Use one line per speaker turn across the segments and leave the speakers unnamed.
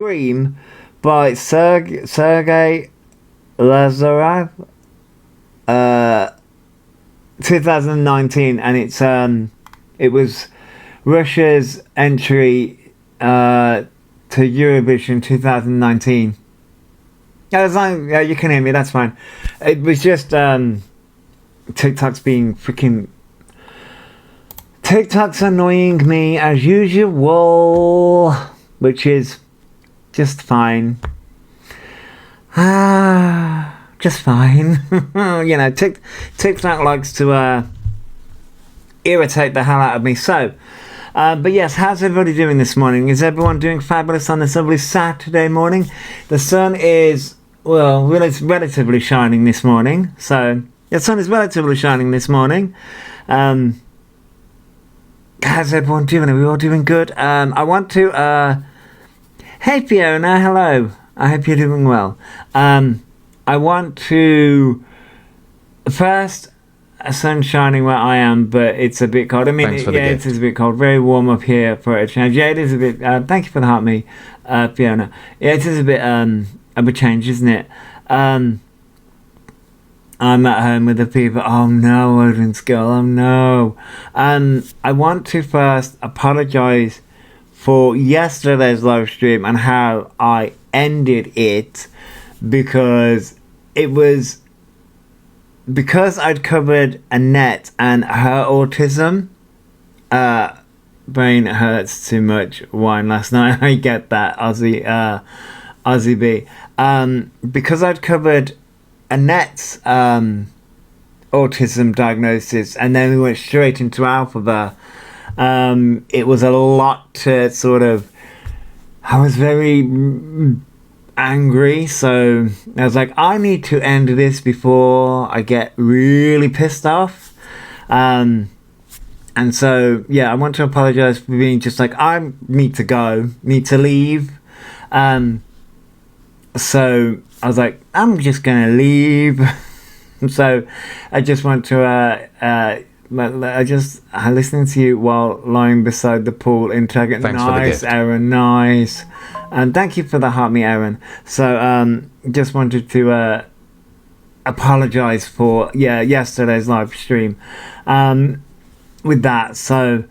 Scream by Sergei Lazarev, 2019, and it was Russia's entry to Eurovision 2019. As long you can hear me, that's fine. It was just TikTok's annoying me as usual, which is just fine. Just fine. You know, TikTok likes to irritate the hell out of me. So, but yes, how's everybody doing this morning? Is everyone doing fabulous on this lovely Saturday morning? The sun is, well, relatively shining this morning. So, the sun is relatively shining this morning. How's everyone doing? Are we all doing good? I want to, hey Fiona, hello. I hope you're doing well. I want to, first, sun shining where I am, but it's a bit cold. I mean, it is a bit cold. Very warm up here for a change. Yeah, it is a bit, thank you for the heart, me, Fiona. Yeah, it is a bit of a change, isn't it? I'm at home with the people. Oh no, Odin's girl. Oh no. I want to first apologise for yesterday's live stream and how I ended it, because I'd covered Annette and her autism. Brain hurts too much wine last night. I get that, Aussie B. Because I'd covered Annette's autism diagnosis, and then we went straight into Alphaba. It was a lot to sort of, I was very angry, so I was like, I need to end this before I get really pissed off. And so, yeah, I want to apologize for being just like, I need to leave. So I was like, I'm just gonna leave. So I just want to listening to you while lying beside the pool in Target.
Thanks
nice,
for the gift.
Aaron, nice. And thank you for the heart, me, Aaron. So just wanted to apologize for yesterday's live stream with that. So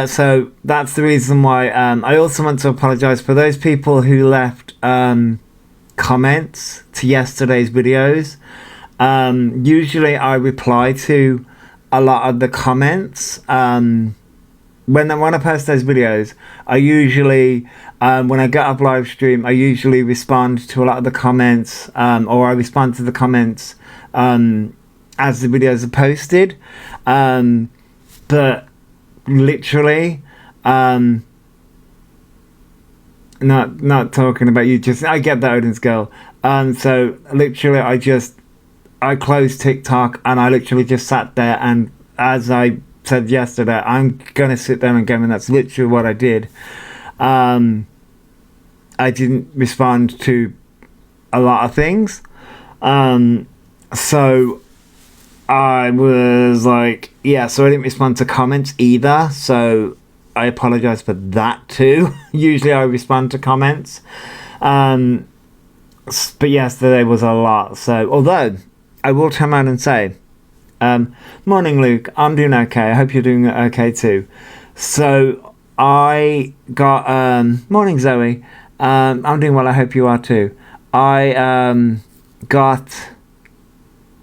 so that's the reason why I also want to apologize for those people who left comments to yesterday's videos. Usually I reply to a lot of the comments when I post those videos. I usually when I get up live stream, I usually respond to a lot of the comments, or I respond to the comments as the videos are posted, but literally not talking about you, just I get that, Odin's girl. So literally I closed TikTok and I literally just sat there, and as I said yesterday, I'm gonna sit there and game, and that's literally what I did. I didn't respond to a lot of things, so I was like, so I didn't respond to comments either, so I apologize for that too. Usually I respond to comments, but yesterday was a lot. So although I will turn around and say, morning Luke, I'm doing okay, I hope you're doing okay too. So I got morning Zoe, I'm doing well, I hope you are too. I bought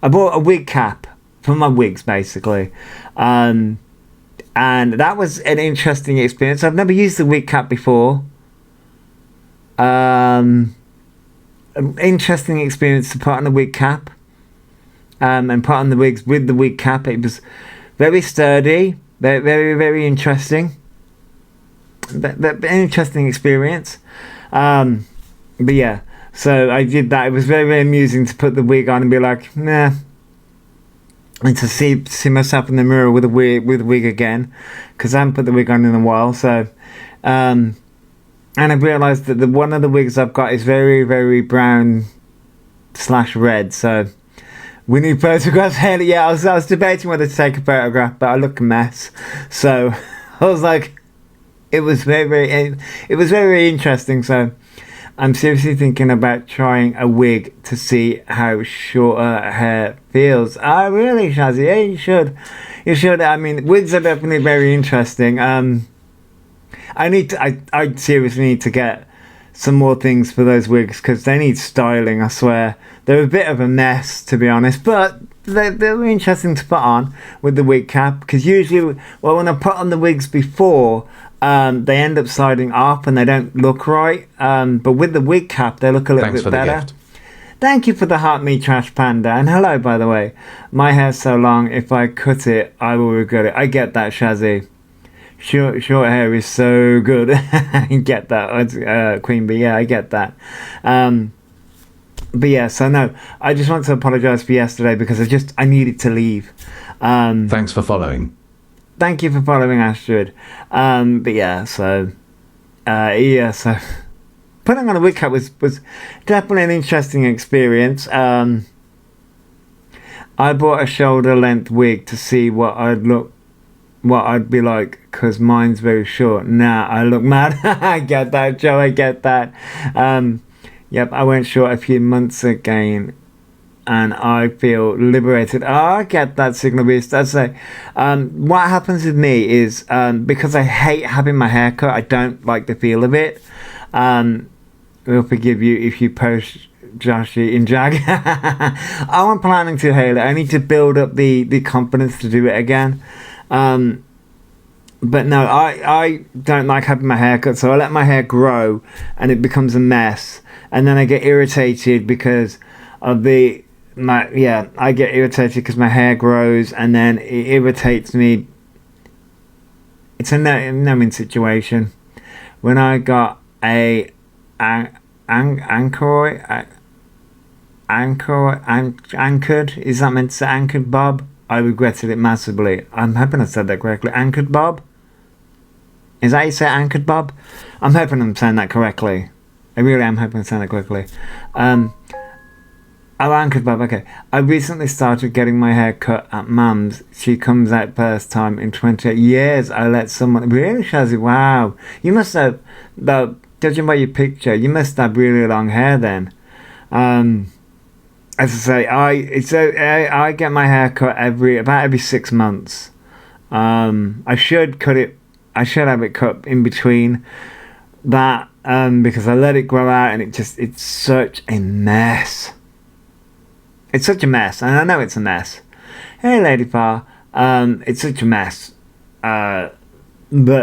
a wig cap for my wigs, basically, and that was an interesting experience. I've never used the wig cap before. An interesting experience to put on a wig cap, and put on the wigs with the wig cap. It was very sturdy, very, very, very interesting. An interesting experience. But yeah, so I did that. It was very, very amusing to put the wig on and be like, nah. And to see myself in the mirror with a wig again, because I haven't put the wig on in a while. So, and I realised that one of the wigs I've got is very, very brown / red. So we need photographs. Yeah, I was debating whether to take a photograph, but I look a mess. So I was like, it was it was very interesting. So I'm seriously thinking about trying a wig to see how short hair feels. Oh, really, Shazzy? Yeah, you should. You should. I mean, wigs are definitely very interesting. I seriously need to get some more things for those wigs because they need styling. I swear, they're a bit of a mess, to be honest, but they're interesting to put on with the wig cap. Because usually, well, when I put on the wigs before, they end up sliding up and they don't look right. But with the wig cap, they look a little bit better. Thank you for the heart me trash panda, and hello, by the way. My hair's so long, if I cut it, I will regret it. I get that, Shazzy. Short hair is so good. I get that, Queen Bee. Yeah, I get that. But yeah, so no, I just want to apologise for yesterday because I needed to leave.
Thanks for following.
Thank you for following, Astrid. But yeah, so putting on a wig cap was definitely an interesting experience. I bought a shoulder length wig to see what I'd be like, because mine's very short. Nah, I look mad. I get that, Joe, I get that. Yep, I went short a few months again, and I feel liberated. Oh, I get that, Signal Beast. I'd say, what happens with me is, because I hate having my hair cut, I don't like the feel of it. We'll forgive you if you post Joshy in Jag. I'm planning to, Haley. I need to build up the confidence to do it again. But no, I don't like having my hair cut, so I let my hair grow and it becomes a mess. And then I get irritated because of I get irritated because my hair grows and then it irritates me. It's a no-win situation. When I got a anchored, is that meant to say anchored bob? I regretted it massively. I'm hoping I said that correctly. Anchored bob? Is that how you say anchored bob? I'm hoping I'm saying that correctly. I really am hoping I'm saying that correctly. Anchored bob, okay. I recently started getting my hair cut at Mum's. She comes out first time in 28 years. I let someone... Really, Shazzy? Wow. You must have... Though, judging by your picture, you must have really long hair then. As I say, I get my hair cut about every 6 months. I should have it cut in between that, because I let it grow out and it's such a mess. It's such a mess, and I know it's a mess. Hey, Lady Far, it's such a mess. But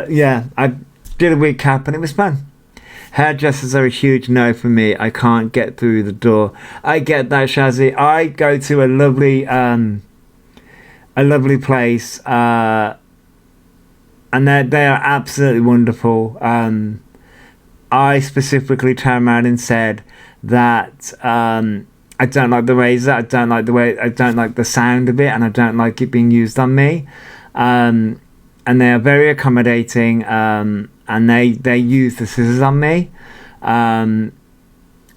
yeah, I did a wig cap and it was fun. Hairdressers are a huge no for me. I can't get through the door. I get that, Shazzy. I go to a lovely place, and they are absolutely wonderful. I specifically turned around and said that I don't like the razor. I don't like the sound of it, and I don't like it being used on me. And they are very accommodating. And they use the scissors on me, and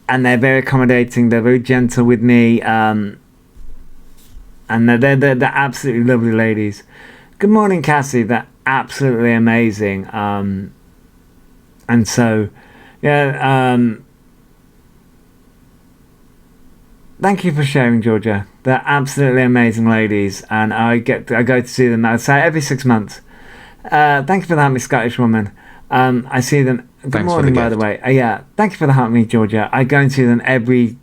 they're very accommodating. They're very gentle with me, and they're absolutely lovely ladies. Good morning, Cassie. They're absolutely amazing. And so, yeah. Thank you for sharing, Georgia. They're absolutely amazing ladies, and I go to see them. I'd say every 6 months. Thank you for that, Miss Scottish woman. I see them. Good morning, by the way. Yeah, thank you for the heart, me, Georgia. I go and see them every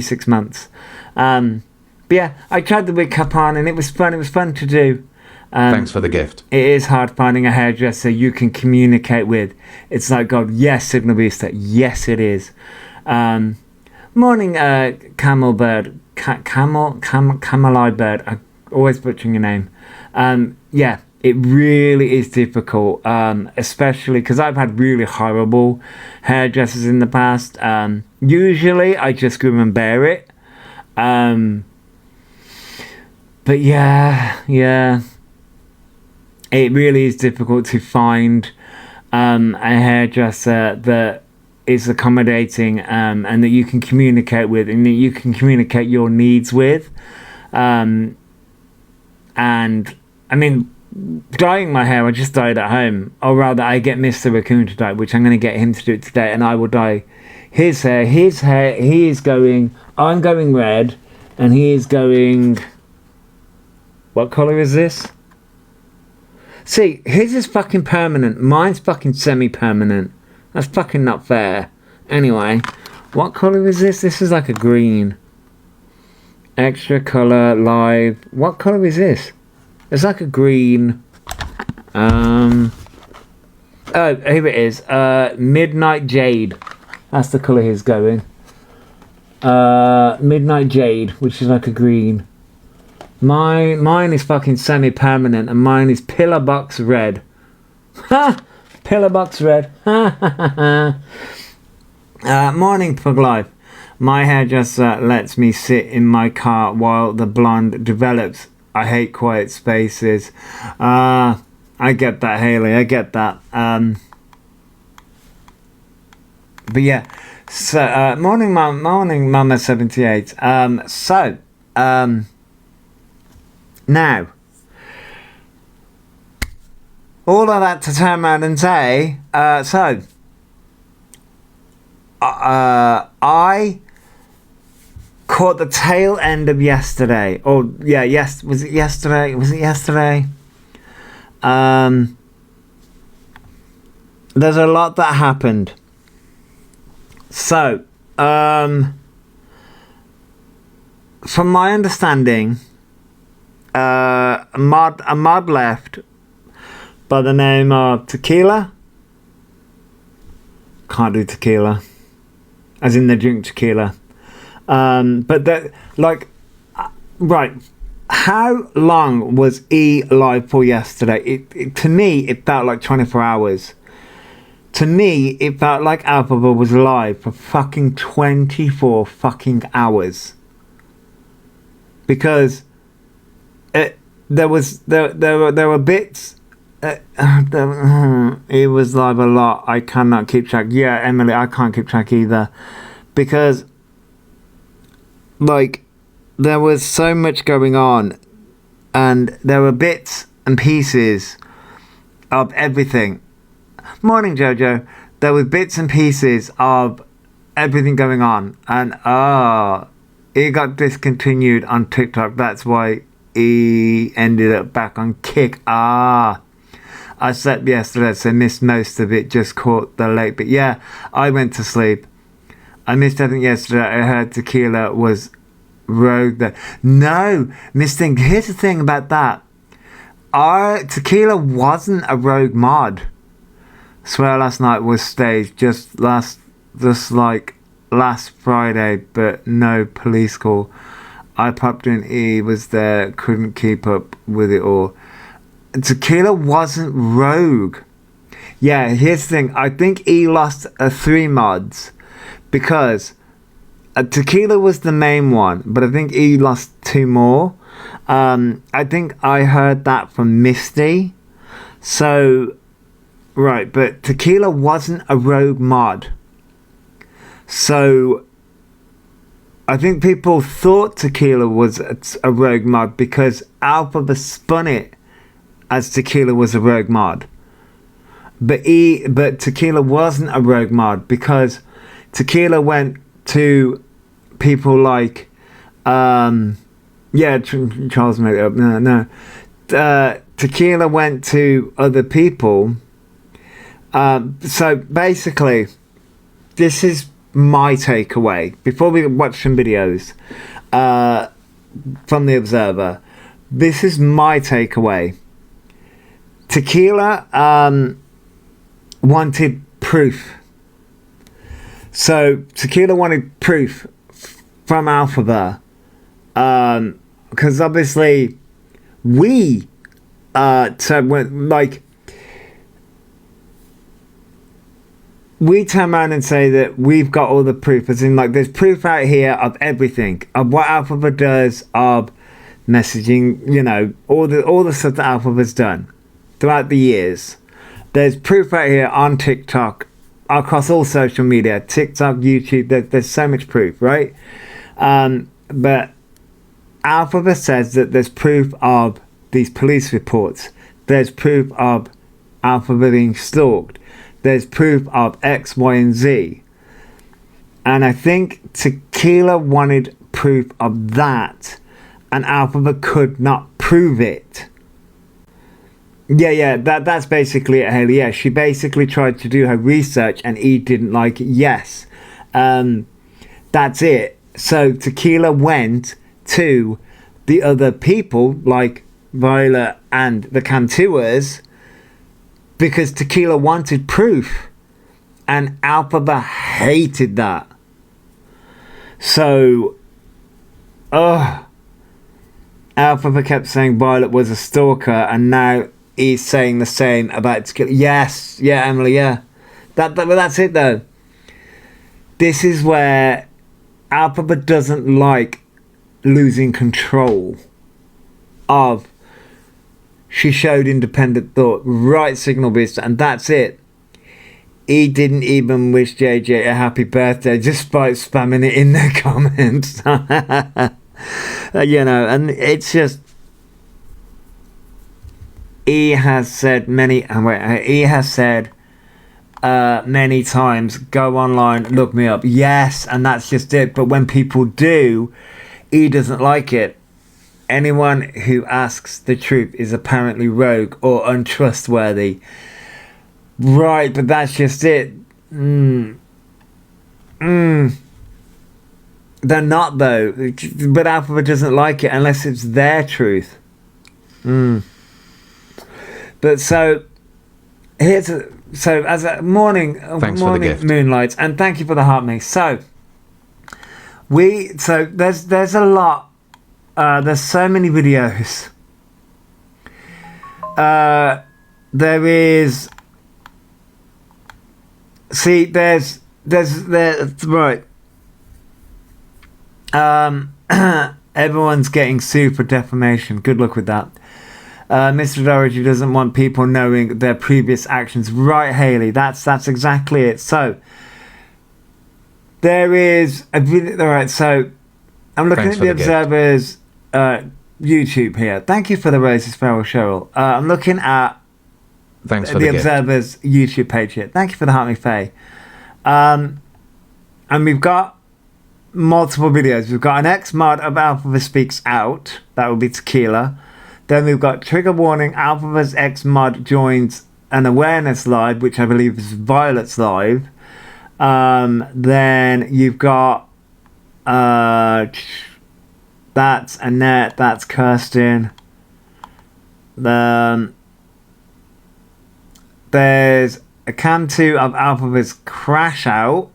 6 months. But yeah, I tried the wig cap on, and it was fun. It was fun to do.
Thanks for the gift. It
is hard finding a hairdresser you can communicate with. It's like God. Yes, Signal Beast. Yes, it is. Morning, Camel Bird. Cameleye Bird. I'm always butchering your name. Yeah. It really is difficult, especially because I've had really horrible hairdressers in the past. Usually, I just go and bear it. But yeah, it really is difficult to find a hairdresser that is accommodating, and that you can communicate with, and that you can communicate your needs with. And I mean, dyeing my hair, I just dye it at home. Or rather, I get Mr. Raccoon to dye, which I'm going to get him to do it today, and I will dye his hair. His hair, he is going, I'm going red, and he is going, what colour is this? See, his is fucking permanent, mine's fucking semi-permanent. That's fucking not fair. Anyway, what colour is this? This is like a green. Extra colour, live. What colour is this? It's like a green. Oh, here it is. Midnight Jade. That's the colour he's going. Midnight Jade, which is like a green. Mine is fucking semi-permanent, and mine is Pillar Box Red. Ha! Pillar Box Red. Ha ha ha. Morning, Pug Life. My hair just lets me sit in my car while the blonde develops. I hate quiet spaces. I get that, Haley. I get that. But yeah. So, morning, Mama 78. Now, all of that to turn around and say, I caught the tail end of yesterday. Oh, yeah, yes. Was it yesterday? There's a lot that happened. So, from my understanding, a mod left by the name of Tequila. Can't do tequila. As in they drink tequila. But that, like, right, how long was E live for yesterday? To me, it felt like 24 hours. To me, it felt like Alphabet was live for fucking 24 fucking hours. Because there were bits. It was live a lot. I cannot keep track. Yeah, Emily, I can't keep track either. Because, like, there was so much going on, and there were bits and pieces of everything. Morning, Jojo. There were bits and pieces of everything going on, and it got discontinued on TikTok. That's why he ended up back on Kick. I slept yesterday, so missed most of it. Just caught the late, but yeah, I went to sleep. I missed everything yesterday. I heard Tequila was rogue there. No, missing. Here's the thing about that. Tequila wasn't a rogue mod. Swear last night was staged just last Friday, but no police call. I popped in, he was there, couldn't keep up with it all. Tequila wasn't rogue. Yeah, here's the thing. I think he lost 3 mods because Tequila was the main one, but I think he lost 2 more. I think I heard that from Misty. So, right, but Tequila wasn't a rogue mod. So, I think people thought Tequila was a rogue mod because Alpha spun it as Tequila was a rogue mod. But Tequila wasn't a rogue mod because Tequila went to people like, Charles made it up. No. Tequila went to other people. So basically, this is my takeaway before we watch some videos from the Observer. This is my takeaway. Tequila wanted proof. So Tequila wanted proof from Alphabet, because obviously we turn around and say that we've got all the proof, as in, like, there's proof out here of everything, of what Alphabet does, of messaging, all the stuff that Alphabet's done throughout the years. There's proof out here on TikTok, across all social media, TikTok, YouTube. There's so much proof, right? But Alphabet says that there's proof of these police reports. There's proof of Alphaba being stalked. There's proof of X, Y, and Z. And I think Tequila wanted proof of that, and Alphaba could not prove it. Yeah, that's basically it, Haley. Yeah, she basically tried to do her research and E didn't like it. Yes. That's it. So Tequila went to the other people, like Violet and the Cantuas, because Tequila wanted proof. And Alphaba hated that. So, Alphaba kept saying Violet was a stalker, and now he's saying the same about Tequila. Yes, yeah, Emily, yeah. But that's it though. This is where Alphaba doesn't like losing control of. She showed independent thought, right, Signal Beast, and that's it. He didn't even wish JJ a happy birthday despite spamming it in the comments. And it's just, he has said many times, go online, look me up. Yes, and that's just it. But when people do, he doesn't like it. Anyone who asks the truth is apparently rogue or untrustworthy. Right, but that's just it. They're not though. But Alphaba doesn't like it unless it's their truth. But so as a morning moonlight, and thank you for the heart, me. So there's a lot. There's so many videos. There is. See, there's right. Everyone's getting super defamation. Good luck with that. Mr. Doherty doesn't want people knowing their previous actions. Right, Haley, that's exactly it. So there is a video. All right, so I'm looking at the Observer's YouTube here. Thank you for the roses, Farrell Cheryl. I'm looking at the Observer's YouTube page here. Thank you for the Hartley Faye. And we've got multiple videos. We've got an X-Mod of Alphaba Speaks Out. That will be Tequila. Then we've got trigger warning, Alphaba's X-Mod joins an awareness live, which I believe is Violet's live. Then you've got that's Annette, that's Kirsten. There's a Cantu of Alphaba's Crash Out.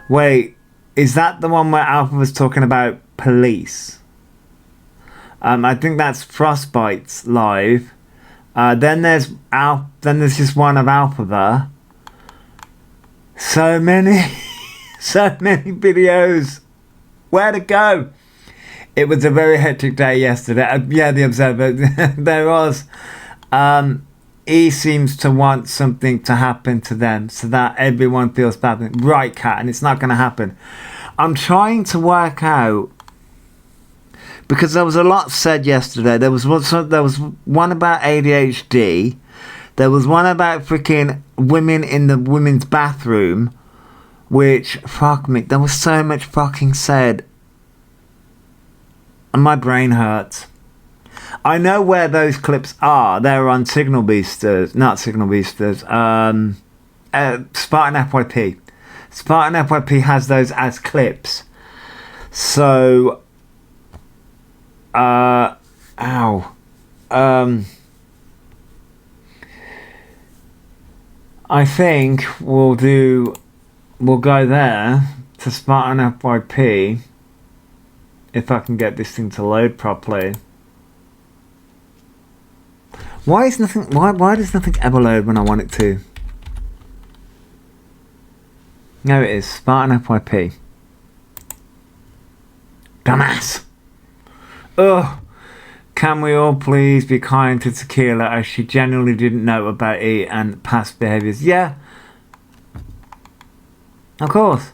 Wait, is that the one where Alphaba's talking about police? I think that's Frostbite's live. Then there's just one of Alphaba. So many videos. Where to go? It was a very hectic day yesterday. The Observer. There was. He seems to want something to happen to them so that everyone feels bad. Right, Kat, and it's not going to happen. I'm trying to work out, because there was a lot said yesterday. There was one about ADHD. There was one about freaking women in the women's bathroom, which, fuck me, there was so much fucking said. And my brain hurts. I know where those clips are. They're on Signal Boosters. Not Signal Boosters. Spartan FYP. Spartan FYP has those as clips. So... I think we'll go there to Spartan FYP if I can get this thing to load properly. Why does nothing ever load when I want it to? No, it is Spartan FYP. Dumbass. Ugh. Can we all please be kind to Tequila, as she genuinely didn't know about E and past behaviours? Yeah. Of course.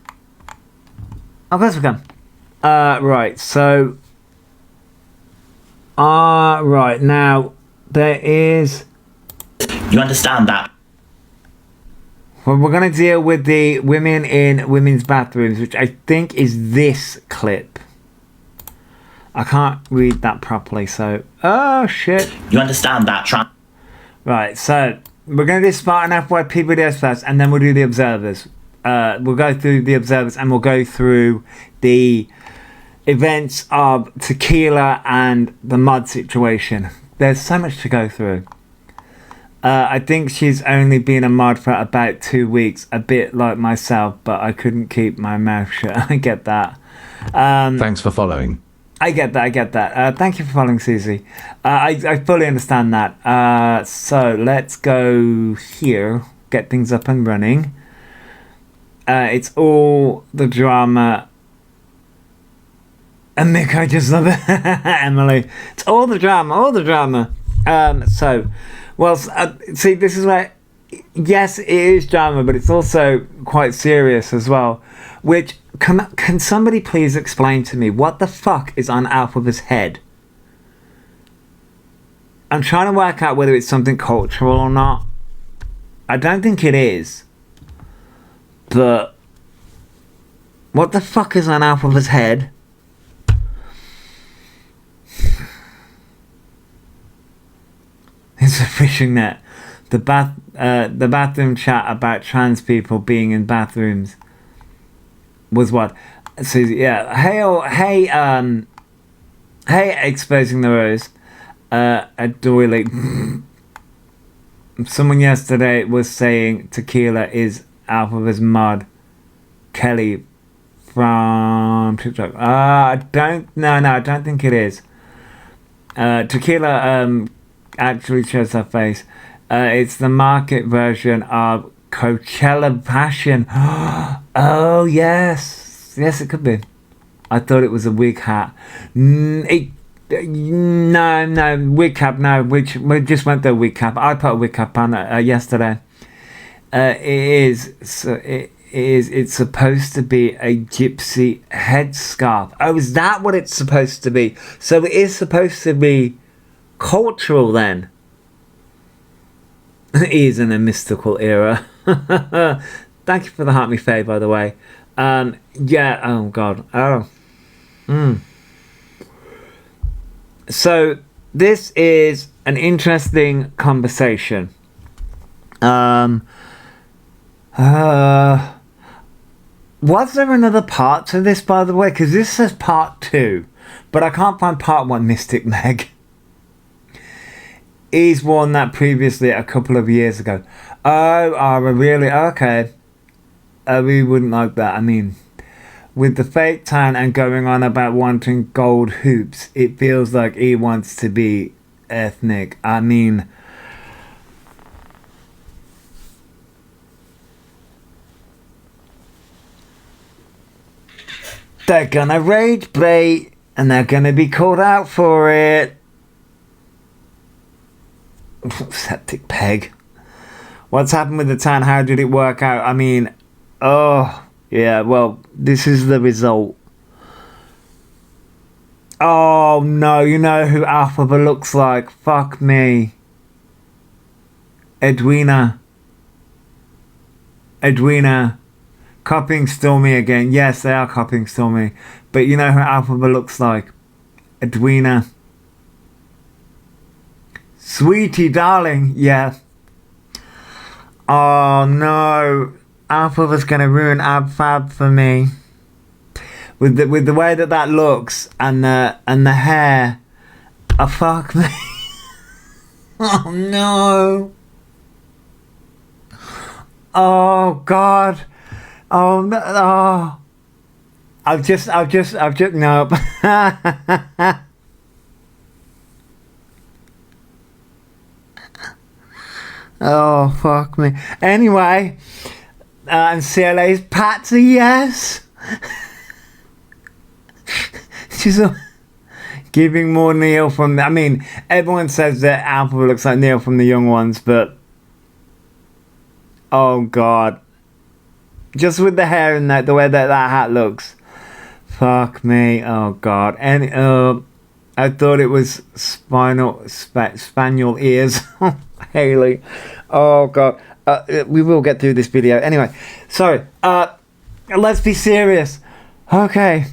Of course we can. Right, so... Right, now, there is...
You understand that?
Well, we're going to deal with the women in women's bathrooms, which I think is this clip. I can't read that properly, so... Oh, shit.
You understand that,
Right, so we're going to do Spartan FYP videos first, and then we'll do the observers. We'll go through the observers, and we'll go through the events of Tequila and the mud situation. There's so much to go through. I think she's only been a mod for about 2 weeks, a bit like myself, but I couldn't keep my mouth shut. I get that.
Thanks for following.
I get that. Thank you for following, Susie. I fully understand that. So let's go here, get things up and running. It's all the drama. And Mick, I just love it. Emily. It's all the drama. Well, see, this is where, yes, it is drama, but it's also quite serious as well. Which, can somebody please explain to me what the fuck is on Alphaba's head? I'm trying to work out whether it's something cultural or not. I don't think it is. But, what the fuck is on Alphaba's head? It's a fishing net. The bathroom chat about trans people being in bathrooms was what? So yeah, hey, exposing the rose. A doily. Someone yesterday was saying Tequila is Alphaba's mod. Kelly from TikTok. I don't think it is. Tequila actually shows her face. It's the market version of Coachella Passion. Oh yes, it could be. I thought it was a wig hat. No, wig cap. No, which we just went the wig cap. I put a wig cap on yesterday. It's supposed to be a gypsy headscarf. Oh, is that what it's supposed to be? So it is supposed to be cultural then. It is in a mystical era. Thank you for the heart me fave, by the way. Yeah, oh god. So this is an interesting conversation. Was there another part to this, by the way? Because this says part 2, but I can't find part 1. Mystic Meg. He's worn that previously a couple of years ago. Oh, really? Okay. We wouldn't like that. I mean, with the fake tan and going on about wanting gold hoops, it feels like he wants to be ethnic. I mean, they're gonna rage bait and they're gonna be called out for it. Septic peg. What's happened with the tan? How did it work out? I mean, oh yeah, well, this is the result. Oh no, you know who Alphaba looks like? Fuck me. Edwina. Copying Stormy again. Yes, they are copying Stormy. But you know who Alphaba looks like? Edwina. Sweetie, darling, yeah. Oh no, Alphaba's gonna ruin Ab Fab for me. With the way that looks and the hair. Oh fuck me. Oh no. Oh god. Oh no. Oh. I've just nope. Oh, fuck me. Anyway, and CLA's Patsy, yes. She's giving more Neil from... I mean, everyone says that Alphaba looks like Neil from The Young Ones, but... Oh, God. Just with the hair and the way that hat looks. Fuck me. Oh, God. I thought it was spaniel ears. Haley. Oh, God. We will get through this video. Anyway, sorry. Let's be serious. Okay.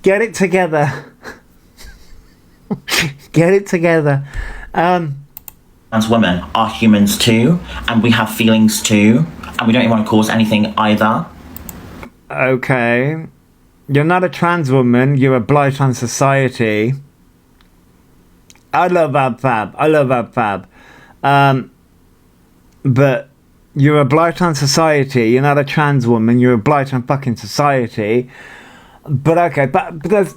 Get it together. Get it together.
Trans women are humans too, and we have feelings too, and we don't even want to cause anything either.
Okay. You're not a trans woman, you're a blight on society. I love Ab Fab. But you're a blight on society, you're not a trans woman, you're a blight on fucking society. But okay, but there's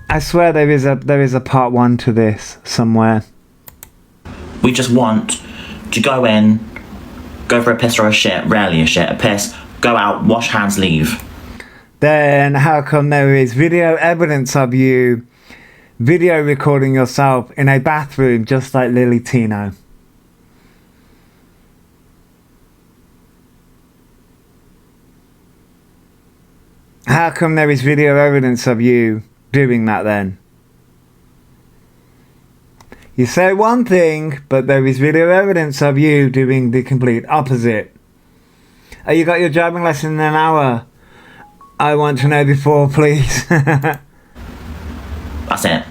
I swear there is a part 1 to this somewhere.
We just want to go in, go for a piss or a shit, rarely a shit, a piss, go out, wash hands, leave.
Then how come there is video evidence of you video recording yourself in a bathroom just like Lily Tino? How come there is video evidence of you doing that then? You say one thing, but there is video evidence of you doing the complete opposite. Oh, you got your driving lesson in an hour? I want to know before, please.
That's it.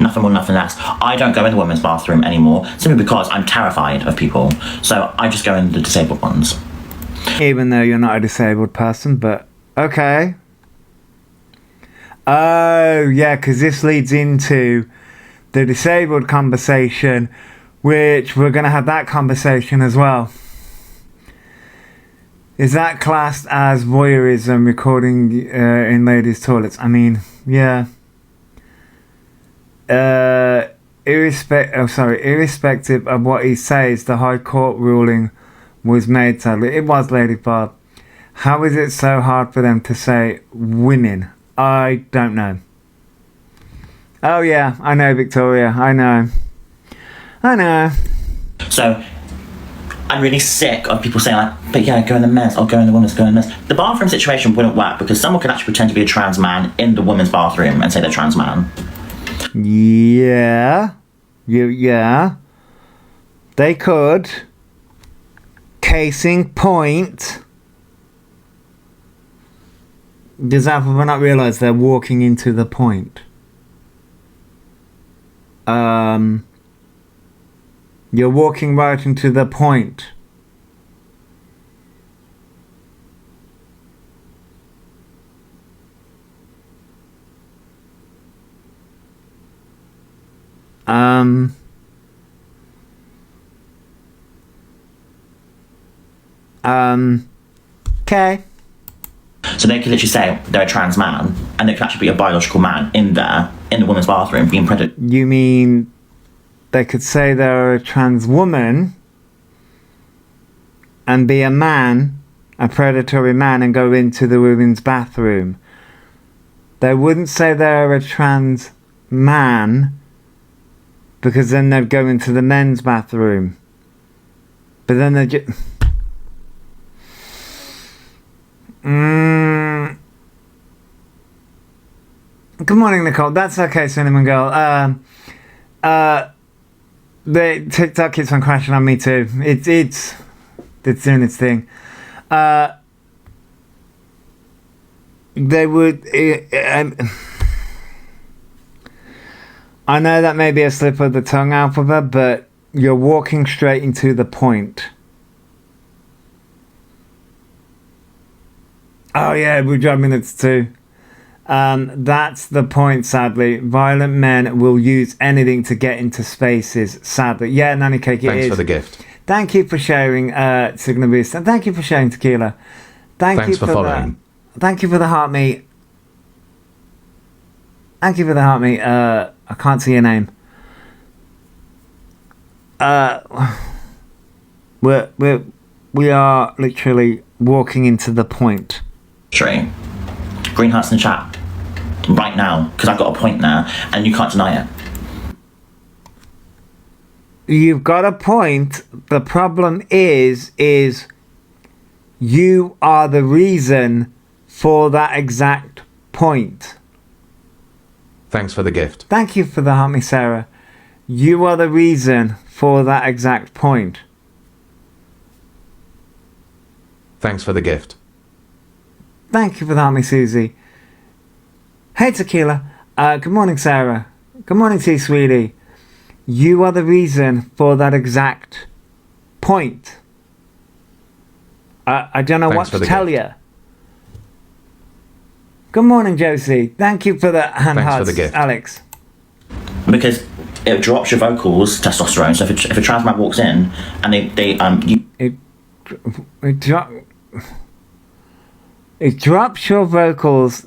Nothing more, nothing less. I don't go in the women's bathroom anymore, simply because I'm terrified of people. So I just go in the disabled ones.
Even though you're not a disabled person, but okay. Oh, yeah, because this leads into the disabled conversation, which we're going to have that conversation as well. Is that classed as voyeurism, recording in ladies' toilets? I mean, yeah. Irrespective of what he says, the High Court ruling was made, sadly. It was, Lady Bob. How is it so hard for them to say women? I don't know. Oh yeah, I know, Victoria. I know.
So I'm really sick of people saying like, but yeah, go in the men's, or go in the women's, go in the men's. The bathroom situation wouldn't work because someone could actually pretend to be a trans man in the women's bathroom and say they're trans man.
Yeah. Yeah. They could. Case in point. Does that not realise they're walking into the point? You're walking right into the point. Okay.
So they could literally say they're a trans man, and they could actually be a biological man in there, in the woman's bathroom, being predated.
You mean they could say they're a trans woman and be a man, a predatory man, and go into the women's bathroom? They wouldn't say they're a trans man because then they'd go into the men's bathroom. But then they just... Good morning, Nicole. That's okay, Cinnamon Girl. The TikTok keeps on crashing on me too. It's doing its thing. They would... I know that may be a slip of the tongue, Alphabet, but you're walking straight into the point. Oh yeah, we're jumping it too. That's the point, sadly. Violent men will use anything to get into spaces, sadly. Yeah, Nanny Cake, it is.
Thanks for the gift.
Thank you for sharing, Signal Beast. And thank you for sharing, Tequila.
Thanks for following.
Thank you for the heart meet. Thank you for the heart meet. I can't see your name. We are literally walking into the point.
True. Green hearts in the chat right now, because I've got a point there, and you can't deny it.
You've got a point. The problem is you are the reason for that exact point.
Thanks for the gift.
Thank you for the heart me, Sarah. You are the reason for that exact point.
Thanks for the gift.
Thank you for the heart me, Susie. Hey, Tequila. Good morning, Sarah. Good morning to you, sweetie. You are the reason for that exact point. I don't know
Thanks
what
for
to
the
tell
gift.
you. Good morning, Josie. Thank you for the hand
Thanks for
hearts,
the gift.
Alex.
Because it drops your vocals testosterone. So if a trans man walks in and
It drops your vocals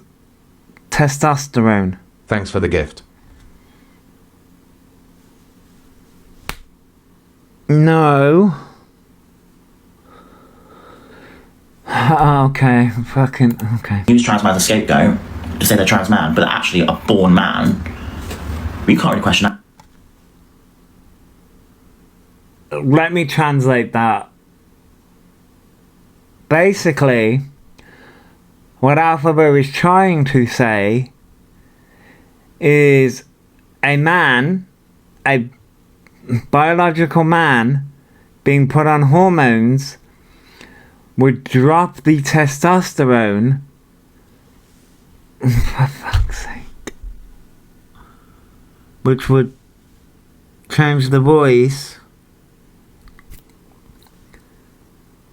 testosterone.
Thanks for the gift.
No. Okay, fucking okay.
use trans man as a scapegoat to say they're trans man, but they're actually a born man, you can't really question that.
Let me translate that. Basically, what Alphaba is trying to say is a man, a biological man, being put on hormones would drop the testosterone. For fuck's sake. Which would change the voice.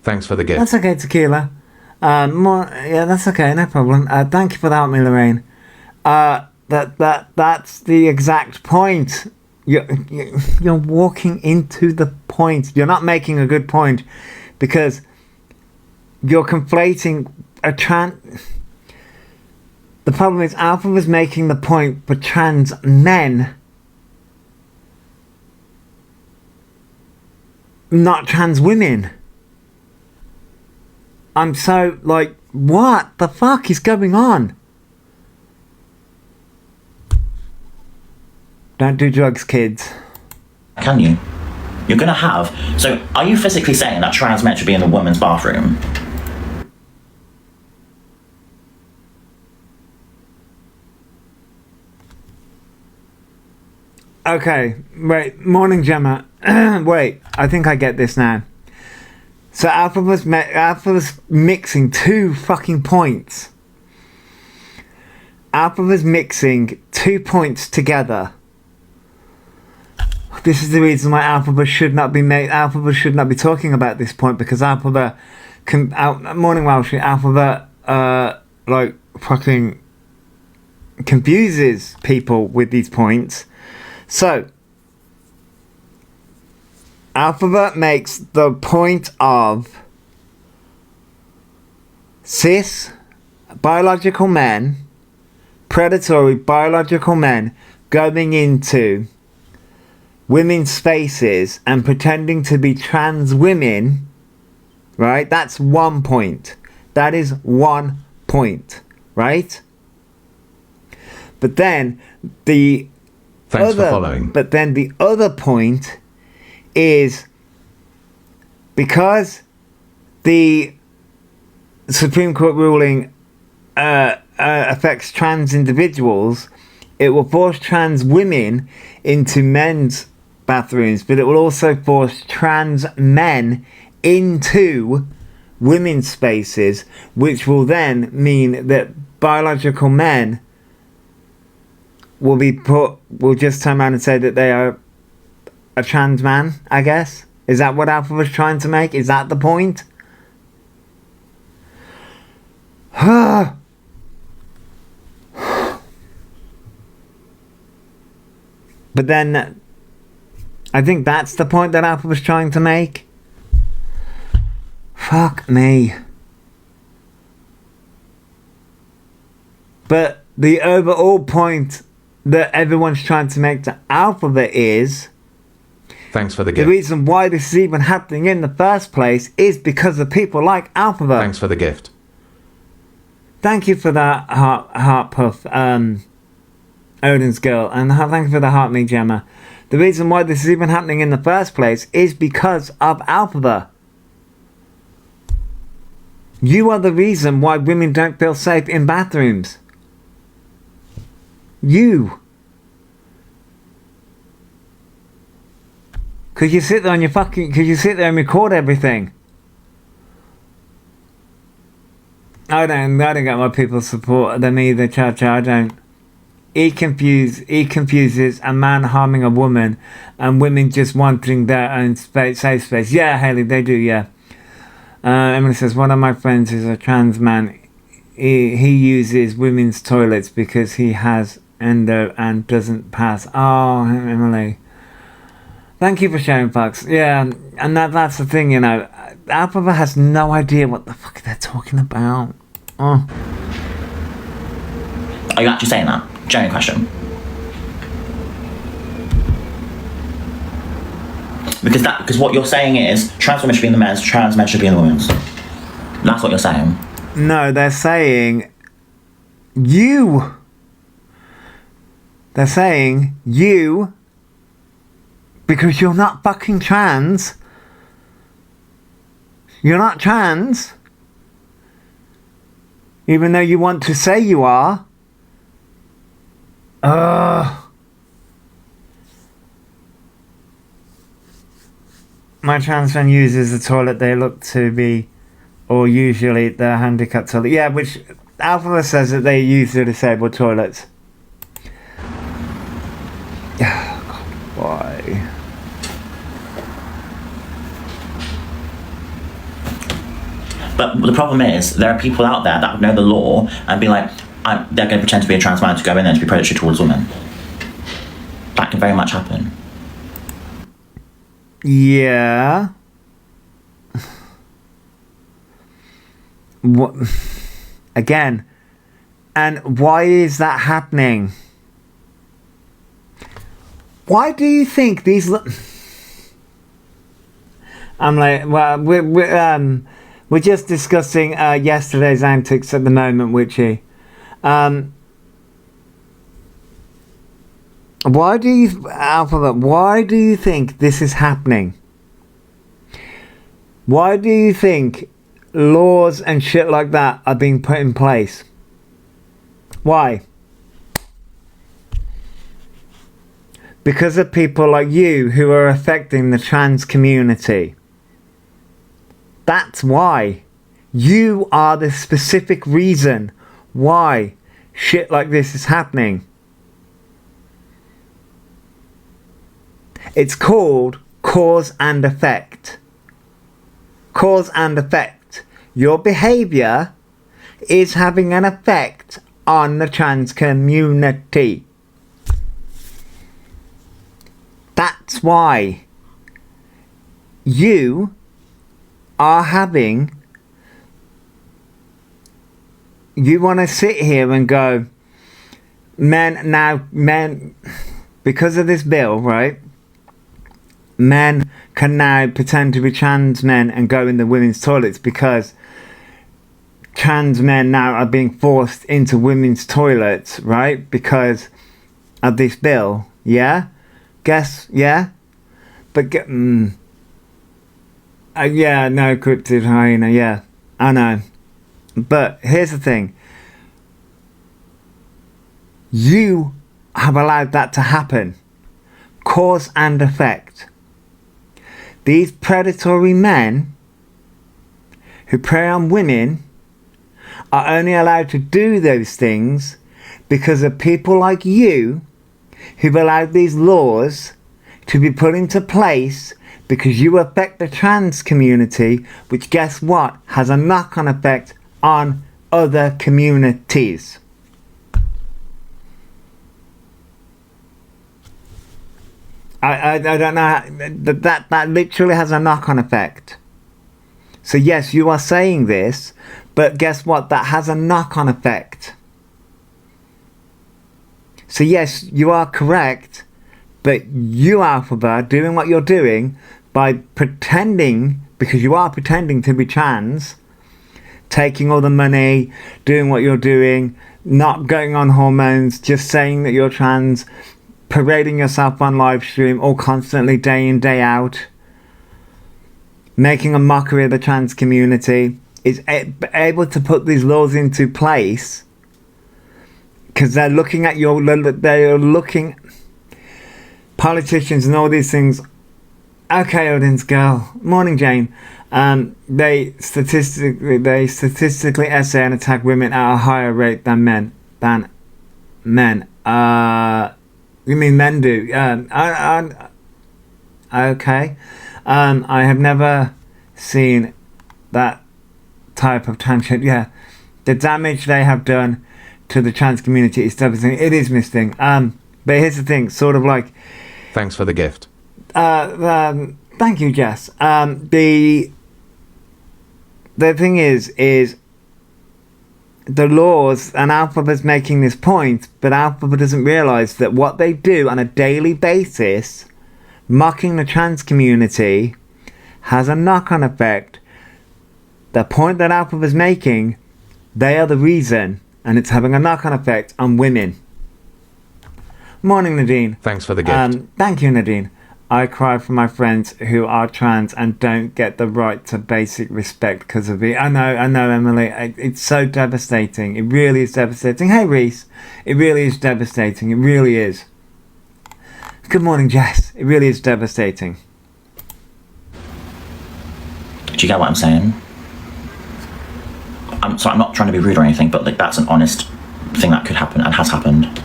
Thanks for the gift.
That's okay, Tequila. Yeah, that's okay, no problem. Thank you for that, me, Lorraine. That's the exact point. You're walking into the point. You're not making a good point because you're conflating a trans. The problem is Alpha was making the point for trans men, not trans women. I'm so like, what the fuck is going on? Don't do drugs, kids.
Can you? You're gonna have. So, are you physically saying that trans men should be in the women's bathroom?
Okay, wait, morning Gemma. Wait, I think I get this now. So Alpha was mixing two fucking points. Alpha was mixing 2 points together. This is the reason why Alpha should not be should not be talking about this point, because Alpha morning Welshie, Alpha like fucking confuses people with these points. So Alphabet makes the point of cis biological men, predatory biological men going into women's spaces and pretending to be trans women, right? That's 1 point. That is 1 point, right? But then
Thanks for following.
But then the other point is because the Supreme Court ruling affects trans individuals, it will force trans women into men's bathrooms, but it will also force trans men into women's spaces, which will then mean that biological men will just turn around and say that they are a trans man, I guess. Is that what Alpha was trying to make? Is that the point? But then I think that's the point that Alpha was trying to make. Fuck me. But the overall point that everyone's trying to make to Alphabet is
Thanks for the
the
gift.
reason why this is even happening in the first place is because of people like Alphabet.
Thanks for the gift.
Thank you for that heart puff, Odin's girl, and thank you for the heart me, Gemma. The reason why this is even happening in the first place is because of Alphabet. You are the reason why women don't feel safe in bathrooms. You. Could you sit there on your fucking... Could you sit there and record everything? I don't get why people support them either, Cha-Cha, I don't. He confuses a man harming a woman and women just wanting their own safe space. Yeah, Haley, they do, yeah. Emily says, one of my friends is a trans man. He uses women's toilets because he has endo and doesn't pass. Oh, Emily. Thank you for sharing, Fox. Yeah, and that's the thing, you know. Alphabet has no idea what the fuck they're talking about. Oh.
Are you actually saying that? Genuine question. Because what you're saying is trans women should be in the men's, trans men should be in the women's. That's what you're saying.
No, they're saying you. They're saying you, because you're not fucking trans. You're not trans. Even though you want to say you are. My trans friend uses the toilet they look to be, or usually the handicapped toilet. Yeah, which Alpha says that they use the disabled toilets. God, why?
But the problem is, there are people out there that know the law and be like, they're going to pretend to be a trans man to go in there to be predatory towards women. That can very much happen.
Yeah. What? Again. And why is that happening? Why do you think these... I'm like, well, we're just discussing yesterday's antics at the moment, Witchy. Why do you, Alphabet, why do you think this is happening? Why do you think laws and shit like that are being put in place? Why? Because of people like you who are affecting the trans community. That's why. You are the specific reason why shit like this is happening. It's called cause and effect. Cause and effect. Your behavior is having an effect on the trans community. That's why you are having... You want to sit here and go, men, because of this bill, right? Men can now pretend to be trans men and go in the women's toilets because trans men now are being forced into women's toilets, right? Because of this bill, yeah? Guess, yeah? But, yeah, no, Cryptid Hyena, yeah, I know. But here's the thing. You have allowed that to happen. Cause and effect. These predatory men who prey on women are only allowed to do those things because of people like you who've allowed these laws to be put into place because you affect the trans community, which guess what? Has a knock-on effect on other communities. I don't know how, that literally has a knock-on effect. So yes, you are saying this, but guess what? That has a knock-on effect. So yes, you are correct, but you, Alphabet, doing what you're doing by pretending, because you are pretending to be trans, taking all the money, doing what you're doing, not going on hormones, just saying that you're trans, parading yourself on live stream all constantly, day in, day out, making a mockery of the trans community, is able to put these laws into place because they're looking at they're looking, politicians and all these things Okay, Odin's girl. Morning, Jane. They statistically essay and attack women at a higher rate than men. You mean men do? Okay. I have never seen that type of tangent. Yeah, the damage they have done to the trans community is devastating. It is missing. But here's the thing, sort of like.
Thanks for the gift.
Thank you, Jess. The thing is the laws, and Alphabet's making this point, but Alphabet doesn't realise that what they do on a daily basis, mocking the trans community, has a knock-on effect. The point that Alphabet's making, they are the reason, and it's having a knock-on effect on women. Morning, Nadine.
Thanks for the gift.
Thank you, Nadine. I cry for my friends who are trans and don't get the right to basic respect because of it. I know, Emily. It's so devastating. It really is devastating. Hey, Reese. It really is devastating. It really is. Good morning, Jess. It really is devastating.
Do you get what I'm saying? I'm sorry, I'm not trying to be rude or anything, but like that's an honest thing that could happen and has happened. Do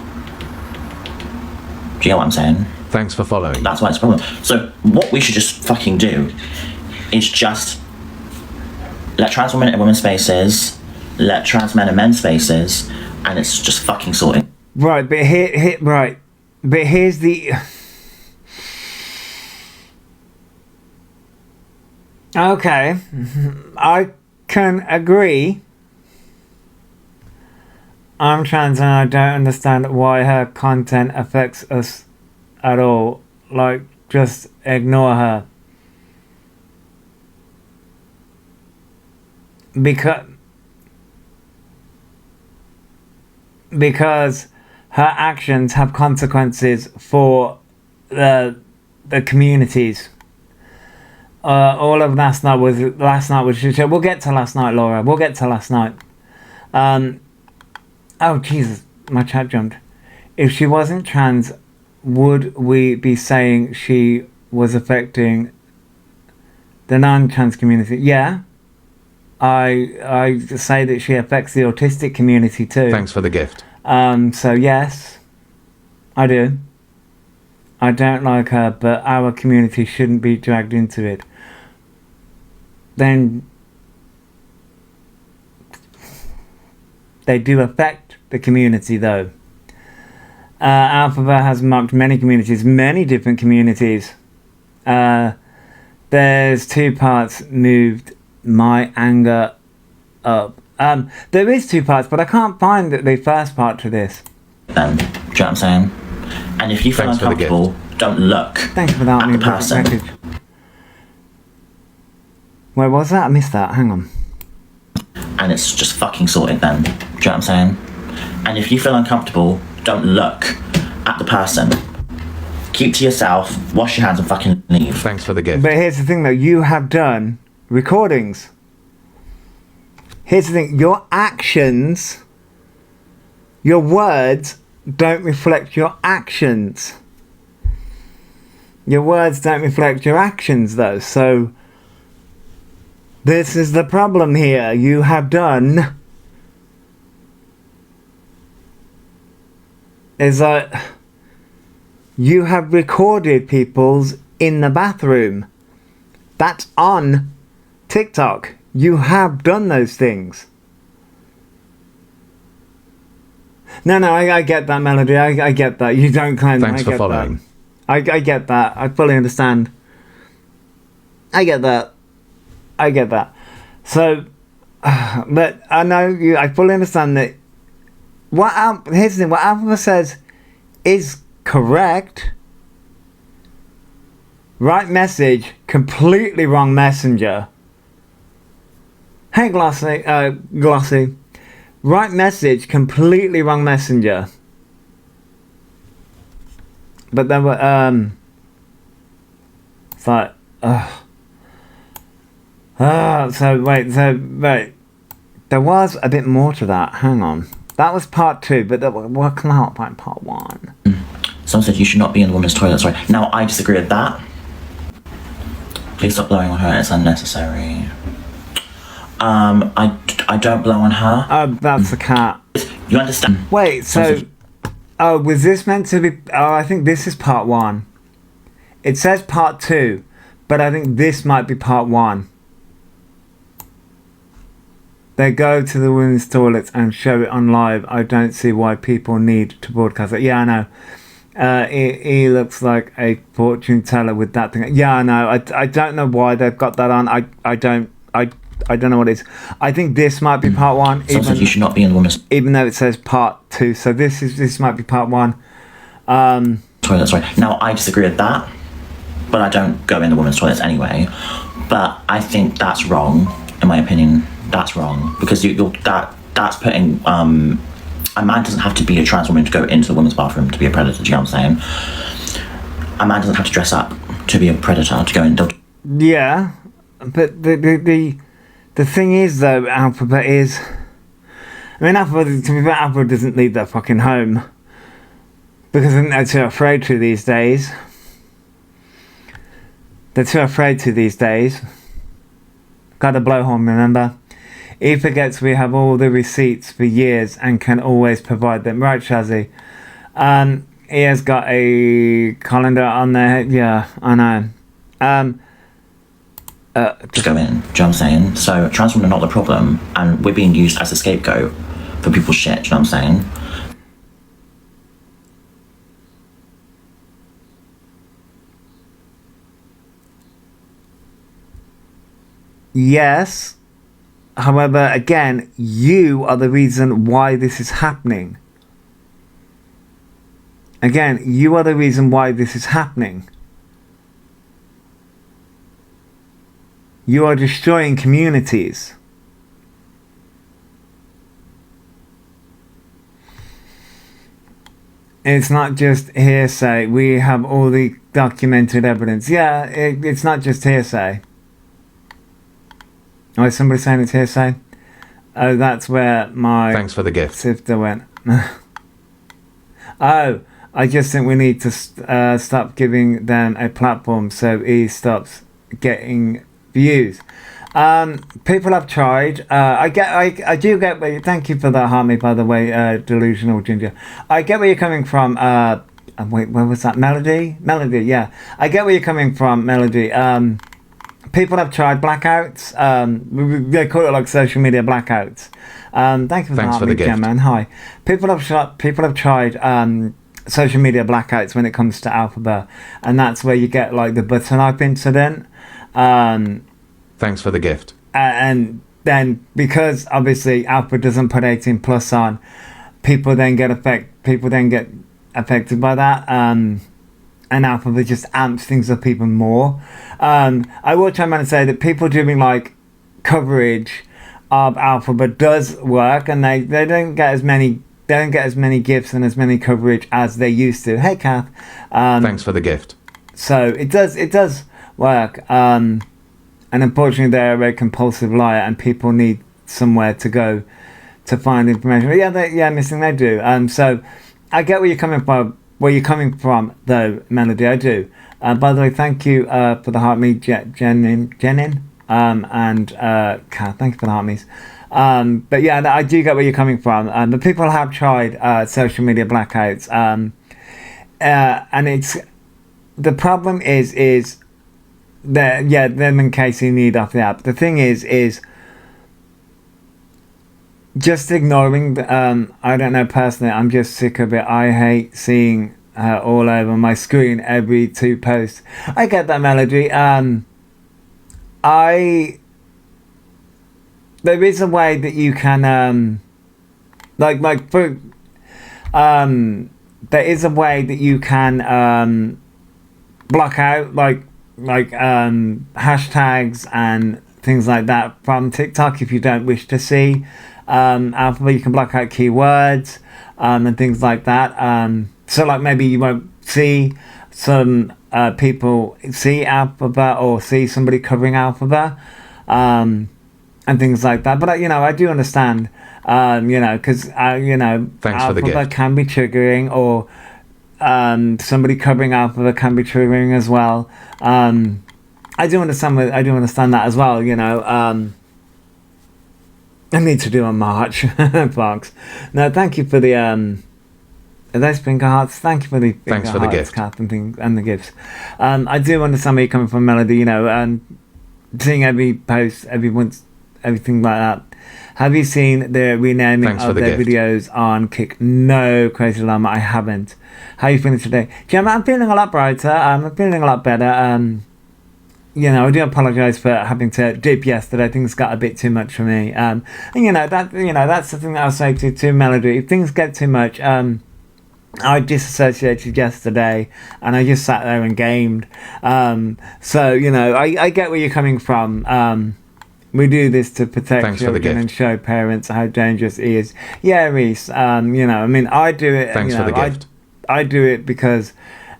you get what I'm saying?
Thanks for following.
That's why it's a problem. So what we should just fucking do is just let trans women in women's spaces, let trans men in men's spaces, and it's just fucking sorted.
Right, but here's the. Okay, I can agree. I'm trans and I don't understand why her content affects us at all. Like, just ignore her. Because her actions have consequences for the communities. All of last night was shit. We'll get to last night, Laura. We'll get to last night. Oh Jesus, my chat jumped. If she wasn't trans, would we be saying she was affecting the non-trans community? Yeah. I say that she affects the autistic community too.
Thanks for the gift.
So yes, I do. I don't like her, but our community shouldn't be dragged into it. Then they do affect the community though. Alphabet has mocked many communities, many different communities. There's two parts moved my anger up. There is two parts, but I can't find the first part to this.
Do you know what I'm saying? And if you feel
Thanks
uncomfortable, don't look
Thanks for that
at the person.
package. Where was that? I missed that. Hang on.
And it's just fucking sorted then. Do you know what I'm saying? And if you feel uncomfortable, don't look at the person. Keep to yourself, wash your hands and fucking leave.
Thanks for the gift.
But here's the thing though, you have done recordings. Here's the thing, your actions, your words don't reflect your actions. Your words don't reflect your actions though, so this is the problem here. You have done is that you have recorded people's in the bathroom. That's on TikTok. You have done those things. No, I get that, Melody. I get that. You don't claim that.
Thanks for following.
I get that. I fully understand. I get that. So, but I know you. I fully understand that. Here's the thing. What Alpha says is correct. Right message, completely wrong messenger. Hey, Glossy. Right message, completely wrong messenger. But then it's like, so wait, there was a bit more to that. Hang on. That was part 2, but we'll come out by part 1.
Someone said you should not be in the women's toilet, sorry. Now, I disagree with that. Please stop blowing on her. It's unnecessary. I don't blow on her.
That's the cat.
You understand?
Wait, so... Oh, was this meant to be... Oh, I think this is part 1. It says part 2, but I think this might be part 1. They go to the women's toilets and show it on live. I don't see why people need to broadcast it. Yeah, I know. He looks like a fortune teller with that thing. Yeah, I know. I don't know why they've got that on. I don't know what it is. I think this might be part 1.
Sounds like you should not be in the women's
even though it says part 2. So this might be part 1.
toilet. Sorry. Now I disagree with that, but I don't go in the women's toilets anyway. But I think that's wrong, in my opinion. That's wrong because that's putting a man doesn't have to be a trans woman to go into the women's bathroom to be a predator. Do you know what I'm saying? A man doesn't have to dress up to be a predator to go in.
Yeah, but the thing is though, Alphabet is. I mean, Alphabet, to be fair, Alphabet doesn't leave their fucking home because I think they're too afraid to these days. They're too afraid to these days. Got a blowhorn, remember? He forgets we have all the receipts for years and can always provide them. Right, Shazzy? He has got a colander on there. Yeah, I know.
Just go in. Do you know what I'm saying? So trans women are not the problem, and we're being used as a scapegoat for people's shit. Do you know what I'm saying?
Yes. However, again, you are the reason why this is happening. Again, you are the reason why this is happening. You are destroying communities. It's not just hearsay. We have all the documented evidence. Yeah, it's not just hearsay. Oh, is somebody saying it's hearsay? Oh, that's where my...
Thanks for the gift.
Sifter went. Oh, I just think we need to stop giving them a platform so he stops getting views. People have tried. I do get where thank you for that, Harmy, by the way, Delusional Ginger. I get where you're coming from. Wait, where was that? Melody, yeah. I get where you're coming from, Melody. People have tried blackouts. They call it like social media blackouts. Thank you
Thanks for the gift.
Man. Hi. People have tried social media blackouts when it comes to Alphabet, and that's where you get like the butter knife incident.
Thanks for the gift.
And then because obviously Alpha doesn't put 18 plus on, people then get affected by that. And Alpha just amps things up even more. I will try and say that people doing like coverage of Alphabet does work, and they don't get as many gifts and as many coverage as they used to. Hey, Kath.
Thanks for the gift.
So it does work. And unfortunately, they're a compulsive liar, and people need somewhere to go to find information. But missing they do. So I get where you're coming from. Where you're coming from, though, Melody, I do. By the way, thank you for the heart me, Jenin, and Kat, thank you for the heart me's. But yeah, I do get where you're coming from. The people have tried social media blackouts, and it's the problem is that them and Casey need off the app. The thing is just ignoring. I don't know personally. I'm just sick of it. I hate seeing her all over my screen every 2 posts. I get that, Melody. There is a way that you can there is a way that you can block out like hashtags and things like that from TikTok if you don't wish to see. Alphabet, you can block out keywords and things like that. So like maybe you won't see some people see Alphabet or see somebody covering Alphabet and things like that. But I do understand, because
Thanks for the
Alphabet
gift.
can be triggering, or somebody covering Alphabet can be triggering as well. I do understand that as well. I need to do a march, Fox. No, thank you for the Are those Pinker Hearts? Thank you for the
Thanks for the gift,
Kath, and the gifts. I do understand where you're coming from, Melody. Seeing every post, everything like that. Have you seen the renaming of their videos on Kick? No, Crazy Llama, I haven't. How are you feeling today? Gemma, I'm feeling a lot brighter. I'm feeling a lot better. I do apologise for having to dip yesterday. Things got a bit too much for me. That's the thing that I'll say to Melody. If things get too much, I disassociated yesterday and I just sat there and gamed. I get where you're coming from. We do this to protect children and show parents how dangerous it is. Yeah, Reese. I do it.
Thanks for the gift.
I do it because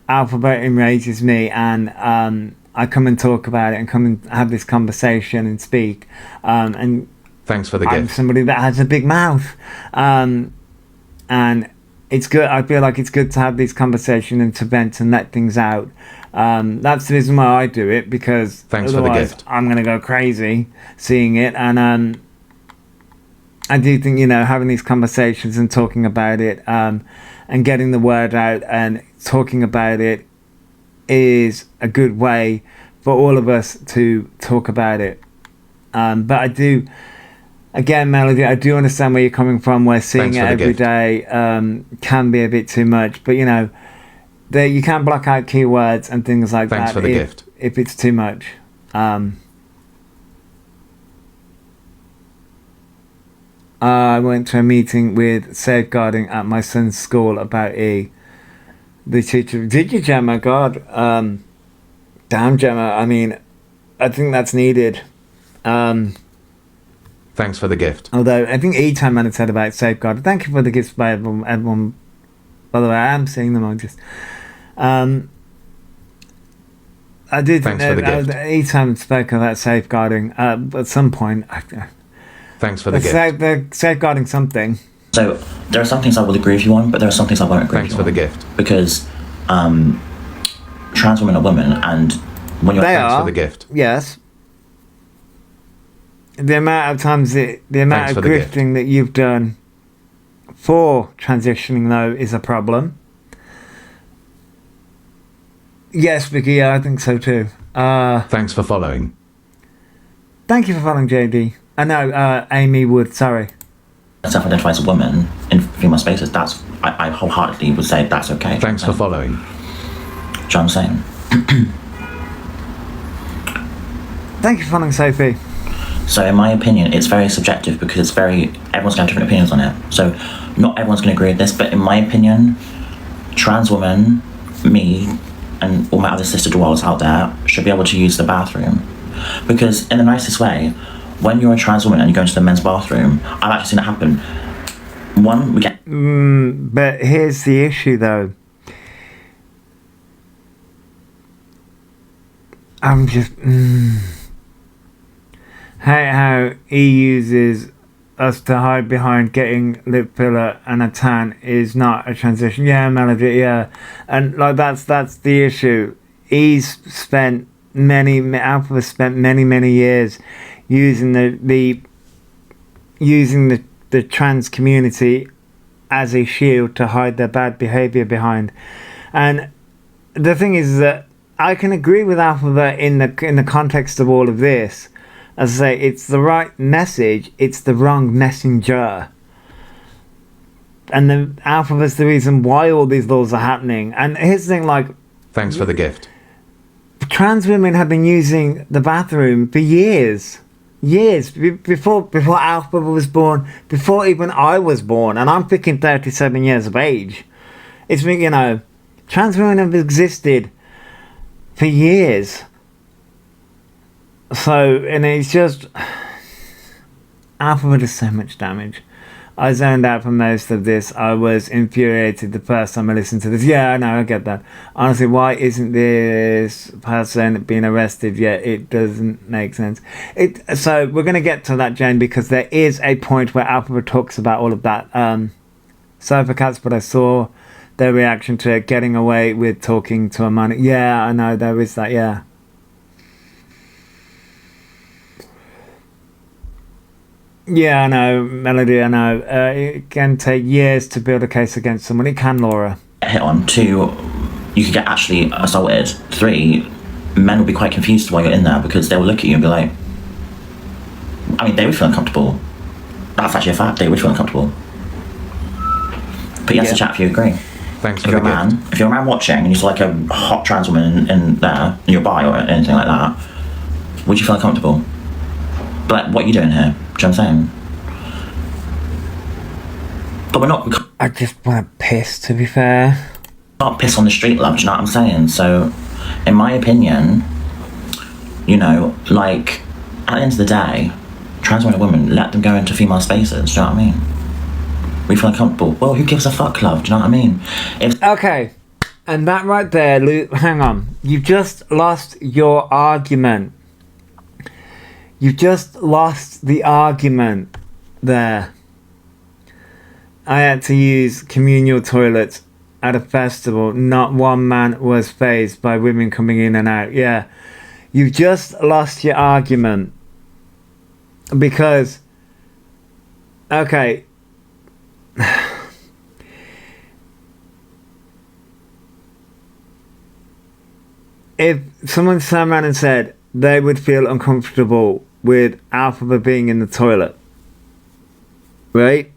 Alphabet enrages me, and I come and talk about it and come and have this conversation and speak. And
thanks for the
I'm
gift.
somebody that has a big mouth, and it's good. I feel like it's good to have these conversations and to vent and let things out. That's the reason why I do it, because
thanks for the gift.
I'm going to go crazy seeing it. And I do think, having these conversations and talking about it, and getting the word out and talking about it is a good way for all of us to talk about it. But I do, again, Melody, I do understand where you're coming from, where seeing it every day can be a bit too much. But, you can block out keywords and things like that.
Thanks for the gift.
If it's too much. I went to a meeting with safeguarding at my son's school about the teacher. Did you, Gemma? God. Damn, Gemma. I think that's needed.
Thanks for the gift.
Although, I think E-Time Man had said about safeguarding. Thank you for the gifts by everyone. By the way, I am seeing them. I just... I did think that E-Time spoke about safeguarding at some point.
Thanks for the gift.
They're safeguarding something.
So there are some things I will agree with you on, but there are some things I won't agree with you on.
Thanks for the gift.
Because trans women are women, and when you're...
Thanks for the gift.
Yes. The amount of times, the amount of grifting that you've done for transitioning, though, is a problem. Yes, Vicky, yeah, I think so too.
Thanks for following.
Thank you for following, JD. I know, Amy Wood, sorry.
Self-identify as a woman in female spaces, I wholeheartedly would say that's okay.
Thanks for following.
Do you know what I'm saying?
Thank you for following, Sophie.
So in my opinion, it's very subjective because everyone's going to have different opinions on it. So not everyone's going to agree with this, but in my opinion, trans women, me, and all my other sister dwellers out there should be able to use the bathroom. Because in the nicest way, when you're a trans woman and you go into the men's bathroom, I've actually seen it happen. One, we get...
But here's the issue, though. I'm just... How he uses us to hide behind getting lip filler and a tan is not a transition. Yeah, Melody, yeah. And like that's the issue. Alpha spent many years using the trans community as a shield to hide their bad behavior behind. And the thing is that I can agree with Alphabet in the context of all of this. As I say, it's the right message, it's the wrong messenger. And the Alphabet's the reason why all these laws are happening. And here's the thing, like...
Thanks for the gift.
Trans women have been using the bathroom for years. Years. Before Alphabet was born, before even I was born. And I'm freaking 37 years of age. It's been, trans women have existed for years. So, and it's just... Alphabet does so much damage. I zoned out for most of this. I was infuriated the first time I listened to this. Yeah, I know, I get that. Honestly, why isn't this person being arrested yet? It doesn't make sense. So, we're going to get to that, Jane, because there is a point where Alphabet talks about all of that. Sofa Cats, but I saw their reaction to getting away with talking to a minor. Yeah, I know, there is that, yeah. Yeah, I know, Melody, I know. It can take years to build a case against someone. It can, Laura.
Hit on. 2, you could get actually assaulted. 3, men will be quite confused while you're in there because they'll look at you and be like, I mean, they would feel uncomfortable. That's actually a fact. They would feel uncomfortable. But yes, the chat if you agree.
Thanks
If
for
you're
the
a man,
gift.
if you're a man watching and you saw like a hot trans woman in there, and you're bi or anything like that, would you feel uncomfortable? But what are you doing here? Do you know what I'm saying? But we're not
I just want to piss, to be fair.
piss on the street, love. Do you know what I'm saying? So, in my opinion, you know, like at the end of the day, trans men and women, let them go into female spaces. Do you know what I mean? We feel uncomfortable. Well, who gives a fuck, love? Do you know what I mean? If
Okay, and that right there, hang on. You've just lost your argument. You've just lost the argument there. I had to use communal toilets at a festival. Not one man was fazed by women coming in and out. Yeah, you've just lost your argument. Because, okay, if someone turned around and said they would feel uncomfortable with Alphabet being in the toilet, right?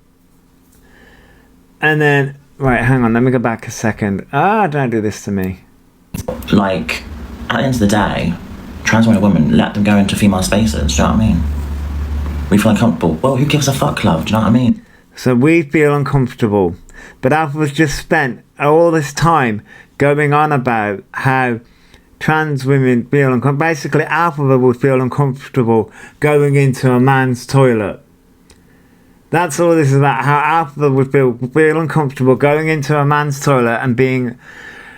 And then, right, hang on, let me go back a second. Don't do this to me.
like at the end of the day, trans men and women, let them go into female spaces. Do you know what I mean? We feel uncomfortable. Well, who gives a fuck, love? Do you know what I mean?
So we feel uncomfortable. But Alphabet's just spent all this time going on about how trans women feel uncomfortable. Basically, Alphabet would feel uncomfortable going into a man's toilet. That's all this is about, how Alphabet would feel uncomfortable going into a man's toilet and being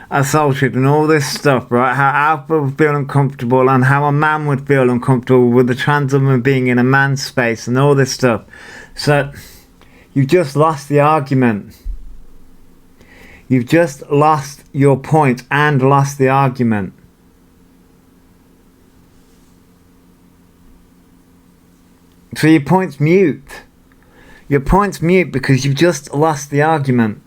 assaulted and all this stuff, right? How Alphabet would feel uncomfortable and how a man would feel uncomfortable with a trans woman being in a man's space and all this stuff. So, you just lost the argument. You've just lost your point and lost the argument. So your point's mute. Your point's mute because you've just lost the argument.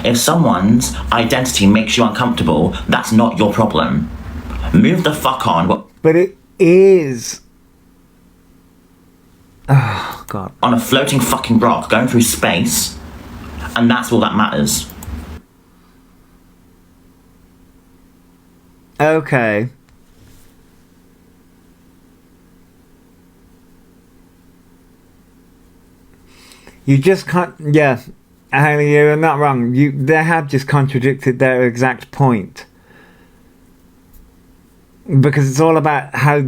If someone's identity makes you uncomfortable, that's not your problem. Move the fuck on.
But it is. Oh, God.
On a floating fucking rock, going through space, and that's all that matters.
Okay. You just can't. Yeah, Haley, you're not wrong. They have just contradicted their exact point. Because it's all about how.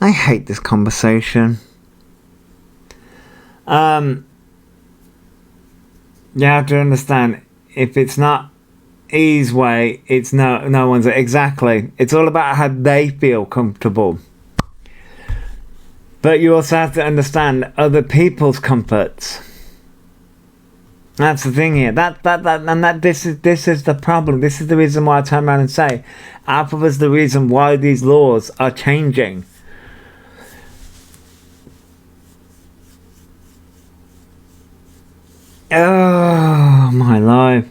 I hate this conversation. You have to understand, if it's not E's way, it's no one's. Exactly. It's all about how they feel comfortable. But you also have to understand other people's comforts. That's the thing here. This is the problem. This is the reason why I turn around and say Alphabet is the reason why these laws are changing. Oh my life.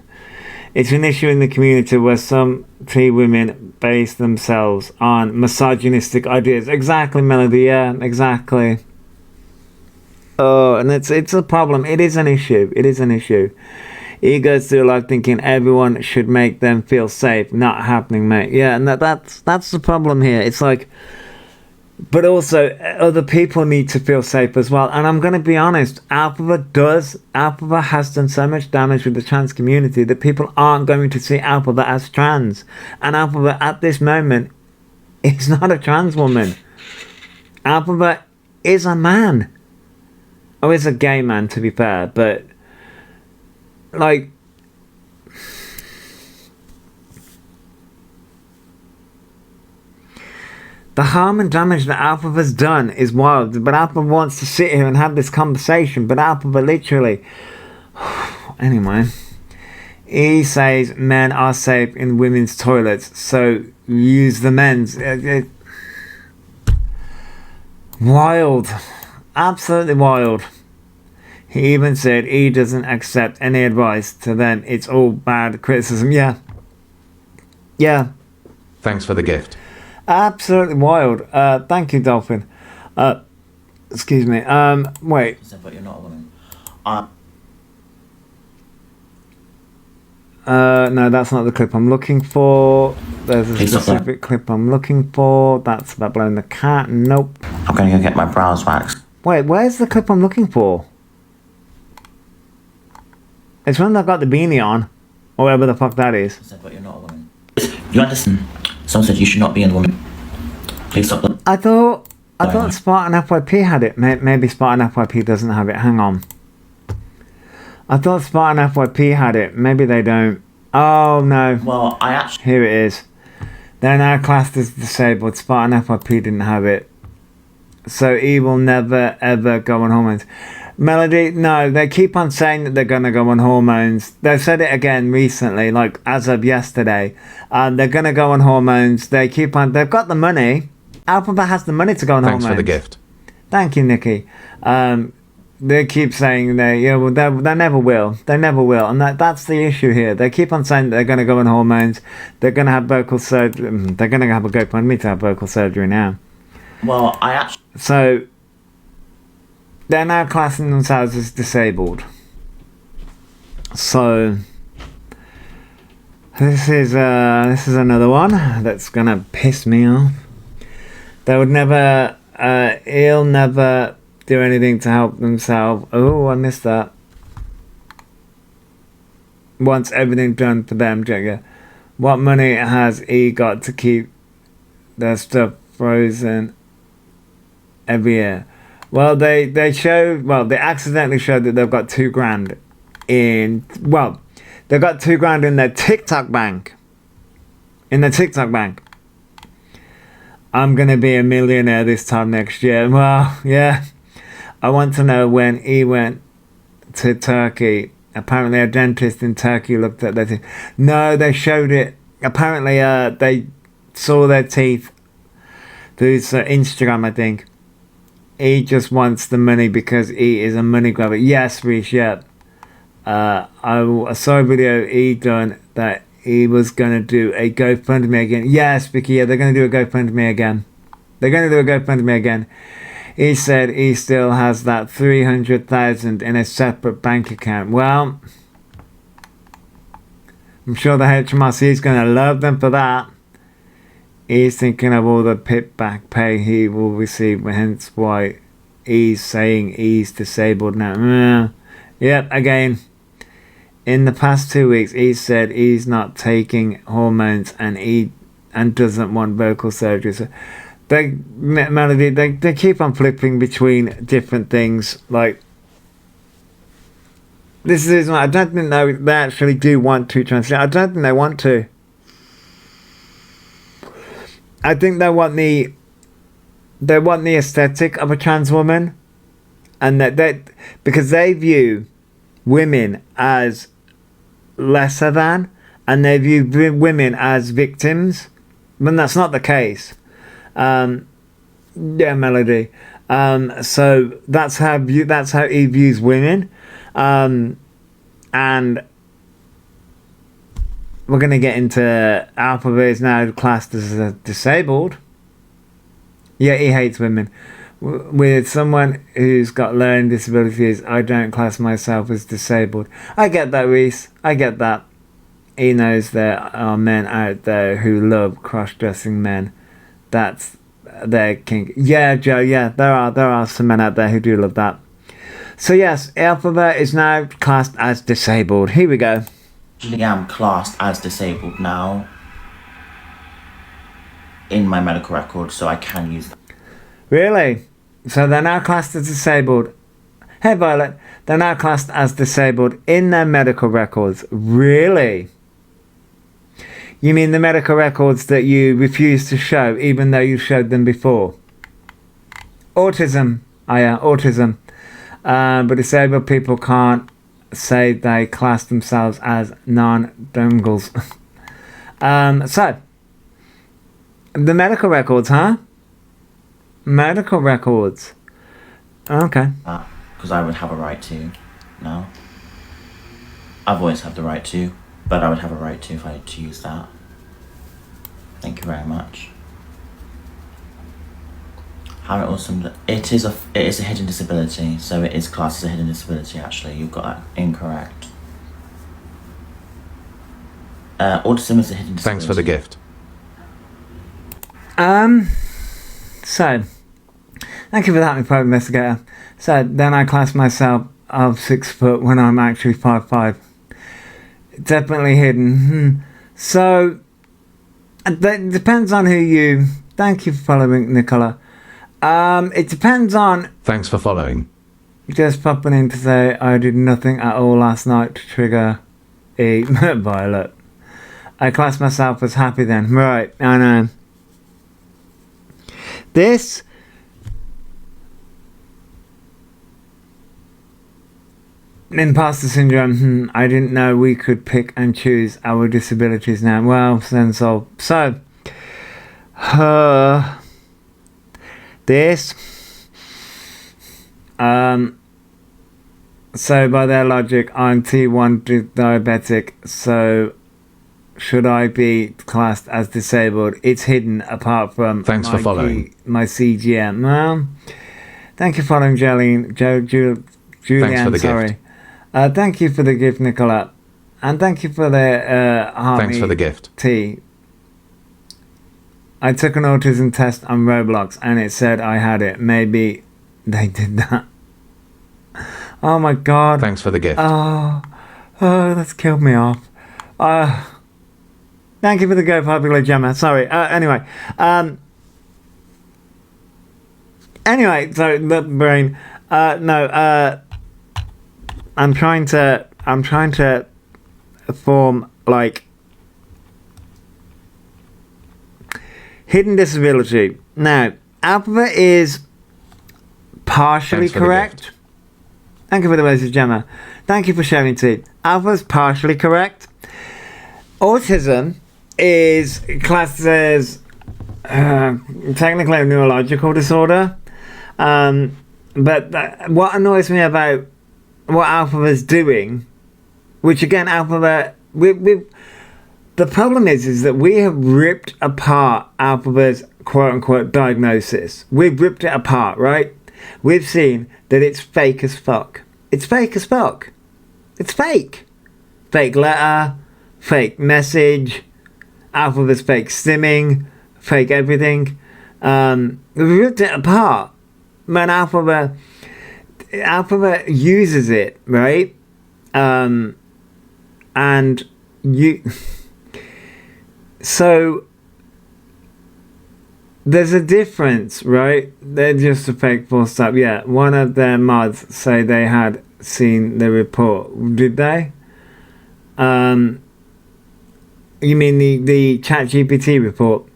It's an issue in the community where some T women base themselves on misogynistic ideas. Exactly, Melody. Yeah, exactly. Oh, and it's a problem. It is an issue. It is an issue. Egos through life thinking everyone should make them feel safe. Not happening, mate. Yeah, and that's the problem here. It's like, but also other people need to feel safe as well. And I'm going to be honest, Alphabet has done so much damage with the trans community that people aren't going to see Alphabet as trans. And Alphabet at this moment is not a trans woman. Alphabet is a man. Oh, is a gay man, to be fair, but like, the harm and damage that Alphabet's done is wild. But Alphabet wants to sit here and have this conversation. But Alphabet literally, anyway, He says men are safe in women's toilets, so use the men's. Wild. Absolutely wild. He even said he doesn't accept any advice. To them, it's all bad criticism. Yeah. Yeah.
Thanks for the gift.
Absolutely wild. Thank you, Dolphin. Excuse me. Wait.
But you're not a woman.
No, that's not the clip I'm looking for. There's a
Please stop
specific clip I'm looking for. That's about blowing the cat. Nope.
I'm going to go get my brows waxed.
Wait, where's the clip I'm looking for? It's when they've got the beanie on. Or whatever the fuck that is.
But you're not a woman. You understand? Someone said you should not be a woman. Please stop.
I thought Spartan FYP had it. Maybe Spartan FYP doesn't have it. Hang on. I thought Spartan FYP had it. Maybe they don't. Oh no.
Well, I actually...
Here it is. They're now classed as disabled. Spartan FYP didn't have it. So he will never ever go on hormones. Melody, no, they keep on saying that they're going to go on hormones. They've said it again recently, like as of yesterday. They're going to go on hormones. They keep on, they've got the money. Alphabet has the money to go on
Thanks
hormones.
for the gift.
Thank you, Nikki. They keep saying they never will. They never will. And that's the issue here. They keep on saying that they're going to go on hormones. They're going to have vocal surgery. They're going to have a GoFundMe to have vocal surgery now.
Well, I actually...
So, they're now classing themselves as disabled. So, this is another one that's going to piss me off. They would never... he'll never do anything to help themselves. Oh, I missed that. Wants everything done for them, Jagger. What money has he got to keep their stuff frozen every year? Well, they accidentally showed that they've got $2,000 in... Well, they've got $2,000 in their TikTok bank. In their TikTok bank. I'm going to be a millionaire this time next year. Well, yeah. I want to know when he went to Turkey. Apparently a dentist in Turkey looked at their teeth. No, they showed it. Apparently they saw their teeth through Instagram, I think. He just wants the money because he is a money grabber. Yes, Reese, yep. I saw a video he done that he was going to do a GoFundMe again. Yes, Vicky, yeah, they're going to do a GoFundMe again. They're going to do a GoFundMe again. He said he still has that 300,000 in a separate bank account. Well, I'm sure the HMRC is going to love them for that. He's thinking of all the PIP back pay he will receive, hence why he's saying he's disabled now. Yep, again. In the past 2 weeks, he said he's not taking hormones and doesn't want vocal surgery. So Melody, they keep on flipping between different things. Like, this is I don't think they actually do want to translate. I don't think they want to. I think they want the aesthetic of a trans woman, and that because they view women as lesser than, and they view women as victims, when that's not the case. Yeah, Melody. So that's how he views women, and we're going to get into Alphabet is now classed as disabled. Yeah, he hates women. With someone who's got learning disabilities, I don't class myself as disabled. I get that, Reese. I get that. He knows there are men out there who love cross-dressing men. That's their kink. Yeah, Joe, yeah, there are some men out there who do love that. So yes, Alphabet is now classed as disabled. Here we go.
I am classed as disabled now in my medical record, so I can use that.
Really? So they're now classed as disabled. Hey Violet, they're now classed as disabled in their medical records. Really? You mean the medical records that you refuse to show even though you showed them before? Autism. Oh yeah, autism. But disabled people can't say they class themselves as non-dongles. So, the medical records, huh? Medical records. Okay.
Because I would have a right to. No. I've always had the right to, but I would have a right to if I had to use that. Thank you very much. How awesome! It is a hidden disability, so it is classed as a hidden disability. Actually, you've got that incorrect. Autism is a hidden disability.
Thanks for the gift.
So, thank you for that, my private investigator. So, then I class myself of 6 foot when I'm actually 5'5". Definitely hidden. So, it depends on who you... Thank you for following, Nicola. It depends on...
Thanks for following.
Just popping in to say I did nothing at all last night to trigger a Violet. I class myself as happy then. Right, I know. This... Imposter syndrome. I didn't know we could pick and choose our disabilities now. Well, then so. This. So by their logic, I'm T1 diabetic. So should I be classed as disabled? It's hidden apart from
Thanks for following.
My CGM. Well, thank you for following, Julianne.
Thanks for the gift.
Thank you for the gift, Nicola. And thank you for the
Thanks for the gift.
tea. I took an autism test on Roblox and it said I had it. Maybe they did that. Oh my god.
Thanks for the gift.
Oh, that's killed me off. Thank you for the go, popular Gemma. Sorry. Anyway, so the brain. I'm trying to form like hidden disability. Now, alphabet is partially correct. Thank you for the message, Gemma. Thank you for sharing tea. Alpha's partially correct. Autism is classed as technically a neurological disorder. But what annoys me about what Alphabet's doing, which again, Alphabet, the problem is that we have ripped apart Alphabet's quote-unquote diagnosis. We've ripped it apart, right? We've seen that it's fake as fuck. It's fake as fuck. It's fake. Fake letter, fake message, Alphabet's fake stimming, fake everything. We've ripped it apart. Man, Alphabet uses it, right? And you... So... There's a difference, right? They're just a fake full stop. Yeah, one of their mods say they had seen the report. Did they? You mean the ChatGPT report?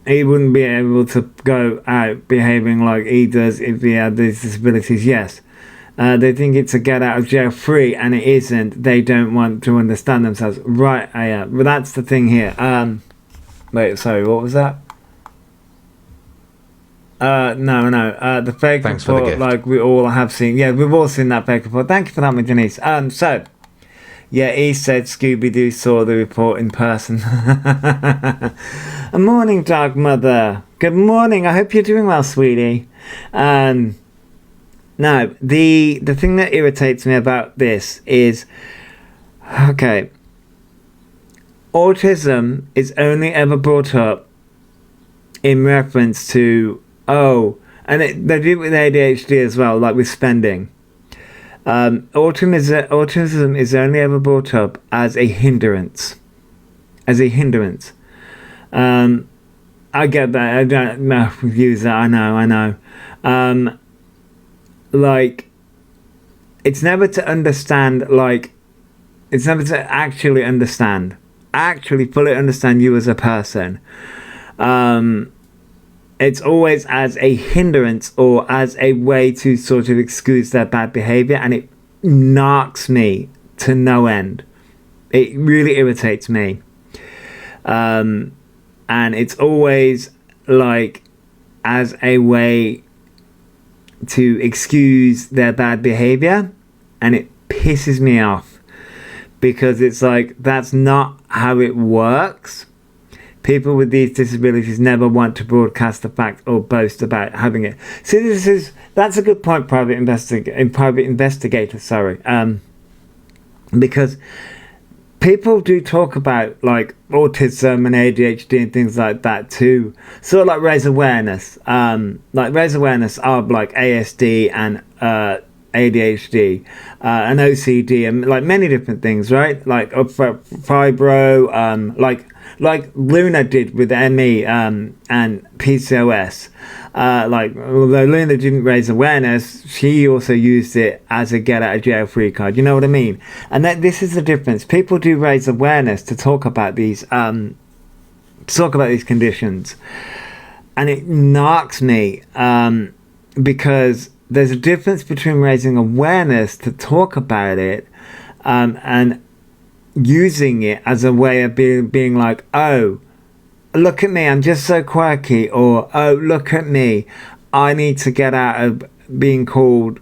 He wouldn't be able to go out behaving like he does if he had these disabilities. Yes. They think it's a get out of jail free, and it isn't. They don't want to understand themselves. Right, yeah. But that's the thing here. Wait, sorry, what was that? No. The fake
Thanks report, for the gift.
Like we all have seen. Yeah, we've all seen that fake report. Thank you for that, my Denise. So, yeah, he said Scooby-Doo saw the report in person. A morning, dog mother. Good morning. I hope you're doing well, sweetie. Now, the thing that irritates me about this is, okay, autism is only ever brought up in reference to, and they do it with ADHD as well, like with spending. Autism is only ever brought up as a hindrance. I get that. I don't know use that. I know. Like, it's never to understand. Like, it's never to actually understand. Actually, fully understand you as a person. it's always as a hindrance or as a way to sort of excuse their bad behavior, and it knocks me to no end. It really irritates me. And it's always like as a way to excuse their bad behavior, and it pisses me off because it's like that's not how it works. People with these disabilities never want to broadcast the fact or boast about having it. So that's a good point, private investigator. Sorry, because people do talk about like autism and ADHD and things like that too. Sort of like raise awareness, of like ASD and ADHD and OCD and like many different things, right? Like fibro, like Luna did with ME and PCOS. Although Luna didn't raise awareness, she also used it as a get out of jail free card. You know what I mean? And this is the difference. People do raise awareness to talk about these conditions, and it knocks me because there's a difference between raising awareness to talk about it and using it as a way of being like, oh, look at me, I'm just so quirky, or oh, look at me, I need to get out of being called.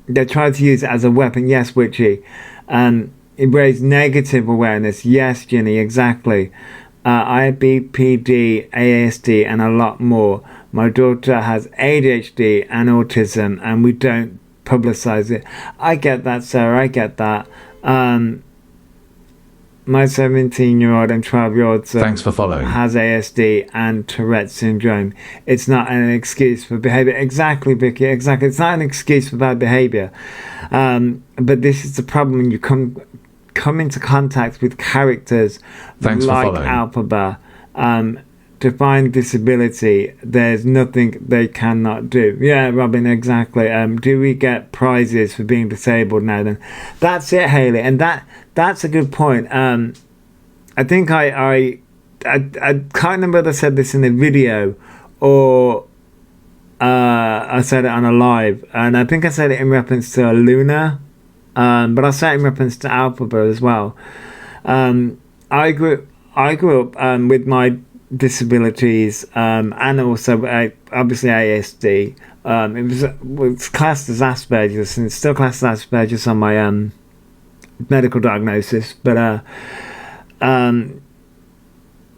They try to use it as a weapon. Yes, Witchy. It raised negative awareness. Yes, Ginny, exactly. I have BPD, ASD, and a lot more. My daughter has ADHD and autism, and we don't publicize it. I get that, Sarah. I get that. My 17-year-old and 12-year-old son
Thanks for following.
has ASD and Tourette's syndrome. It's not an excuse for behavior. Exactly, Vicky. Exactly. It's not an excuse for bad behavior. But this is the problem when you come into contact with characters
Thanks
like
for
Alphaba. Define disability. There's nothing they cannot do. Yeah, Robin, exactly. Do we get prizes for being disabled now then? That's it, Haley. And that's a good point. I think I can't remember whether I said this in a video or I said it on a live. And I think I said it in reference to Luna. But I said it in reference to Alphaba as well. I grew up with my disabilities and also obviously ASD. It was classed as Asperger's, and it's still classed as Asperger's on my medical diagnosis. But I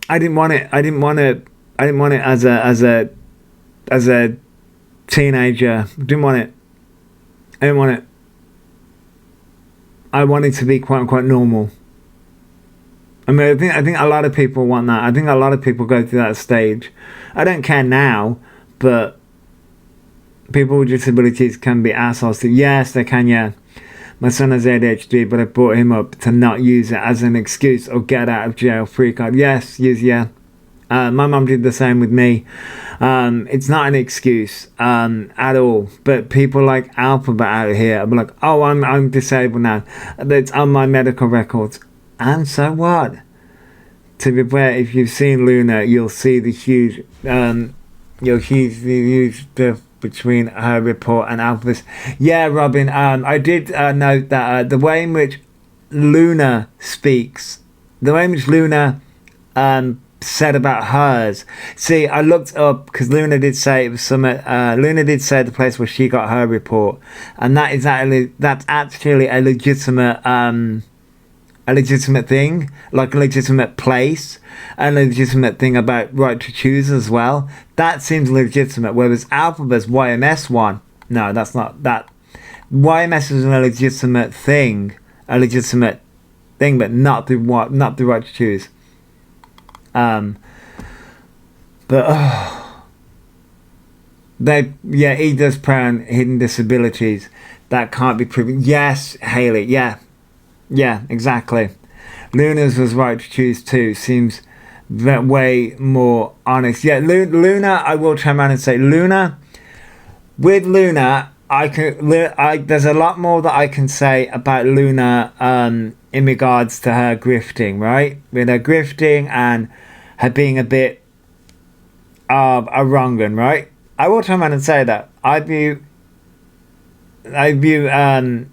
didn't want it. I didn't want it as a teenager. Didn't want it. I didn't want it. I wanted to be quite unquote normal. I mean, I think a lot of people want that. I think a lot of people go through that stage. I don't care now, but people with disabilities can be assholes too. Yes, they can, yeah. My son has ADHD, but I brought him up to not use it as an excuse or get out of jail free card. Yes, yeah. My mum did the same with me. It's not an excuse at all. But people like Alphaba out here are like, oh, I'm disabled now. It's on my medical records. And so what? To be fair, if you've seen Luna, you'll see the huge diff between her report and Alphaba's. Yeah, Robin. I did note that the way in which Luna speaks, the way in which Luna said about hers. See, I looked up because Luna did say it was Luna did say the place where she got her report, and that's actually a legitimate thing, like a legitimate place, and a legitimate thing about right to choose as well. That seems legitimate, whereas Alphaba's YMS one, no, that's not that. YMS is a legitimate thing, but not the right to choose. He does prey on hidden disabilities that can't be proven. Yes, Haley, yeah, exactly. Luna's was right to choose too. Seems that way more honest. Yeah, Luna, I will turn around and say Luna. With Luna, there's a lot more that I can say about Luna in regards to her grifting, right? With her grifting and her being a bit are wrong one, right? I will turn around and say that. I view Luna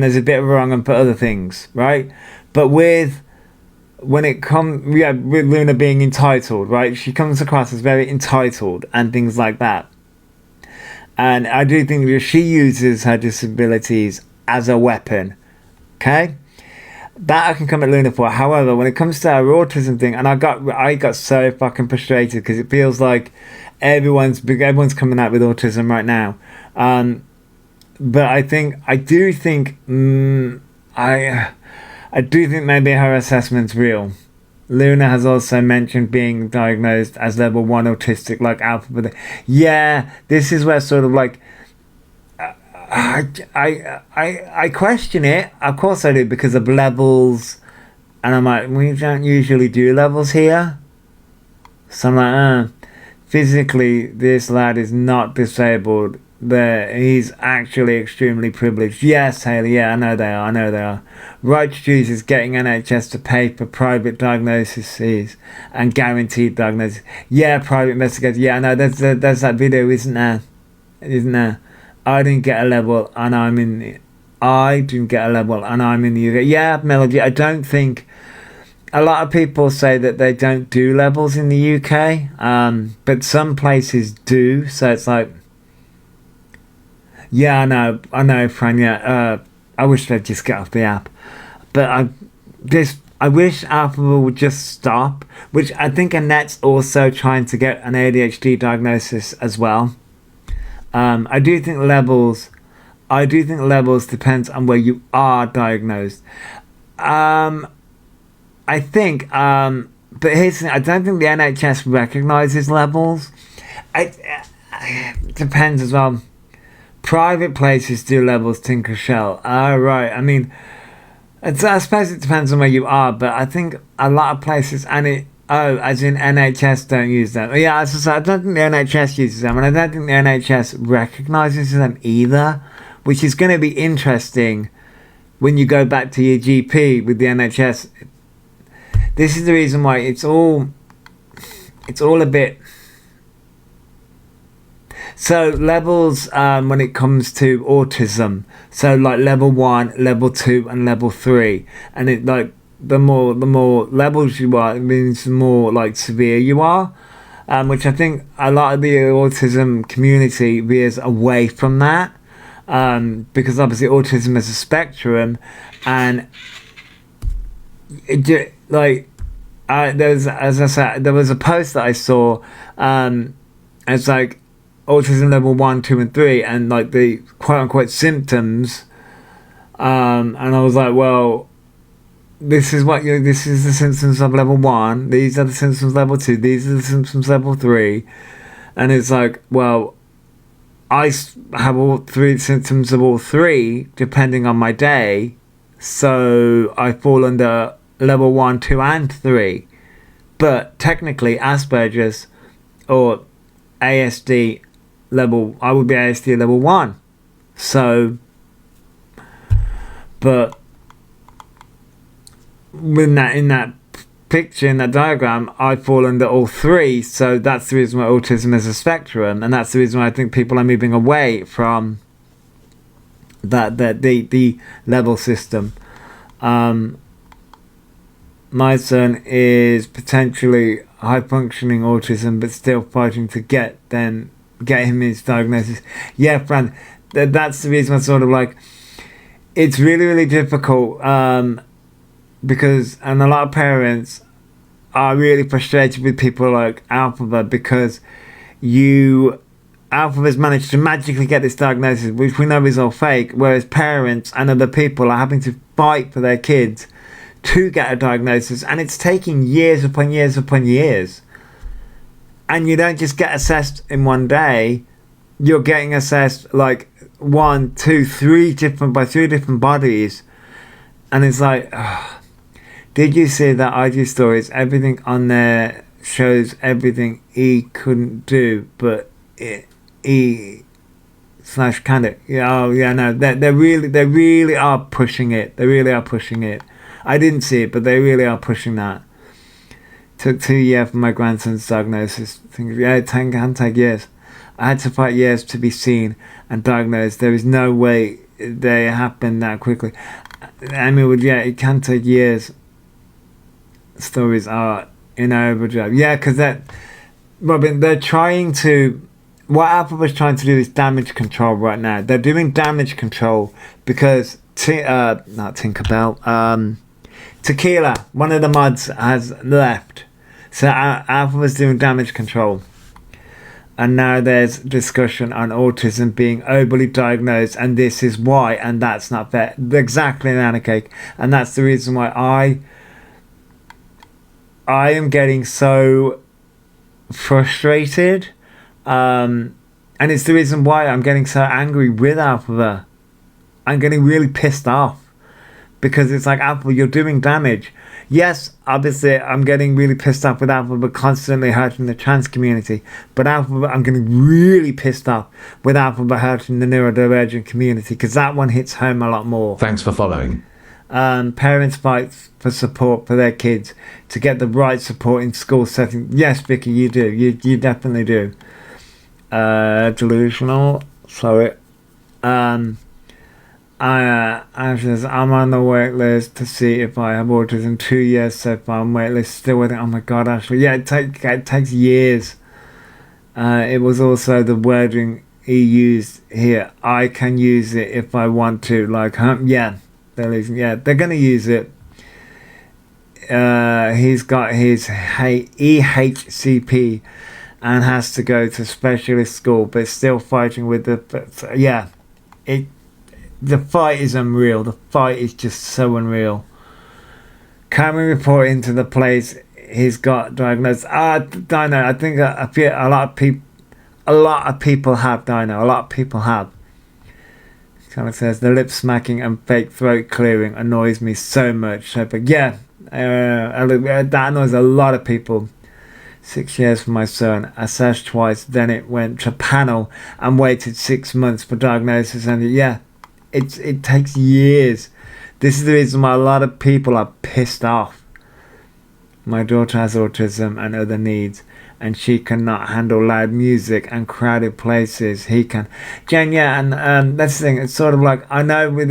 as a bit of a wrong one for other things, right? But with Luna being entitled, right? She comes across as very entitled and things like that. And I do think that she uses her disabilities as a weapon. Okay? That I can come at Luna for. However, when it comes to her autism thing, and I got so fucking frustrated because it feels like everyone's coming out with autism right now. But I do think maybe her assessment's real. Luna has also mentioned being diagnosed as level 1 autistic, like Alpha. Yeah, this is where sort of like I question it. Of course I do, because of levels, and I'm like, we don't usually do levels here. So I'm like, physically, this lad is not disabled. He's actually extremely privileged. Yes, Haley, yeah, I know they are. Right to choose is getting NHS to pay for private diagnoses and guaranteed diagnosis. Yeah, private investigators. Yeah, I know, there's that video, isn't there? I didn't get a level and I'm in the UK. Yeah, Melody, I don't think a lot of people say that they don't do levels in the UK, but some places do, so it's like, yeah, I know, Fran, yeah, I wish they'd just get off the app, but I wish Alphabet would just stop, which I think Annette's also trying to get an ADHD diagnosis as well. I do think levels depends on where you are diagnosed. I think, but here's the thing, I don't think the NHS recognises levels. It depends as well. Private places do levels, Tinker Shell. Right, I mean, I suppose it depends on where you are, but I think a lot of places, as in NHS don't use them. Yeah, as I said, I don't think the NHS uses them, and I don't think the NHS recognises them either, which is going to be interesting when you go back to your GP with the NHS. This is the reason why it's all a bit. So levels, when it comes to autism, so like level 1, level 2, and level 3, and it like the more levels you are, it means the more like severe you are, which I think a lot of the autism community veers away from that, because obviously autism is a spectrum, and there was a post that I saw, it's like autism level 1, 2, and 3, and like the quote unquote symptoms, and I was like, well, this is the symptoms of level 1, these are the symptoms level 2, these are the symptoms level 3, and it's like, well, I have all 3 symptoms of all 3 depending on my day, so I fall under level 1, 2, and 3, but technically Asperger's or ASD level, I would be ASD level 1, so, but in that picture, in that diagram, I fall under all 3, so that's the reason why autism is a spectrum, and that's the reason why I think people are moving away from the level system. My son is potentially high functioning autism, but still fighting to get him his diagnosis. Yeah, Fran, that's the reason I sort of like, it's really, really difficult, because, and a lot of parents are really frustrated with people like Alphabet, because Alphabet's managed to magically get this diagnosis, which we know is all fake, whereas parents and other people are having to fight for their kids to get a diagnosis, and it's taking years upon years upon years. And you don't just get assessed in one day, you're getting assessed like 1, 2, 3 different bodies, and it's like, did you see that IG stories? Everything on there shows everything he couldn't do, but he / can it. Yeah, oh yeah, no, they really are pushing it. They really are pushing it. I didn't see it, but they really are pushing that. Took 2 years for my grandson's diagnosis. Yeah, it can take years. I had to fight years to be seen and diagnosed. There is no way they happen that quickly. I mean, yeah, it can take years. Stories are in overdrive. Yeah, because Robin, they're trying to... What Apple is trying to do is damage control right now. They're doing damage control because... not Tinkerbell. Tequila, one of the mods, has left. So Apple was doing damage control. And now there's discussion on autism being overly diagnosed, and this is why, and that's not fair. Exactly, Nana Cake. And that's the reason why I am getting so frustrated. And it's the reason why I'm getting so angry with Alphabet. I'm getting really pissed off. Because it's like, Apple, you're doing damage. Yes, obviously, I'm getting really pissed off with Alphabet constantly hurting the trans community. But Alphabet, I'm getting really pissed off with Alphabet hurting the neurodivergent community. Because that one hits home a lot more.
Thanks for following.
Parents fight for support for their kids to get the right support in school settings. Yes, Vicky, you do. You definitely do. Delusional. Sorry. I'm on the wait list to see if I have autism. 2 years so far. I'm wait list still with it. Oh my god, Ashley. Yeah, it takes years. It was also the wording he used here. I can use it if I want to. Like, yeah, they're gonna use it. He's got his EHCP and has to go to specialist school, but still fighting with the fight is unreal. The fight is just so unreal. Can we report into the place he's got diagnosed? Dino, I think a lot of people have, Dino. A lot of people have. Kind of says the lip smacking and fake throat clearing annoys me so much. So, but yeah, that annoys a lot of people. 6 years for my son. Assessed twice, then it went to panel and waited 6 months for diagnosis. And yeah. It takes years. This is the reason why a lot of people are pissed off. My daughter has autism and other needs, and she cannot handle loud music and crowded places. He can. Jen, yeah, and that's the thing. It's sort of like everyone with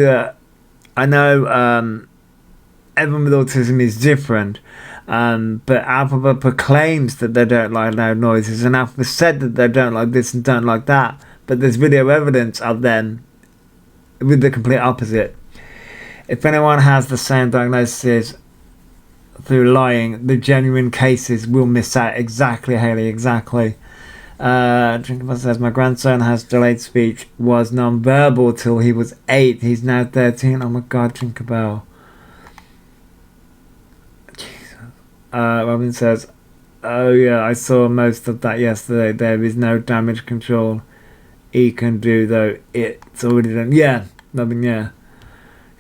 autism is different. But Alphabet proclaims that they don't like loud noises, and Alphabet said that they don't like this and don't like that. But there's video evidence of them with the complete opposite. If anyone has the same diagnosis through lying, the genuine cases will miss out. Exactly, Haley, exactly. Drinker says, my grandson has delayed speech, was non-verbal till he was 8. He's now 13. Oh my god, Tinkerbell. Jesus. Robin says, oh yeah, I saw most of that yesterday. There is no damage control he can do, though it's already done. Yeah, Robin, yeah.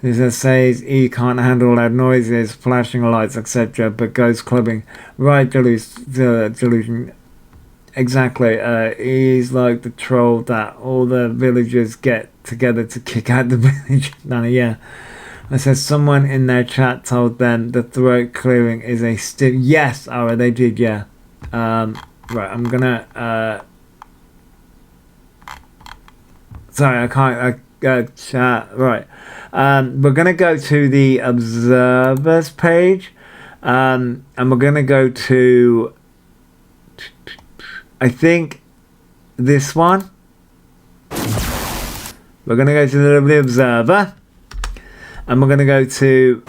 It says he can't handle loud noises, flashing lights, etc., but goes clubbing. Right, Delusion. Exactly. He's like the troll that all the villagers get together to kick out the village. No, yeah. I said someone in their chat told them the throat clearing is a stiff. Yes, alright, they did, yeah. Right, I'm gonna sorry, I can't chat. Right. We're going to go to the observers page. And we're going to go to, I think, this one. We're going to go to the observer. And we're going to go to,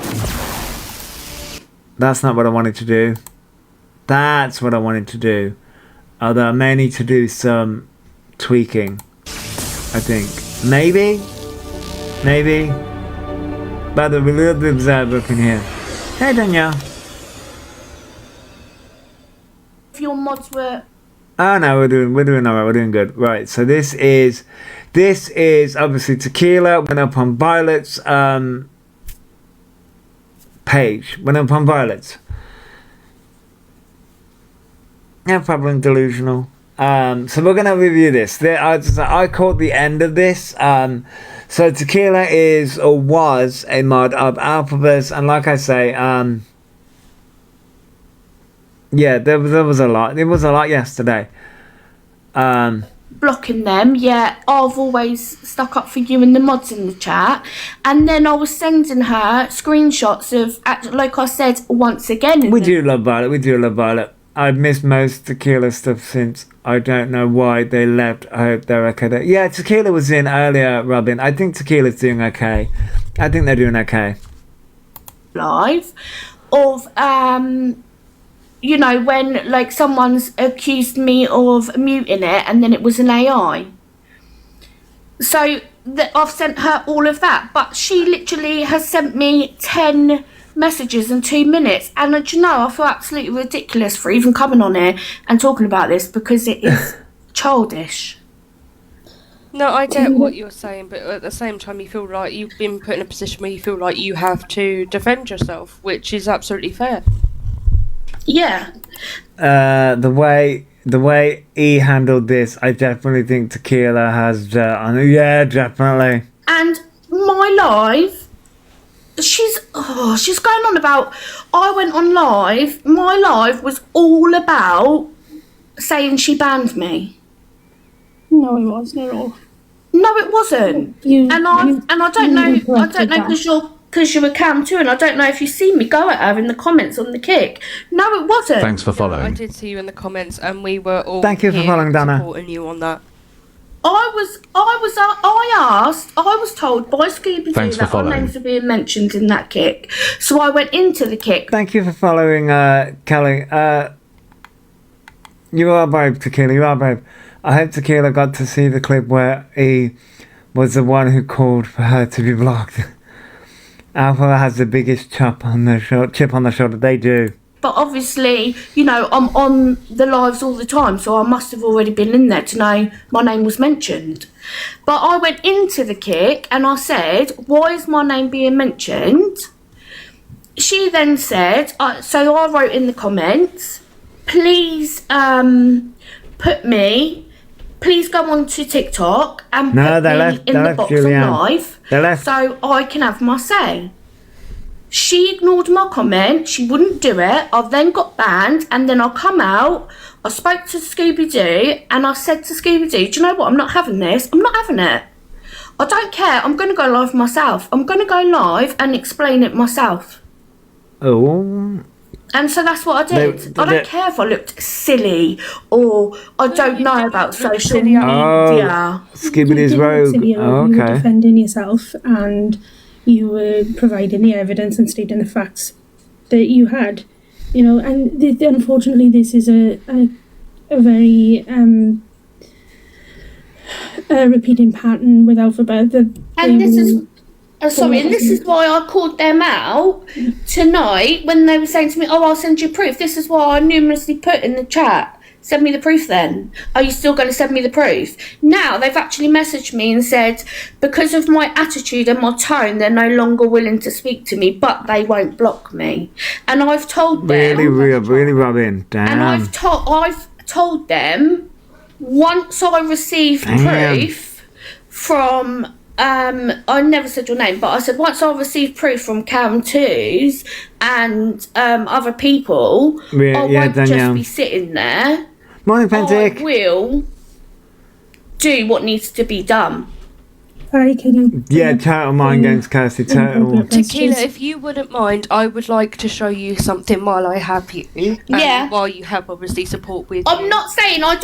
that's not what I wanted to do. That's what I wanted to do. Although I may need to do some tweaking. I think. Maybe. But the little observer can hear. Hey, Danielle.
If your mods were...
Oh no, we're doing alright, we're doing good. Right, so this is obviously Tequila. Went up on Violet's page. Went up on Violet's. No problem, Delusional. So we're gonna review this. I caught the end of this. So Tequila is or was a mod of Alphabet, and like I say, Yeah, there was a lot. There was a lot yesterday.
Blocking them, yeah, I've always stuck up for you and the mods in the chat. And then I was sending her screenshots of, like I said, once again.
We do love Violet. I've missed most Tequila stuff since. I don't know why they left. I hope they're okay. Yeah, Tequila was in earlier, Robin. I think Tequila's doing okay. I think they're doing okay.
Live of, you know, when like someone's accused me of muting it and then it was an AI. So I've sent her all of that, but she literally has sent me 10 messages in 2 minutes, and do you know, I feel absolutely ridiculous for even coming on here and talking about this because it is childish.
No, I get what you're saying, but at the same time you feel like you've been put in a position where you feel like you have to defend yourself, which is absolutely fair.
Yeah.
The way he handled this, I definitely think Tequila has on it. Yeah, definitely.
And my live, she's going on about, I went on live, my live was all about saying she banned me.
No, it wasn't at all.
No, it wasn't. I don't know because you're a cam too, and I don't know if you see me go at her in the comments on the kick. No, it wasn't.
Thanks for following.
I did see you in the comments, and we were all
Thank you for following, Dana.
supporting you on that.
I was told by Scooby-Doo
Thanks for
that our
following.
names were being mentioned in that kick. So I went into the kick.
Thank you for following, Kelly. You are brave, Tequila. You are brave. I hope Tequila got to see the clip where he was the one who called for her to be blocked. Alpha has the biggest chip on the shoulder. They do.
But obviously, you know, I'm on the lives all the time, so I must have already been in there to know my name was mentioned. But I went into the kick and I said, why is my name being mentioned? She then said, so I wrote in the comments, please please go on to TikTok and put me in the box on live so I can have my say. She ignored my comment, she wouldn't do it, I then got banned, and then I come out, I spoke to Scooby-Doo, and I said to Scooby-Doo, do you know what, I'm not having this, I'm not having it. I don't care, I'm going to go live myself. I'm going to go live and explain it myself.
Oh.
And so that's what I did. I don't care if I looked silly or I don't know about social media.
Oh, Scooby-Doo's rogue.
You were defending yourself and you were providing the evidence and stating the facts that you had, you know, and unfortunately this is a very repeating pattern with Alphabet.
And this is why I called them out tonight when they were saying to me, oh, I'll send you proof. This is why I numerously put in the chat, send me the proof then. Are you still going to send me the proof? Now they've actually messaged me and said, because of my attitude and my tone, they're no longer willing to speak to me, but they won't block me. And I've told them...
Really, Robin. Damn.
And I've told them, once I receive proof from... I never said your name, but I said once I receive proof from Cam 2s and other people, I won't just be sitting there.
Morning, Pentic.
I will do what needs to be done.
Hi, can you...
Yeah, total mind games, Kirsty, total.
Tequila, if you wouldn't mind, I would like to show you something while I have you.
Yeah.
While you have obviously support with
I'm not saying I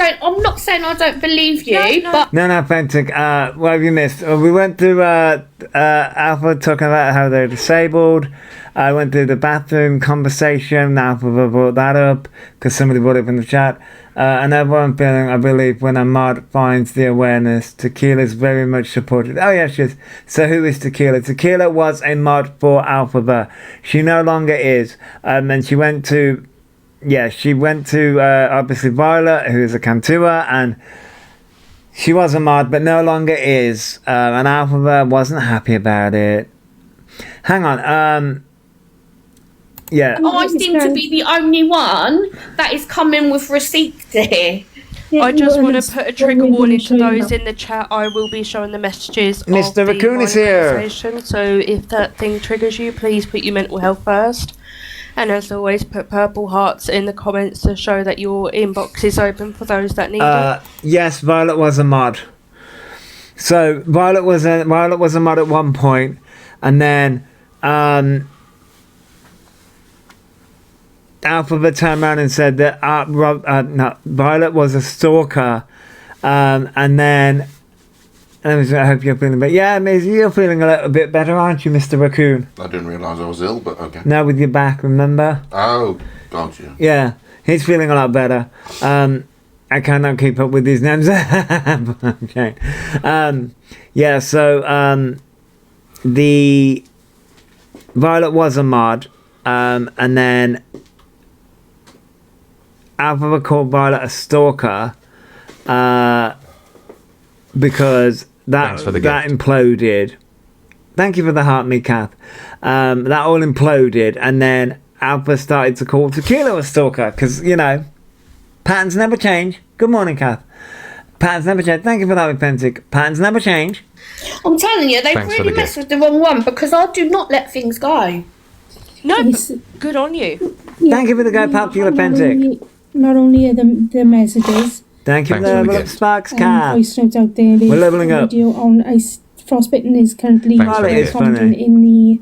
don't believe you, but...
No, Pentic, what have you missed? We went through Alpha talking about how they're disabled. I went through the bathroom conversation. Alpha brought that up because somebody brought it up in the chat. And everyone feeling, I believe, when a mod finds the awareness, Tequila is very much supported. Oh, yeah, she is. So who is Tequila? Tequila was a mod for Alphabet. She no longer is. And she went to, obviously Violet, who is a Cantua, and she was a mod, but no longer is. And Alphabet wasn't happy about it. Hang on, yeah.
I seem to be the only one that is coming with receipts here.
I just want to put a trigger warning to those in the chat. I will be showing the messages
Mr.
of
Raccoon
the
is here.
organisation, so if that thing triggers you, please put your mental health first. And as always, put purple hearts in the comments to show that your inbox is open for those that need it.
Yes, Violet was a mod. So Violet was a mod at one point, and then Alphabet turned around and said that Violet was a stalker, and then I hope you're feeling better. Yeah, Miz, you're feeling a little bit better, aren't you, Mr. Raccoon?
I didn't realise I was ill, but okay.
Now with your back, remember?
Oh, gotcha.
Yeah, he's feeling a lot better. I cannot keep up with these names. Okay. Yeah, so the Violet was a mod, and then Alphabet called Violet a stalker because that imploded. Thank you for the heart, me Kath. That all imploded, and then Alpha started to call Tequila a stalker because, you know, patterns never change. Good morning, Kath. Patterns never change. Thank you for that, authentic. Patterns never change.
I'm telling you, they've really messed with the wrong one because I do not let things go.
No, good on you.
Yeah,
Thank you for the go, Popular Authentic.
Not only are the messages,
Thank you for the level up Sparks, Kath.
voice notes out there.
We're leveling up.
Video on Frostbitten is currently commenting in the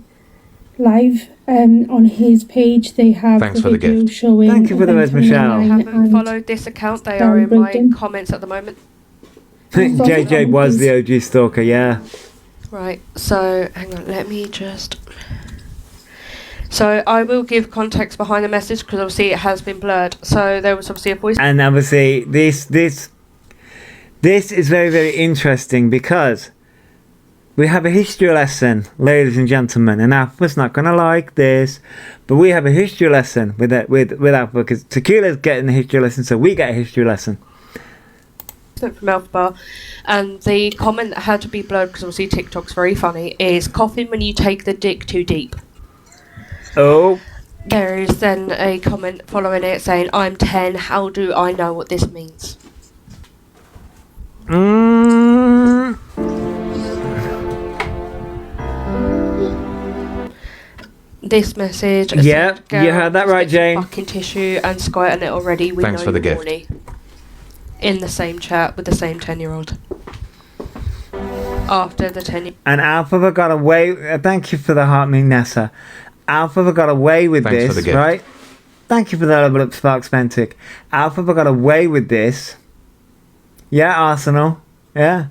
live. On his page, they have the video showing.
Thank you for the red, Michelle.
If you haven't followed this account, they are in my comments at the moment.
JJ was the OG stalker, yeah.
Right, so hang on, let me just. So I will give context behind the message because obviously it has been blurred. So there was obviously a voice.
And obviously this is very, very interesting because we have a history lesson, ladies and gentlemen, and Alpha's not going to like this, but we have a history lesson with Alpha because Tequila's getting a history lesson, so we get a history lesson.
From Alpha Bar, and the comment that had to be blurred because obviously TikTok's very funny is coughing when you take the dick too deep.
Oh.
There is then a comment following it saying, I'm 10, how do I know what this means? This message.
Yeah, you heard that right, Jane.
Fucking tissue and squirt on it already. We
Thanks
know
for the
you're
gift.
horny. In the same chat with the same 10-year-old. After the 10-year.
And Alpha got away. Thank you for the heart, me Nessa. Alpha got away with
Thanks for
this,
the gift.
right? Thank you for the level up, Sparks Pentic. Alpha got away with this. Yeah, Arsenal. Yeah.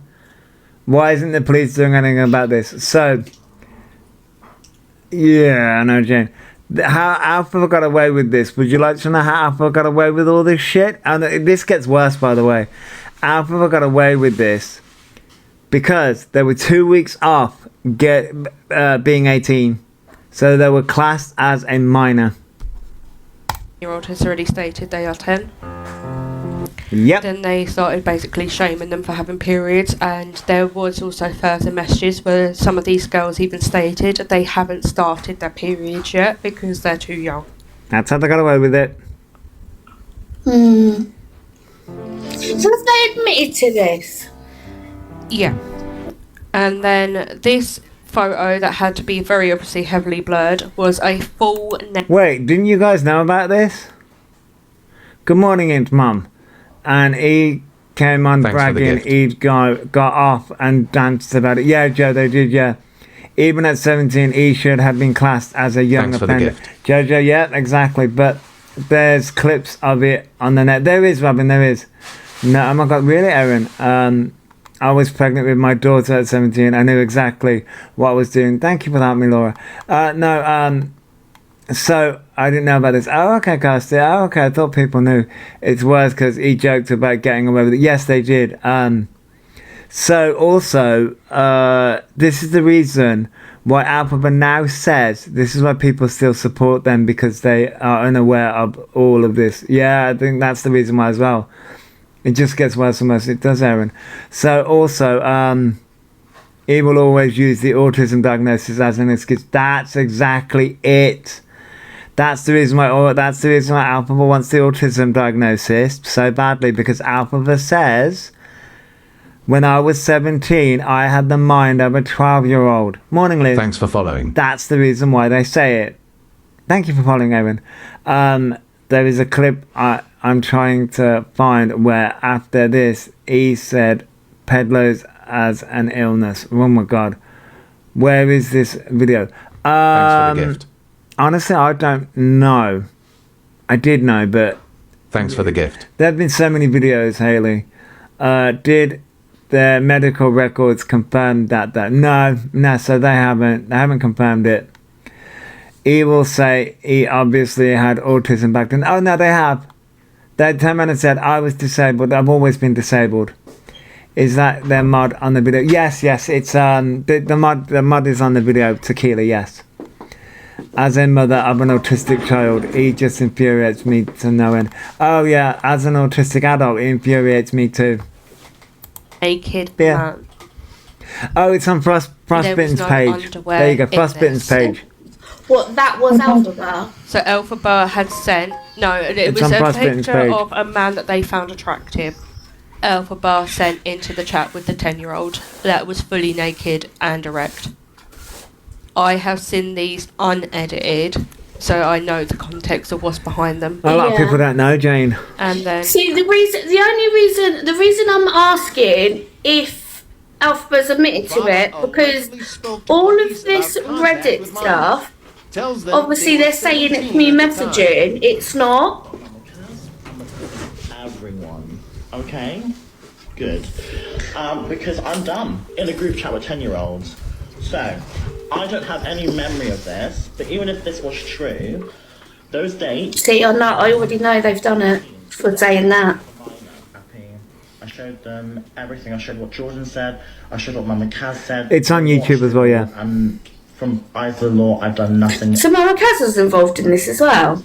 Why isn't the police doing anything about this? So, yeah, I know, Jane. How Alpha got away with this? Would you like to know how Alpha got away with all this shit? And this gets worse, by the way. Alpha got away with this because they were 2 weeks off being 18, so they were classed as a minor.
Year-old has already stated they are 10.
Yep.
Then they started basically shaming them for having periods, and there was also further messages where some of these girls even stated they haven't started their periods yet because they're too young.
That's how they got away with it.
So have they admitted to this?
Yeah. And then this photo that had to be very obviously heavily blurred was a full
Wait, didn't you guys know about this? Good morning, Aunt Mum. And he came on
Thanks for the
bragging
gift.
he'd got off and danced about it. Yeah, Joe, they did, yeah. Even at 17, he should have been classed as a young
Thanks for the
offender.
gift.
Jojo, yeah, exactly. But there's clips of it on the net. There is, Robin, there is. No, oh my God, really, Erin? I was pregnant with my daughter at 17. I knew exactly what I was doing. Thank you for that, me Laura. So I didn't know about this. Oh, okay, Kirsty. Oh, okay. I thought people knew. It's worse because he joked about getting away with it. Yes, they did. So also, this is the reason why Alphabet now says this is why people still support them because they are unaware of all of this. Yeah, I think that's the reason why as well. It just gets worse and worse. It does, Aaron. So also, he will always use the autism diagnosis as an excuse. That's exactly it. That's the reason why Alphabet wants the autism diagnosis so badly, because Alphabet says, when I was 17, I had the mind of a 12-year-old. Morning, Liz.
Thanks for following.
That's the reason why they say it. Thank you for following, Erin. There is a clip I'm trying to find where after this he said peddlers as an illness. Oh my god. Where is this video?
Thanks for the gift.
Honestly, I don't know. I did know, but
Thanks for the gift.
there have been so many videos, Haley. Did their medical records confirm that? No, so they haven't confirmed it. He will say he obviously had autism back then. Oh no, they have. They turned around and said, I was disabled, I've always been disabled. Is that their mod on the video? Yes, it's the mod is on the video, Tequila, yes. As a mother of an autistic child, he just infuriates me to no end. Oh yeah, as an autistic adult, it infuriates me too.
Naked
Yeah.
man.
Oh, it's on Frostbitten's
no
page.
underwear
There you go,
in
Frostbitten's
this.
page.
What, that was Alphabet?
So Elphaba had sent it
It's
was
on
a
Frostbitten's
picture
page.
of a man that they found attractive. Elphaba sent into the chat with the 10-year-old that was fully naked and erect. I have seen these unedited, so I know the context of what's behind them.
A lot of
Yeah.
people don't know, Jane.
And then
See, the reason I'm asking if Alphabet's admitted to it, because all of this Reddit stuff, obviously they're saying it's me messaging, it's not.
Everyone. Okay? Good. Because I'm done in a group chat with 10-year-olds. So, I don't have any memory of this, but even if this was true, those dates...
See, I already know they've done it for saying that.
I showed them everything. I showed what Jordan said. I showed what Mama Kaz said.
It's on YouTube as well, yeah.
And from either law, I've done nothing.
So Mama Kaz was involved in this as well.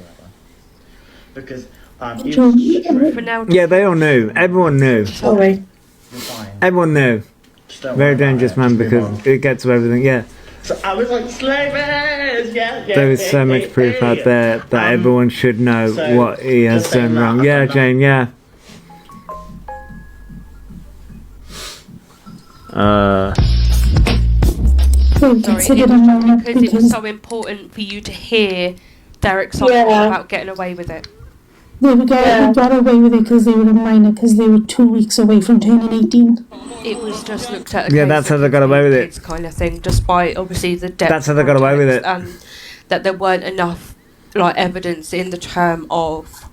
Because
for now,
Yeah, they all knew. Everyone knew.
Sorry.
Everyone knew. Very dangerous man because it gets to everything, yeah.
So I was like, slavers! Yeah.
There is so much proof out there that everyone should know
so
what he has
just saying
done
that,
wrong.
I've
Yeah,
done
Jane, yeah.
Well,
sorry,
considered
it
a
was
moment
because it was
because
so important for you to hear their excitement
Yeah.
about getting away with it.
they got away with it because they were a minor, because they were 2 weeks away from turning 18.
It was just looked at. A
Yeah,
case
that's how
of
they got away with it.
kids kind of thing, despite obviously the depth.
That's how they got away with it.
And that there weren't enough evidence in the term of.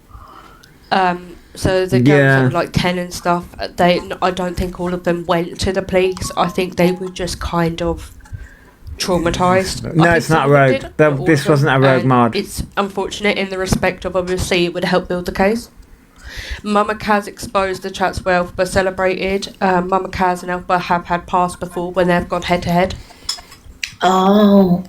So the girls
Yeah.
that were 10 and stuff, I don't think all of them went to the police. I think they were just kind of traumatized.
No,
I think
it's not
some of them
rogue.
did,
That-
but
this
also-
wasn't a rogue
and
mod.
It's unfortunate in the respect of obviously it would help build the case. Mama Kaz exposed the chats where Elphaba celebrated. Mama Kaz and Elphaba have had past before when they've gone head to head.
Oh,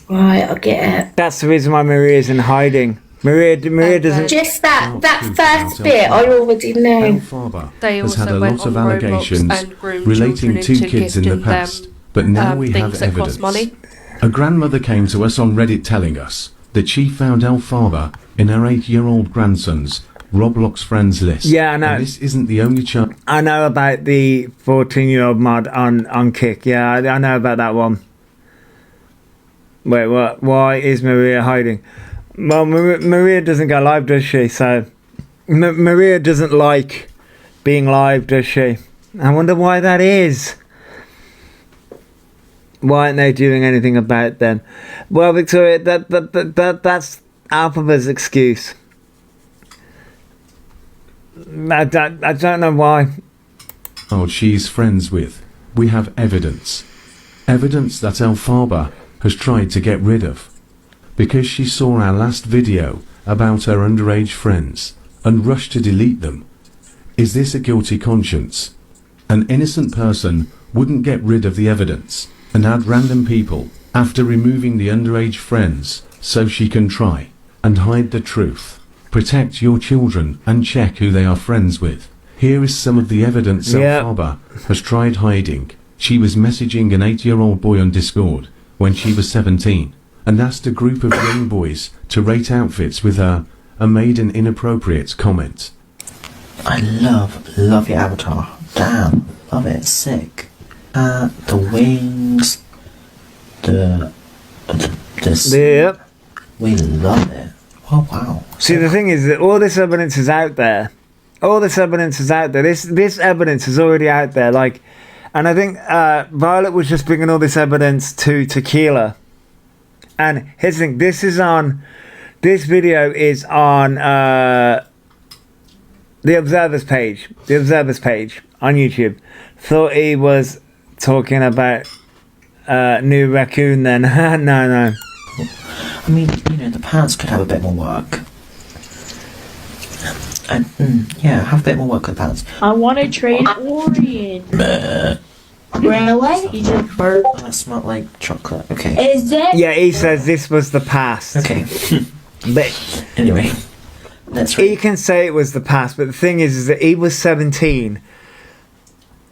right, I get it.
That's the reason why Maria's in hiding. Maria doesn't...
Just that first bit, I already knew.
Elphaba
They
has
also
had a
went
lot of
on Roblox
allegations
and groomed
relating
children
to
into
kids in the
gifting
past,
them,
but now we have
things that cost
evidence.
money.
A grandmother came to us on Reddit telling us that she found Elphaba in her 8-year-old grandson's Roblox friends list.
Yeah, I know.
And this isn't the only child.
I know about the 14-year-old mod on Kick. Yeah, I know about that one. Wait, what? Why is Maria hiding? Well, Maria doesn't go live, does she? So, Maria doesn't like being live, does she? I wonder why that is. Why aren't they doing anything about it then? Well, Victoria, that's Alphaba's excuse. I don't know why.
She's friends with. We have evidence. Evidence that Elphaba has tried to get rid of. Because she saw our last video about her underage friends and rushed to delete them. Is this a guilty conscience? An innocent person wouldn't get rid of the evidence and add random people after removing the underage friends so she can try and hide the truth. Protect your children and check who they are friends with. Here is some of the evidence Elphaba has tried hiding. She was messaging an 8-year-old boy on Discord when she was 17 and asked a group of young boys to rate outfits with her and made an inappropriate comment.
I love your avatar. Damn, love it. Sick. The wings. The
Yep.
We love it. Oh wow.
See, the thing is that all this evidence is out there. All this evidence is out there. This evidence is already out there. Like, and I think Violet was just bringing all this evidence to Tequila. And here's the thing. This video is on the Observer's page. The Observer's page on YouTube. Thought he was talking about New Raccoon then. No.
I mean, you know, the pants could have a bit more work. And, yeah, have a bit more work with the pants.
I want to trade Orion. Really? He just burped.
Oh, that smelled like chocolate. Okay.
Is it?
Yeah, he says this was the past.
Okay.
But
Anyway, let's
he
read.
can say it was the past, but the thing is that he was 17.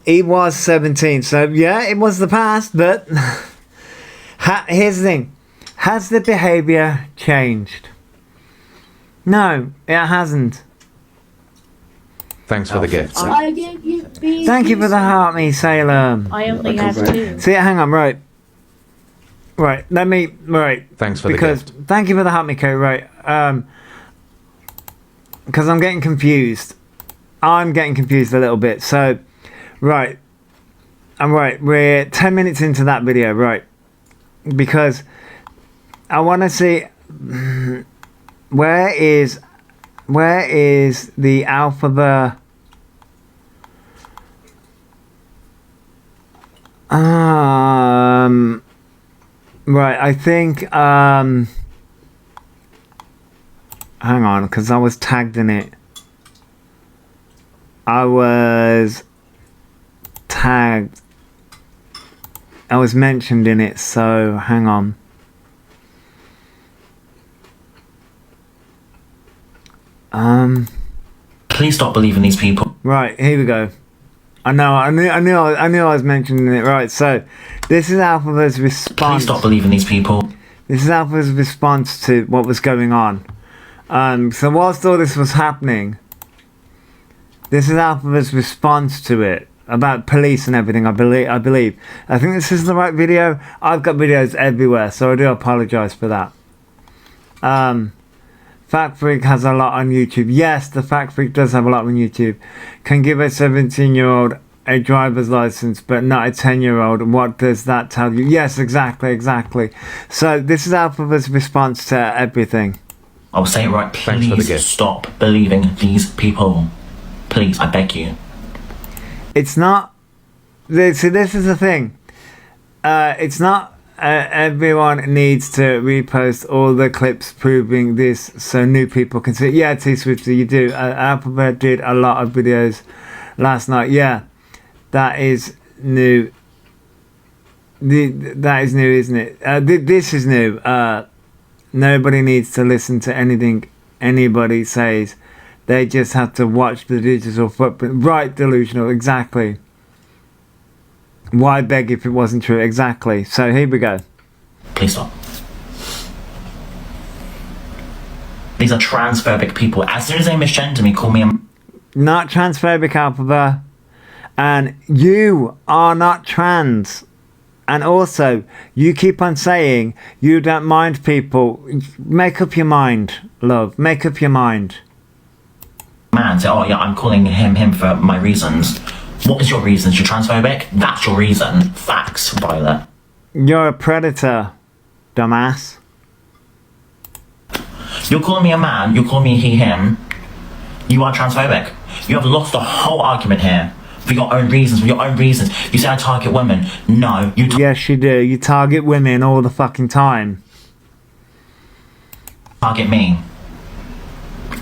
He was 17, so yeah, it was the past, but here's the thing. Has the behaviour changed? No, it hasn't.
Thanks for the gift.
I gave you B.
Thank you for the heart, me Salem.
I only have two.
See, hang on, right.
Thanks for
Because,
the gift.
thank you for the heart, Miko, right. Because I'm getting confused. I'm getting confused a little bit, so, right. We're 10 minutes into that video, right. Because I want to see where is the alphabet. Right, I think hang on, because I was tagged in it. I was mentioned in it, so hang on.
Please stop believing these people.
Right, here we go. I knew I was mentioning it. Right, so this is Alpha's
Please
response.
stop believing these people.
This is Alpha's response to what was going on. So whilst all this was happening, this is Alpha's response to it about police and everything. I believe. I think this is the right video. I've got videos everywhere, so I do apologise for that. Fact Freak has a lot on YouTube. Yes, the Fact Freak does have a lot on YouTube. Can give a 17-year-old a driver's license, but not a 10-year-old. What does that tell you? Yes, exactly. So this is Alpha's response to everything.
I'll say it right.
Thanks for the
Please
gift.
stop believing these people. Please, I beg you.
It's not. See, this is the thing. It's not. Everyone needs to repost all the clips proving this so new people can see. Yeah, T Swifty, you do. Alphabet did a lot of videos last night. Yeah, that is new. That is new, isn't it? This is new. Nobody needs to listen to anything anybody says. They just have to watch the digital footprint. Right, delusional, exactly. Why beg if it wasn't true? Exactly. So here we go.
Please stop. These are transphobic people. As soon as they misgender me, call me a...
Not transphobic, Alphabet. And you are not trans. And also, you keep on saying you don't mind people. Make up your mind, love. Make up your mind.
man. Say, oh yeah, I'm calling him for my reasons. What is your reasons? You're transphobic? That's your reason. Facts, Violet.
You're a predator, dumbass.
You're calling me a man, you're calling me he, him. You are transphobic. You have lost the whole argument here. For your own reasons, You say I target women. No, you
Yes, you do. You target women all the fucking time.
target me.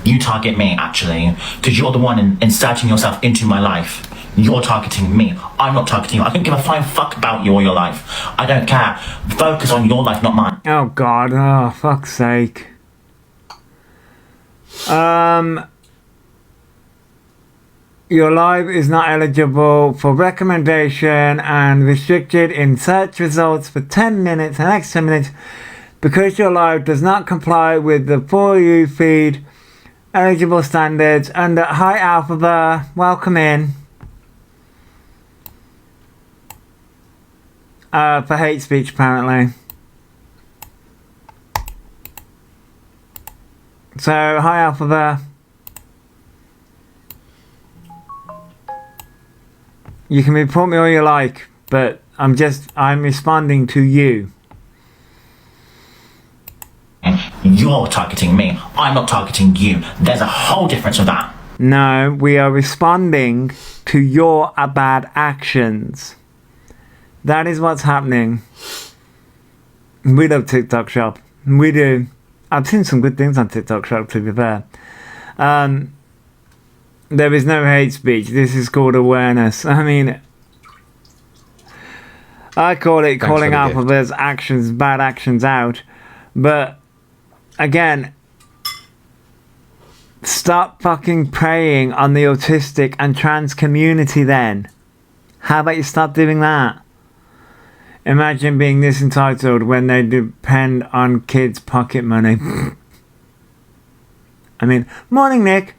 You target me, actually. Because you're the one inserting yourself into my life. You're targeting me. I'm not targeting you. I don't give a flying fuck about you or your life. I don't care. Focus on your life, not mine.
Oh god, oh fuck's sake. Your live is not eligible for recommendation and restricted in search results for 10 minutes, the next 10 minutes, because your live does not comply with the For You feed eligible standards under Hi Alphabet. Welcome in. For hate speech, apparently. So, hi Alpha Bear. You can report me all you like, but I'm responding to you.
You're targeting me. I'm not targeting you. There's a whole difference with that.
No, we are responding to your bad actions. That is what's happening. We love TikTok Shop. We do. I've seen some good things on TikTok Shop, to be fair. There is no hate speech. This is called awareness. I mean, I call it calling Alphabear's actions, bad actions out. But, again, stop fucking preying on the autistic and trans community then. How about you stop doing that? Imagine being this entitled when they depend on kids' pocket money. I mean, morning, Nick.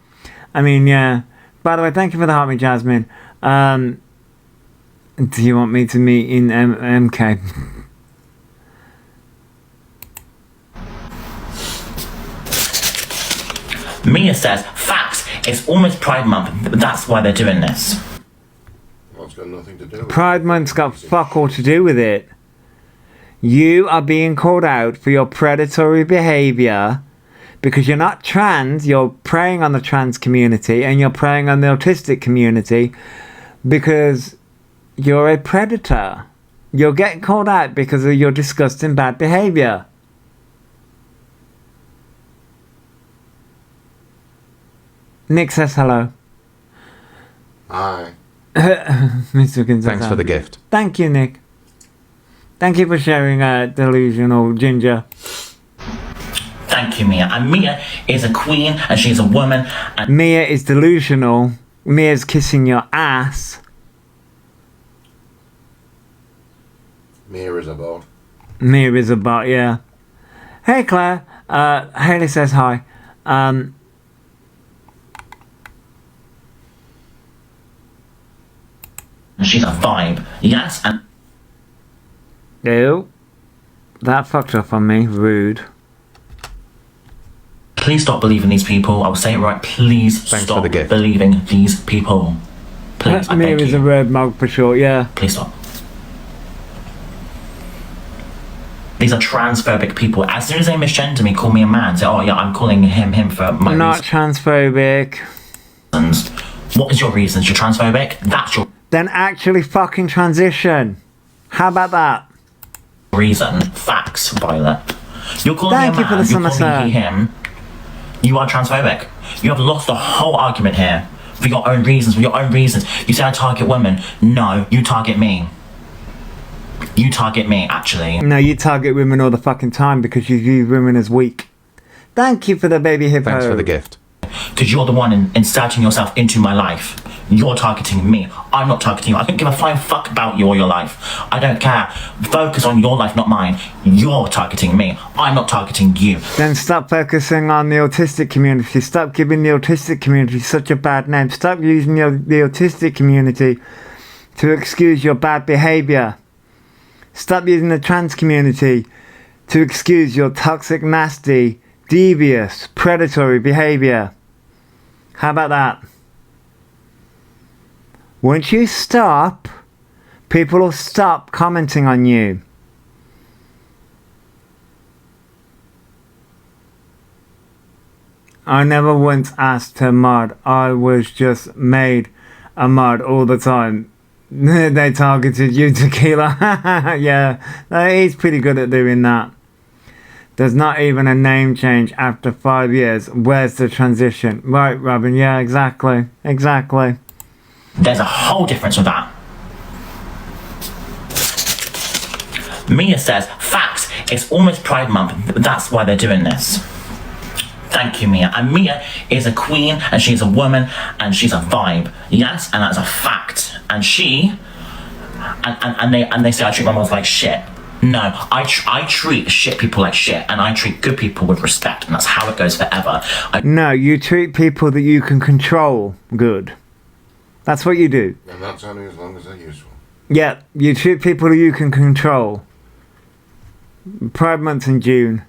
I mean, yeah. By the way, thank you for the heart, me, Jasmine. Do you want me to meet in MK?
Mia says, facts, it's almost Pride Month. That's why they're doing this.
Well, it's got nothing to do with
Pride Month's got fuck all to do with it. You are being called out for your predatory behaviour because you're not trans, you're preying on the trans community and you're preying on the autistic community because you're a predator. You're getting called out because of your disgusting bad behaviour. Nick says hello.
Hi.
Mr. Gonzalez.
Thanks for the gift.
Thank you, Nick. Thank you for sharing delusional ginger.
Thank you, Mia. And Mia is a queen and she's a woman. And
Mia is delusional. Mia's kissing your ass.
Mia is a bot.
Mia is a bot, yeah. Hey, Claire. Haley says hi.
she's a vibe. Yes, and
Ew. That fucked up on me. Rude.
please stop believing these people. I'll say it right. Please
Thanks for
stop
the gift.
believing these people. Please, I
Mia
beg
is a
you.
red mug for sure, yeah.
Please stop. These are transphobic people. As soon as they misgender me, call me a man. Say, oh yeah, I'm calling him for my
Not transphobic.
reasons. What is your reasons? You're transphobic? That's your
Then actually fucking transition. How about that?
reason. Facts, Violet. You're calling
Thank
me
you
a
for
man.
the
You're
summer
calling me
sun.
him. You are transphobic. You have lost the whole argument here for your own reasons. For your own reasons. You say I target women. No, you target me. You target me, actually.
No, you target women all the fucking time because you view women as weak. Thank you for the baby hippo.
Thanks for the gift.
Because you're the one inserting yourself into my life. You're targeting me. I'm not targeting you. I don't give a flying fuck about you or your life. I don't care. Focus on your life, not mine. You're targeting me. I'm not targeting you.
Then stop focusing on the autistic community. Stop giving the autistic community such a bad name. Stop using the autistic community to excuse your bad behaviour. Stop using the trans community to excuse your toxic, nasty, devious, predatory behaviour. How about that? Once you stop, people will stop commenting on you. I never once asked to mod. I was just made a mod all the time. They targeted you, Tequila. Yeah, he's pretty good at doing that. There's not even a name change after 5 years. Where's the transition? Right, Robin. Yeah, exactly. Exactly.
There's a whole difference with that. Mia says, facts, it's almost Pride Month. That's why they're doing this. Thank you, Mia. And Mia is a queen, and she's a woman, and she's a vibe. Yes, and that's a fact. And she, and they say I treat my mom like shit. No, I treat shit people like shit, and I treat good people with respect, and that's how it goes forever.
No, you treat people that you can control good. That's what you do.
And that's only as long as they're useful.
Yeah, you treat people that you can control. Pride Month in June.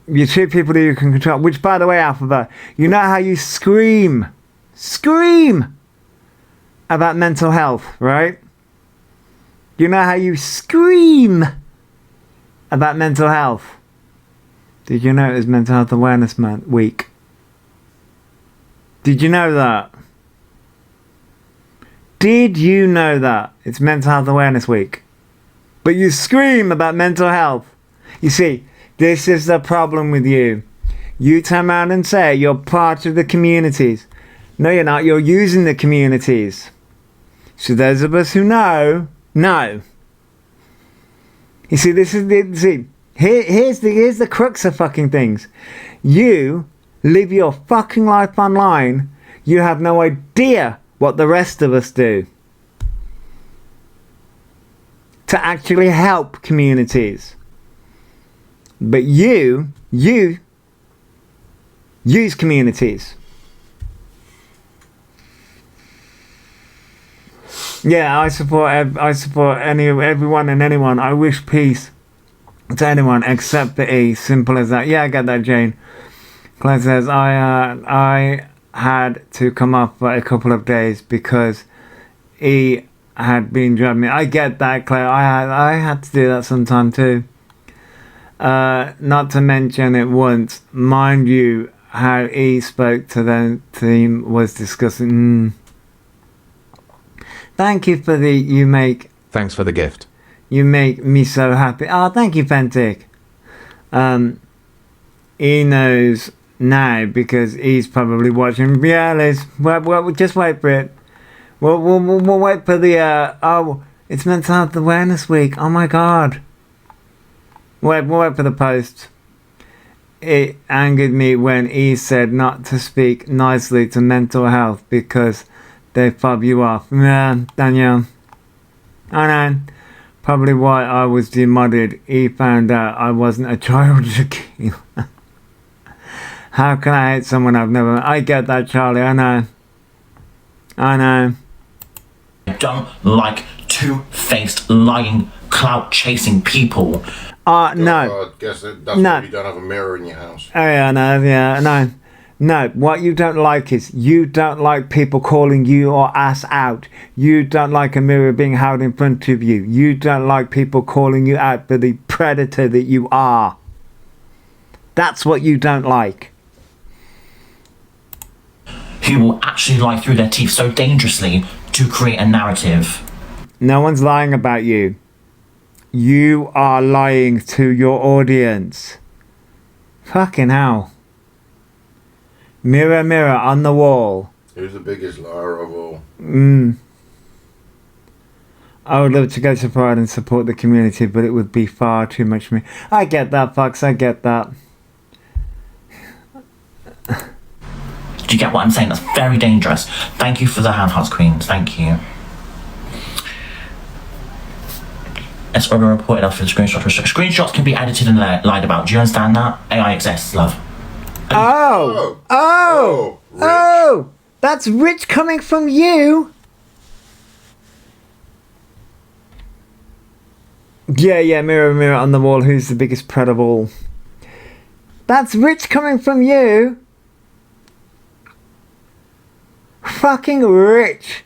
You two people that you can control. Which, by the way, Alphabet, you know how you scream about mental health, right? You know how you scream about mental health. Did you know it was Mental Health Awareness Week? Did you know that? Did you know that? It's Mental Health Awareness Week. But you scream about mental health. You see, this is the problem with you. You turn around and say you're part of the communities. No, you're not. You're using the communities. So those of us who know. You see, this is the here's the crux of fucking things. You live your fucking life online. You have no idea what the rest of us do to actually help communities. But you use communities. Yeah, I support everyone and anyone. I wish peace to anyone except the E. Simple as that. Yeah, I get that, Jane. Claire says, I had to come off for a couple of days because E had been driving me. I get that, Claire. I had to do that sometime too. Not to mention it once. Mind you, how E spoke to the team was disgusting. Thank you for
Thanks for the gift.
You make me so happy. Oh, thank you, Pentic. He knows now because he's probably watching. Yeah, Liz. Well, just wait for it. We'll wait for the. It's Mental Health Awareness Week. Oh my God. We'll wait for the post. It angered me when he said not to speak nicely to mental health because they fob you off. Yeah, Danielle. I know. Probably why I was demodded. He found out I wasn't a child again. How can I hate someone I've never... I get that, Charlie. I know.
I don't like two-faced, lying, clout-chasing people.
No.
I guess that's
No.
why you don't have a mirror in your house.
Oh, yeah, no, yeah, no. No, what you don't like is you don't like people calling you or ass out. You don't like a mirror being held in front of you. You don't like people calling you out for the predator that you are. That's what you don't like.
Who will actually lie through their teeth so dangerously to create a narrative.
No one's lying about you. You are lying to your audience. Fucking hell. Mirror, mirror on the wall.
Who's the biggest liar of all?
I would love to go to Pride and support the community, but it would be far too much for me. I get that, Fox. I get that.
Do you get what I'm saying? That's very dangerous. Thank you for the hand hearts, Queens. Thank you. It's already reported out for the screenshot. Screenshots can be edited and lied about. Do you understand that? AI exists, love.
Oh, that's rich coming from you. Yeah, mirror, mirror on the wall, who's the biggest pred of all? That's rich coming from you. Fucking rich.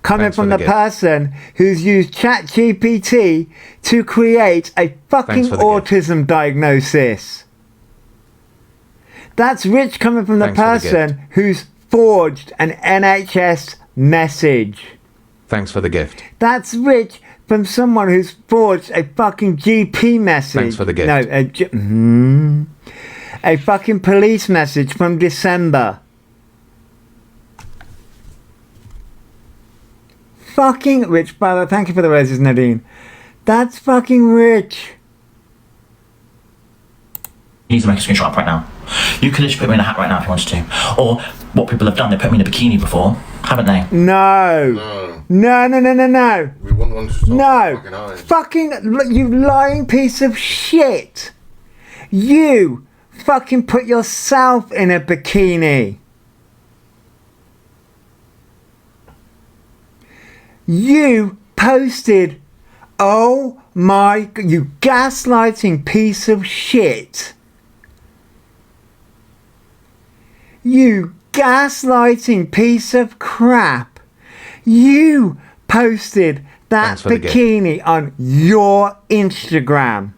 Coming
Thanks
from
for
the
the gift.
person who's used ChatGPT to create a fucking
Thanks for the
autism diagnosis. That's rich coming from the
Thanks for the
person who's forged an NHS message.
Thanks for the gift.
That's rich from someone who's forged a fucking GP message.
Thanks for the gift.
No, a fucking police message from December. Fucking rich, brother. Thank you for the roses, Nadine. That's fucking rich.
You need to make a screenshot up right now. You could literally put me in a hat right now if you wanted to. Or what people have done, they put me in a bikini before, haven't they?
No.
No.
No.
We wouldn't want to stop
No.
fucking eyes.
Fucking, you lying piece of shit. You fucking put yourself in a bikini. You posted, oh my, you gaslighting piece of shit. You gaslighting piece of crap. You posted that
Thanks for the gift.
bikini on your Instagram.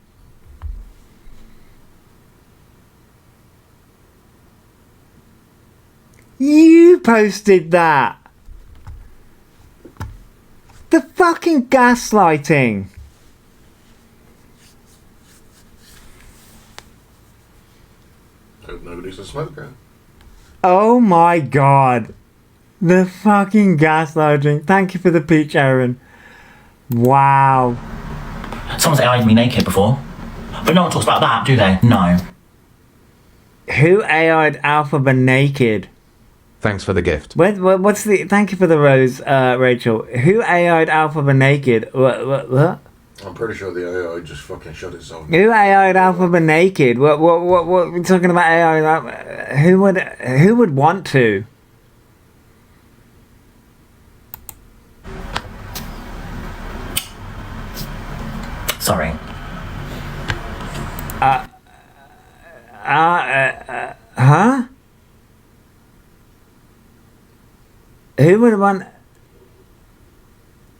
You posted that. The fucking gaslighting.
Hope nobody's a smoker.
Oh my god. The fucking gaslighting. Thank you for the peach, Aaron. Wow.
Someone's AI'd me naked before. But no one talks about that, do they? No.
Who AI'd Alphaba naked?
Thanks for the gift.
What's the... Thank you for the rose, Rachel. Who AI'd Alphaba naked? What?
I'm pretty sure the AI just fucking shut itself.
Who AI'd Alphaba naked? What we're talking about AI? Who would want to?
Sorry.
Huh? Who would want...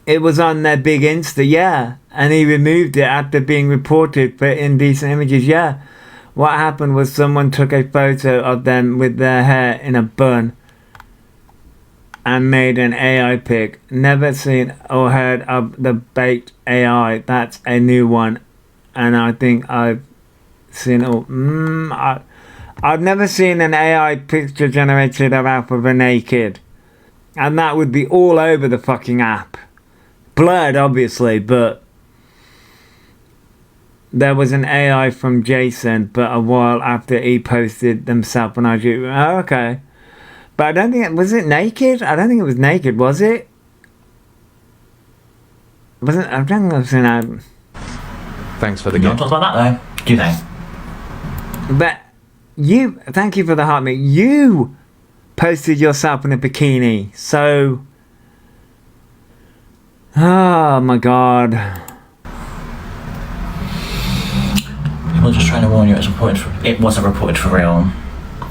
It was on their big Insta, yeah. And he removed it after being reported for indecent images, yeah. What happened was someone took a photo of them with their hair in a bun and made an AI pic. Never seen or heard of the baked AI. That's a new one. And I think I've seen... I've never seen an AI picture generated of Alphaba naked. And that would be all over the fucking app. Blurred, obviously, but there was an AI from Jason, but a while after he posted themselves on IG. Oh, okay. But I don't think was it naked? I don't think it was naked, was it? Wasn't I don't think I've seen that.
Thanks for the
No one
gift.
talks about that though, do they?
But you, thank you for the heart, mate. You posted yourself in a bikini, so. Oh my god.
People are just trying to warn you. It wasn't reported for real.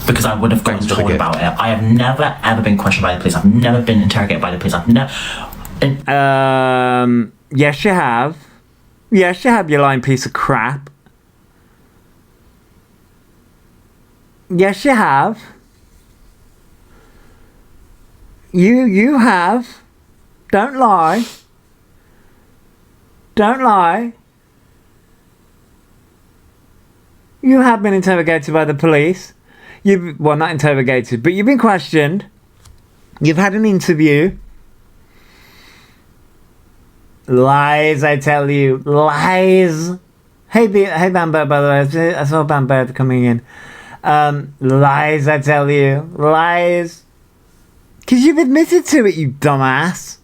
Because I would have gotten
Thanks for the
told
gift.
about it. I have never ever been questioned by the police. I've never been interrogated by the police. I've never.
Yes, you have. Yes, you have, you lying piece of crap. Yes, you have. You have. Don't lie. Don't lie. You have been interrogated by the police. Well, not interrogated, but you've been questioned. You've had an interview. Lies, I tell you. Lies. Hey, Bamber, by the way. I saw Bamber coming in. Lies, I tell you. Lies. Because you've admitted to it, you dumbass.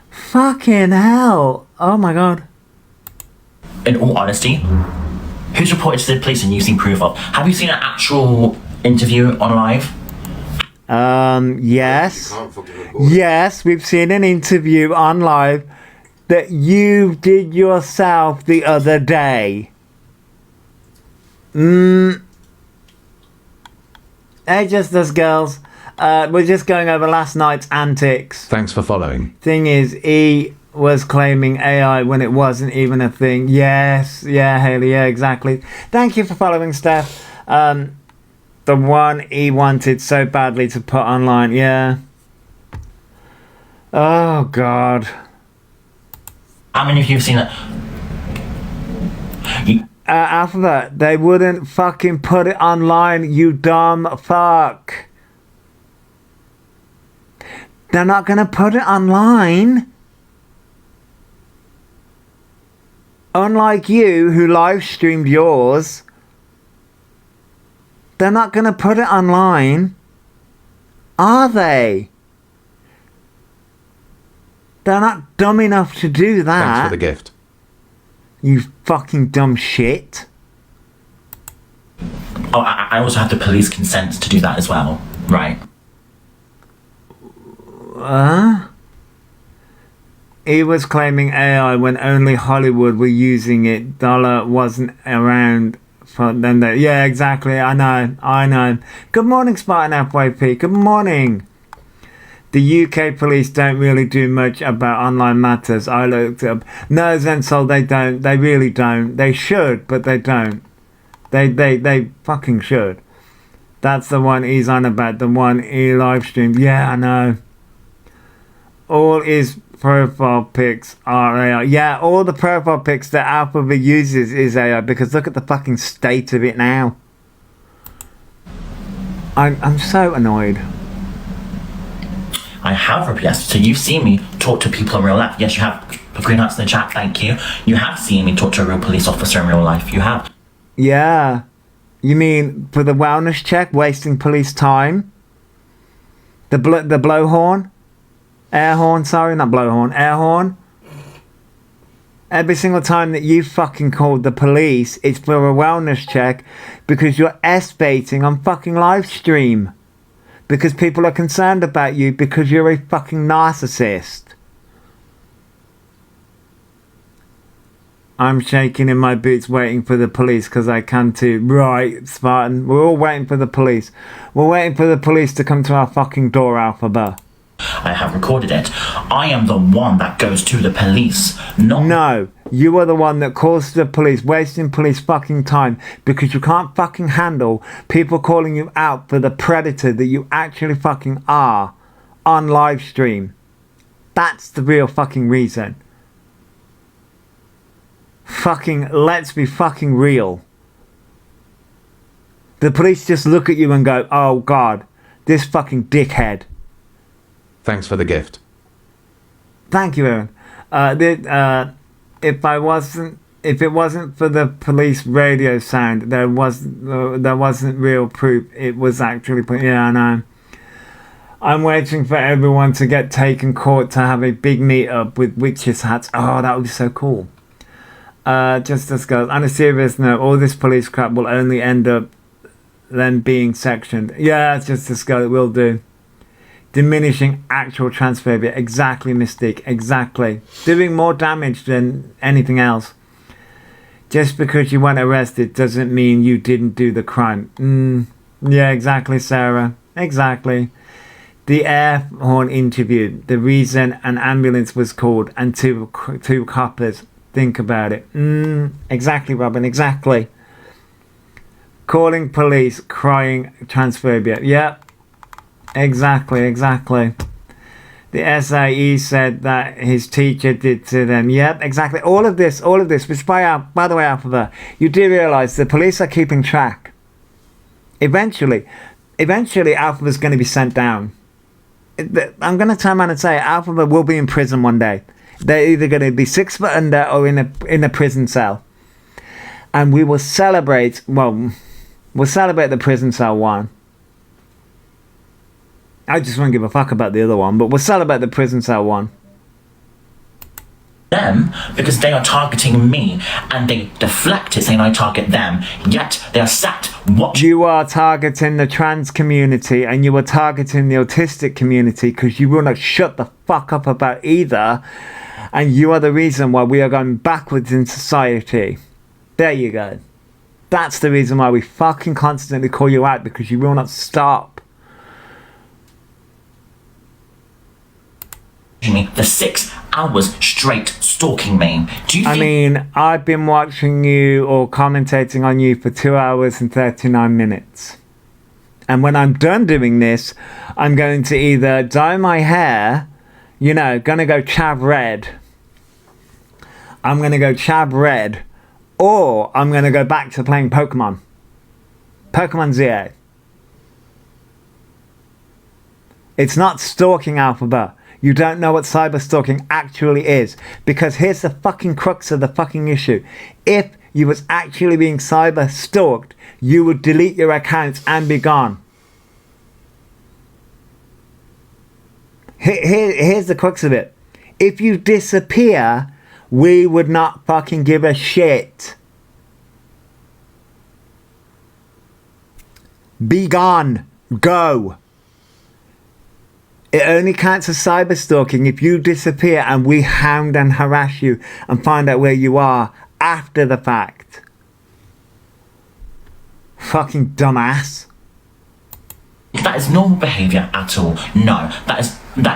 Fucking hell. Oh my god.
In all honesty, who's reported to the police and you've seen proof of? Have you seen an actual interview on live?
You
Yes.
can't fucking record.
Yes, we've seen an interview on live that you did yourself the other day. Hey, just us girls. We're just going over last night's antics.
Thanks for following.
Thing is, he was claiming AI when it wasn't even a thing. Yes, yeah, Haley, yeah, exactly. Thank you for following, Steph. The one he wanted so badly to put online, yeah. Oh, God.
How many of you have seen it?
Alphabet, they wouldn't fucking put it online, you dumb fuck. They're not gonna put it online. Unlike you, who live streamed yours, they're not gonna put it online, are they? They're not dumb enough to do that.
Thanks for the gift.
You fucking dumb shit.
Oh, I also have the police consent to do that as well, right?
He was claiming AI when only Hollywood were using it. Dollar wasn't around then yeah, exactly. I know. Good morning, Spartan FYP. Good morning. The UK police don't really do much about online matters. I looked up. No, Zensol, they don't. They really don't. They should, but they don't. They fucking should. That's the one he's on about. The one he live streamed. Yeah, I know. All his profile pics are AI. Yeah, all the profile pics that Alphabet uses is AI, because look at the fucking state of it now. I'm so annoyed.
I have replied. So you've seen me talk to people in real life. Yes, you have. Green hearts in the chat, thank you. You have seen me talk to a real police officer in real life. You have.
Yeah. You mean for the wellness check, wasting police time? The blowhorn? Air horn, sorry, not blowhorn, air horn. Every single time that you fucking called the police, it's for a wellness check because you're S-baiting on fucking live stream. Because people are concerned about you because you're a fucking narcissist. I'm shaking in my boots waiting for the police because I can too. Right, Spartan, we're all waiting for the police. We're waiting for the police to come to our fucking door, Alphabet.
I have recorded it. I am the one that goes to the police, not...
No, you are the one that calls the police, wasting police fucking time because you can't fucking handle people calling you out for the predator that you actually fucking are on live stream. That's the real fucking reason. Fucking, let's be fucking real. The police just look at you and go, oh God, this fucking dickhead.
Thanks for the gift.
Thank you, Aaron. If it wasn't for the police radio sound, there wasn't real proof. It was actually, yeah, I know. I'm waiting for everyone to get taken court to have a big meet-up with witches' hats. Oh, that would be so cool. Just as goes. On a serious note, all this police crap will only end up them being sectioned. Yeah, it's just as goes. It will do. Diminishing actual transphobia. Exactly, Mystique. Exactly. Doing more damage than anything else. Just because you weren't arrested doesn't mean you didn't do the crime. Yeah, exactly, Sarah. Exactly. The air horn interview. The reason an ambulance was called and two coppers. Think about it. Exactly, Robin. Exactly. Calling police, crying transphobia. Yep. Exactly. The SIE said that his teacher did to them. Yep, exactly. All of this, which by the way, Alphabet, you do realise the police are keeping track. Eventually Alphabet's going to be sent down. I'm going to turn around and say Alphabet will be in prison one day. They're either going to be 6 foot under or in a prison cell. And we will celebrate, we'll celebrate the prison cell one. I just won't give a fuck about the other one, but we'll celebrate the prison cell one.
Them, because they are targeting me, and they deflect it saying I target them, yet they are sat watching.
You are targeting the trans community and you are targeting the autistic community because you will not shut the fuck up about either, and you are the reason why we are going backwards in society. There you go. That's the reason why we fucking constantly call you out, because you will not stop.
Me for 6 hours straight stalking me. Do you think...
I mean, I've been watching you or commentating on you for 2 hours and 39 minutes. And when I'm done doing this, I'm going to either dye my hair, gonna go chav red. I'm gonna go chav red, or I'm gonna go back to playing Pokemon. Pokemon ZA. It's not stalking, Alphabet. You don't know what cyberstalking actually is. Because here's the fucking crux of the fucking issue. If you was actually being cyber stalked, you would delete your accounts and be gone. Here's the crux of it. If you disappear, we would not fucking give a shit. Be gone. Go. It only counts as cyberstalking if you disappear and we hound and harass you and find out where you are after the fact. Fucking dumbass.
That is normal behaviour at all. No, that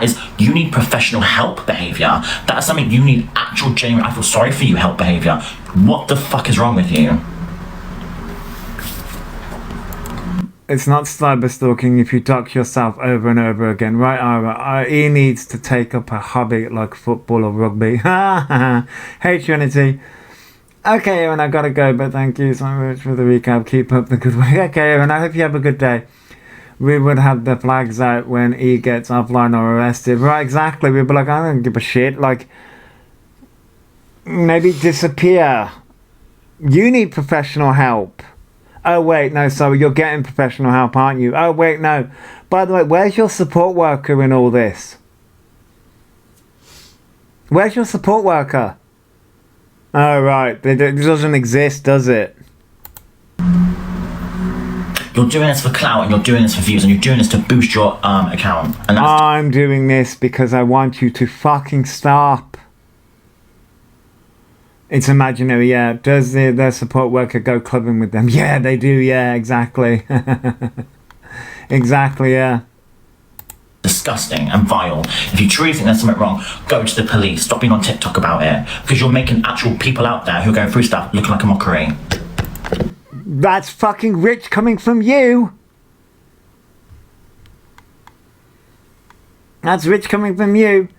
is you need professional help behaviour. That is something you need actual genuine, I feel sorry for you help behaviour. What the fuck is wrong with you?
It's not cyber stalking if you dox yourself over and over again. Right, Ira? He needs to take up a hobby like football or rugby. Hey, Trinity. Okay, Aaron, I gotta go, but thank you so much for the recap. Keep up the good work. Okay, Aaron, I hope you have a good day. We would have the flags out when he gets offline or arrested. Right, exactly. We'd be like, I don't give a shit. Like, maybe disappear. You need professional help. Oh, wait, no, sorry, you're getting professional help, aren't you? Oh, wait, no. By the way, where's your support worker in all this? Where's your support worker? Oh, right, it doesn't exist, does it?
You're doing this for clout, and you're doing this for views, and you're doing this to boost your account. And that's
I'm doing this because I want you to fucking stop. It's imaginary, yeah. Does their support worker go clubbing with them? Yeah, they do, yeah, exactly. Exactly, yeah.
disgusting and vile. If you truly think there's something wrong, go to the police. Stop being on TikTok about it, because you're making actual people out there who are going through stuff look like a mockery.
That's fucking rich coming from you. That's rich coming from you.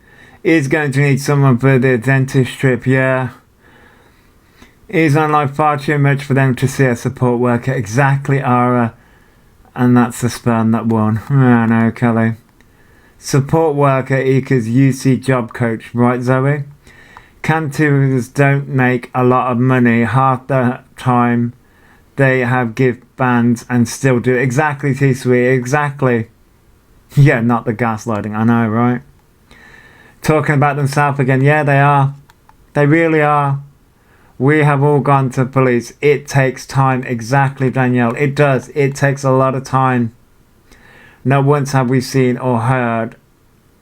Is going to need someone for the dentist trip, yeah. Is online far too much for them to see a support worker. Exactly, Ara. And that's the sperm that won. Oh no, Kelly. Support worker equals UC job coach, right, Zoe? Cantors don't make a lot of money. Half the time they have gift bands and still do. Exactly, T-Sweet, exactly. Yeah, not the gaslighting, I know, right? Talking about themselves again. Yeah, they are. They really are. We have all gone to police. It takes time. Exactly, Danielle. It does. It takes a lot of time. Not once have we seen or heard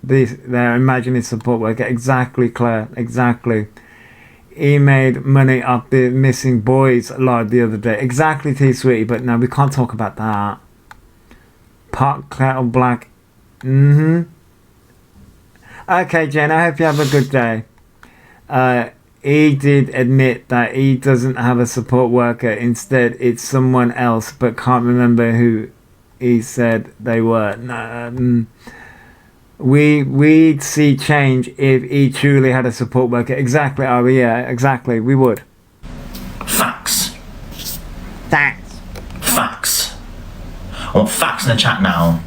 their imaginary support worker. Exactly, Claire. Exactly. He made money off the missing boys live the other day. Exactly, T-Sweetie. But no, we can't talk about that. Pot kettle black. Okay, Jen, I hope you have a good day. He did admit that he doesn't have a support worker. Instead, it's someone else, but can't remember who he said they were. No, we'd see change if he truly had a support worker. Exactly, Ari, yeah, exactly, we would.
Facts.
Facts.
Facts. I want facts in the chat now.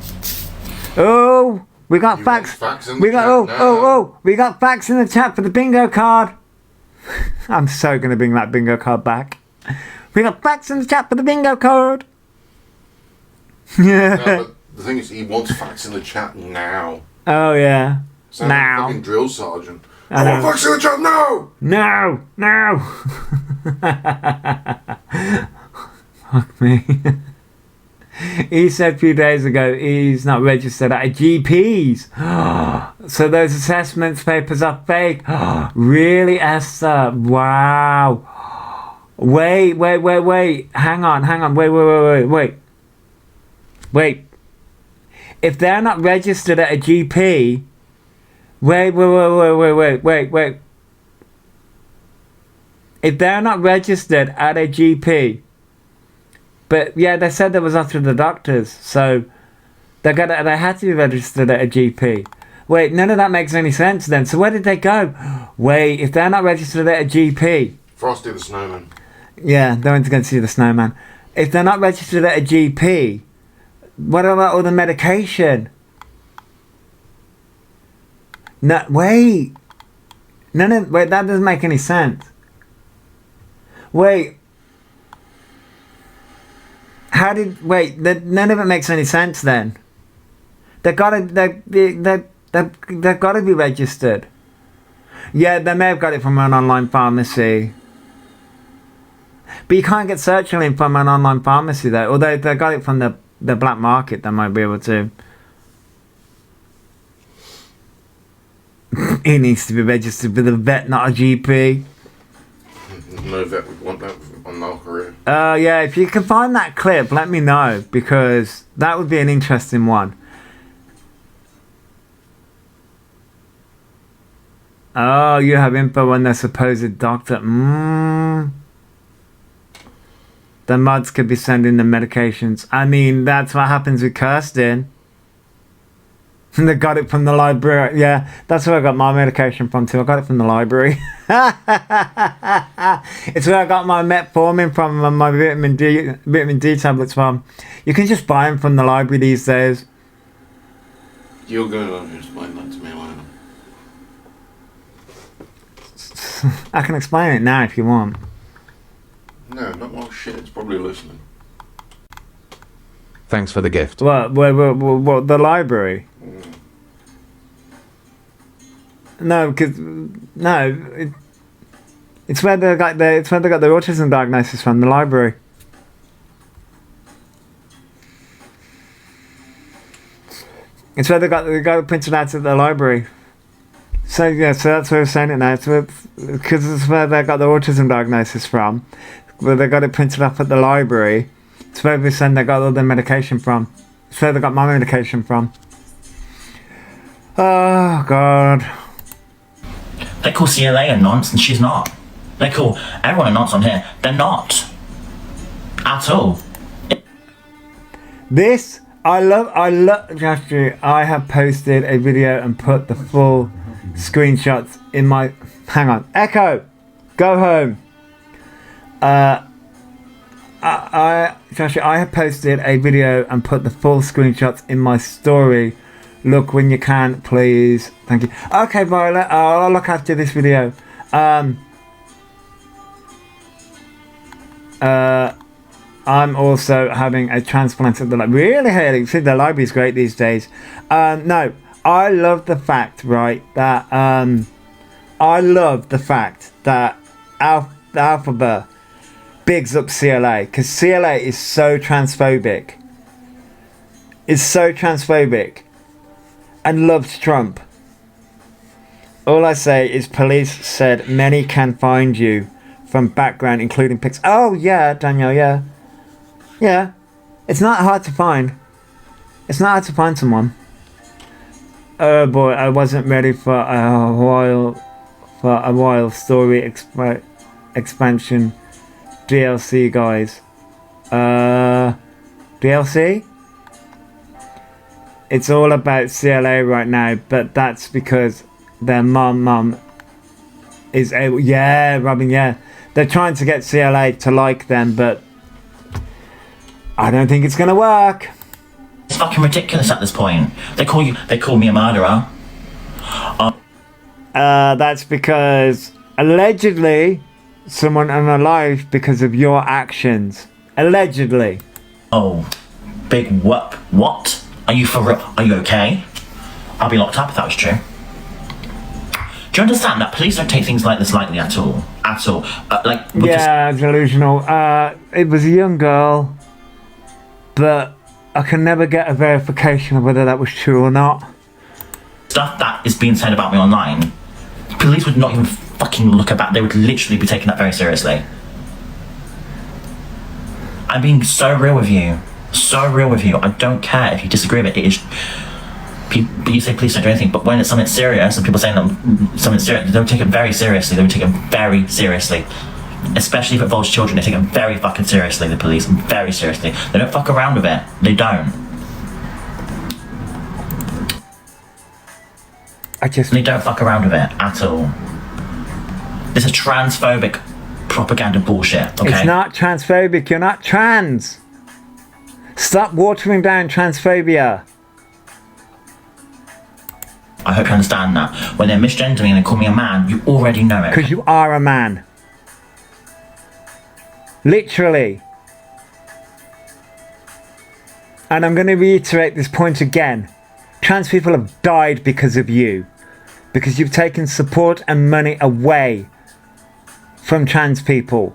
Oh, we got
You
facts.
want facts in the
We got
chat
oh, we got facts in the chat for the bingo card. I'm so gonna bring that bingo card back. We got facts in the chat for the bingo card.
Yeah, but the thing is, he wants facts in the chat now.
Oh yeah.
Sounds like a
Now.
fucking drill sergeant.
I
I want
know.
facts in the chat now!
No. Fuck me. He said a few days ago he's not registered at a GP's. So those assessments papers are fake. Really, Esther? Wow. Wait. Hang on. Wait. If they're not registered at a GP, wait. If they're not registered at a GP, but yeah, they said they was after the doctors, so they had to be registered at a GP. Wait, none of that makes any sense then. So where did they go? Wait, if they're not registered at a GP,
Frosty the Snowman.
yeah, they went to go and see the snowman. If they're not registered at a GP, what about all the medication? No, wait. Wait, that doesn't make any sense. Wait. None of it makes any sense then. They've gotta be registered. Yeah, they may have got it from an online pharmacy. But you can't get sertraline from an online pharmacy though. Although they got it from the black market, they might be able to. It needs to be registered with a vet, not a GP.
No vet would want that on North Korea.
Yeah, if you can find that clip, let me know, because that would be an interesting one. Oh, you have info on their supposed doctor. The mods could be sending the medications. I mean, that's what happens with Kirsten. They got it from the library. Yeah, that's where I got my medication from too. I got it from the library. It's where I got my metformin from and my vitamin D tablets from. You can just buy them from the library these days.
You're going to explain that to me later.
I can explain it now if you want.
No, not while shit. It's probably listening.
Thanks for the gift.
What, the library? No, because it's where they got the autism diagnosis from, the library. It's where they got it printed out at the library. So yeah, so that's where we're saying it now. Because it's where they got the autism diagnosis from, where they got it printed up at the library. It's where we're saying they got all their medication from. It's where they got my medication from. Oh God.
They call CLA a nonce and she's not. They call everyone a nonce on here. They're not. At all.
This, I love, Joshua, I have posted a video and put the full screenshots in my, hang on, Echo, go home. Joshua, I have posted a video and put the full screenshots in my story. Look when you can, please. Thank you. Okay, Violet, I'll look after this video. I'm also having a transplant at the library. Really, Haley? See, the library's great these days. No, I love the fact, right, that Alphabet bigs up CLA, because CLA is so transphobic. It's so transphobic. And loves Trump. All I say is police said many can find you from background, including pics. Oh yeah, Daniel, yeah. Yeah. It's not hard to find. It's not hard to find someone. Oh boy, I wasn't ready for a while story expansion DLC, guys. DLC? It's all about CLA right now, but that's because their mum is able. Yeah, Robin, yeah. They're trying to get CLA to like them, but I don't think it's gonna work.
It's fucking ridiculous at this point. They call me a murderer.
That's because allegedly someone unalive because of your actions. Allegedly.
Oh, big whoop. What? Are you for real? Are you okay? I'll be locked up if that was true. Do you understand that police don't take things like this lightly at all? At all.
Yeah, delusional. It was a young girl, but I can never get a verification of whether that was true or not.
Stuff that is being said about me online, police would not even fucking look at that. They would literally be taking that very seriously. I'm being so real with you. So real with you. I don't care if you disagree with it. It is. You say please don't do anything, but when it's something serious and people saying something serious, they don't take it very seriously. They would take it very seriously. Especially if it involves children, they take it very fucking seriously, the police, very seriously. They don't fuck around with it. They don't. They don't fuck around with it at all. This is transphobic propaganda bullshit, okay?
It's not transphobic, you're not trans. Stop watering down transphobia.
I hope you understand that. When they're misgendering and they call me a man, you already know it.
Because you are a man. Literally. And I'm going to reiterate this point again. Trans people have died because of you. Because you've taken support and money away from trans people.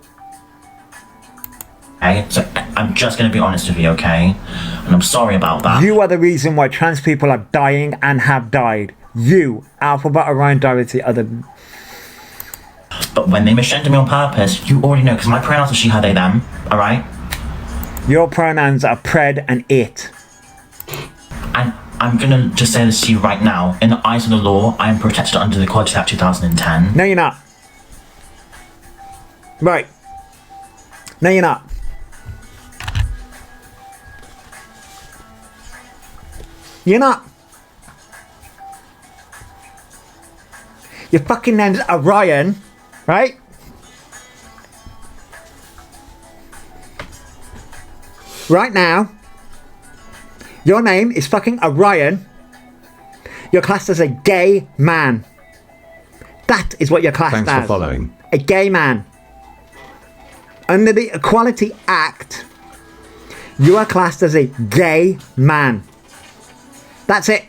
Okay, so I'm just going to be honest with you, okay? And I'm sorry about that.
You are the reason why trans people are dying and have died. You, Alphabet Orion Doherty, are the...
But when they misgender me on purpose, you already know, because my pronouns are she, her, they, them, alright?
Your pronouns are pred and it.
And I'm gonna just say this to you right now. In the eyes of the law, I am protected under the Equality Act 2010.
No, you're not. Right. No, you're not. You're not. Your fucking name's Orion, right? Right now, your name is fucking Orion. You're classed as a gay man. That is what you're classed
Thanks
as.
for following.
A gay man. Under the Equality Act, you are classed as a gay man. That's it.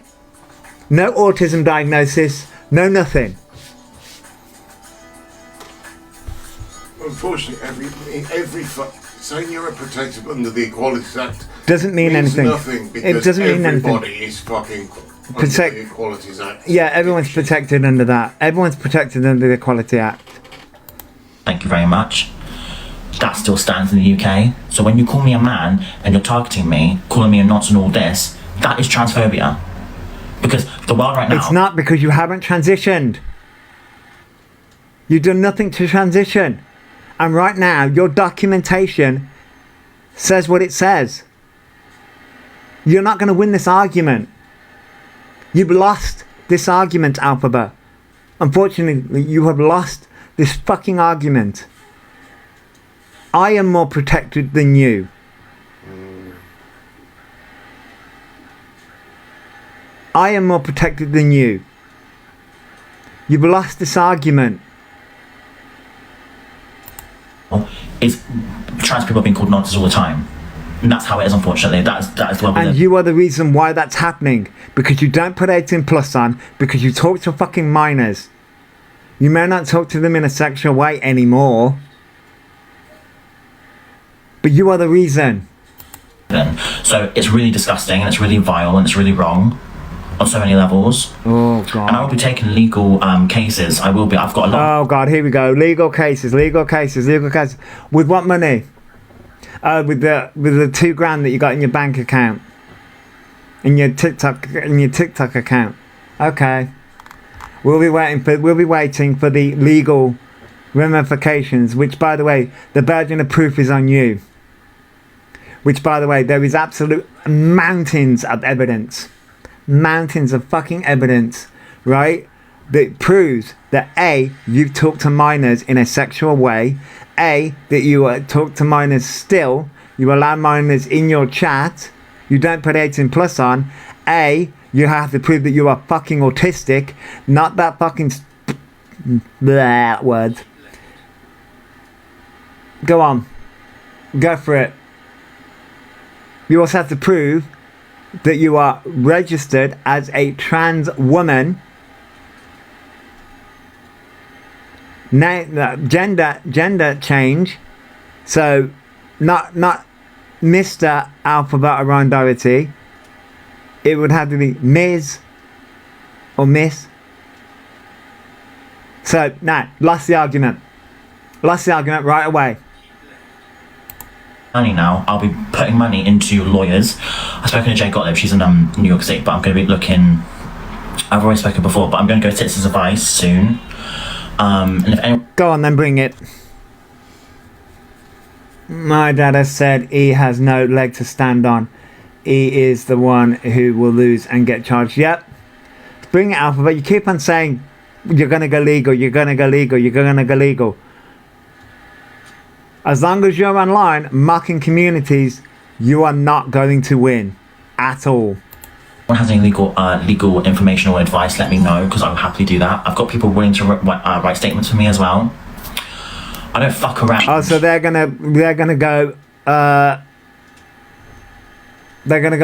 No autism diagnosis, no nothing.
Unfortunately, saying you're protected under the Equality Act
Doesn't mean
means
anything.
nothing because
It doesn't mean anything.
everybody is fucking under
Protect-
the Equality Act.
Yeah, everyone's protected under that. Everyone's protected under the Equality Act.
Thank you very much. That still stands in the UK. So when you call me a man and you're targeting me, calling me a nonce and all this, that is transphobia. Because the world right now...
It's not, because you haven't transitioned. You've done nothing to transition. And right now, your documentation says what it says. You're not going to win this argument. You've lost this argument, Alphaba. Unfortunately, you have lost this fucking argument. I am more protected than you. I am more protected than you. You've lost this argument.
is trans people being called nonsense all the time. And that's how it is, unfortunately. That is the way we
And
live.
you are the reason why that's happening. Because you don't put 18+ on. Because you talk to fucking minors. You may not talk to them in a sexual way anymore. But you are the reason.
So it's really disgusting and it's really vile and it's really wrong on so many levels.
Oh God.
And I will be taking legal cases. I will be. I've got a lot.
Oh God, here we go. Legal cases. With what money? With the $2,000 that you got in your bank account. In your TikTok account. Okay. We'll be waiting for the legal ramifications, which by the way, the burden of proof is on you. Which by the way, there is absolute mountains of evidence. Mountains of fucking evidence, right? That proves that A, you've talked to minors in a sexual way. A, that you talk to minors still. You allow minors in your chat. You don't put 18+ on. A, you have to prove that you are fucking autistic. Not that fucking blah word. Go on. Go for it. You also have to prove that you are registered as a trans woman. Now, gender change. So, not Mr. Alphabet Orion Doherty. It would have to be Ms. or Miss. So, no, lost the argument. Lost the argument right away.
Money now. I'll be putting money into lawyers. I've spoken to Jay Gottlieb. She's in New York City, but I'm going to be looking. I've already spoken before, but I'm going to go to Citizens Advice soon. And if anyone...
Go on then, bring it. My dad has said he has no leg to stand on. He is the one who will lose and get charged. Yep. Bring it, Alphabet. You keep on saying you're going to go legal, you're going to go legal, you're going to go legal. As long as you're online mocking communities, you are not going to win at all.
If anyone has any legal information or advice, let me know, because I will happily do that. I've got people willing to write statements for me as well. I don't fuck around.
Oh, so they're gonna go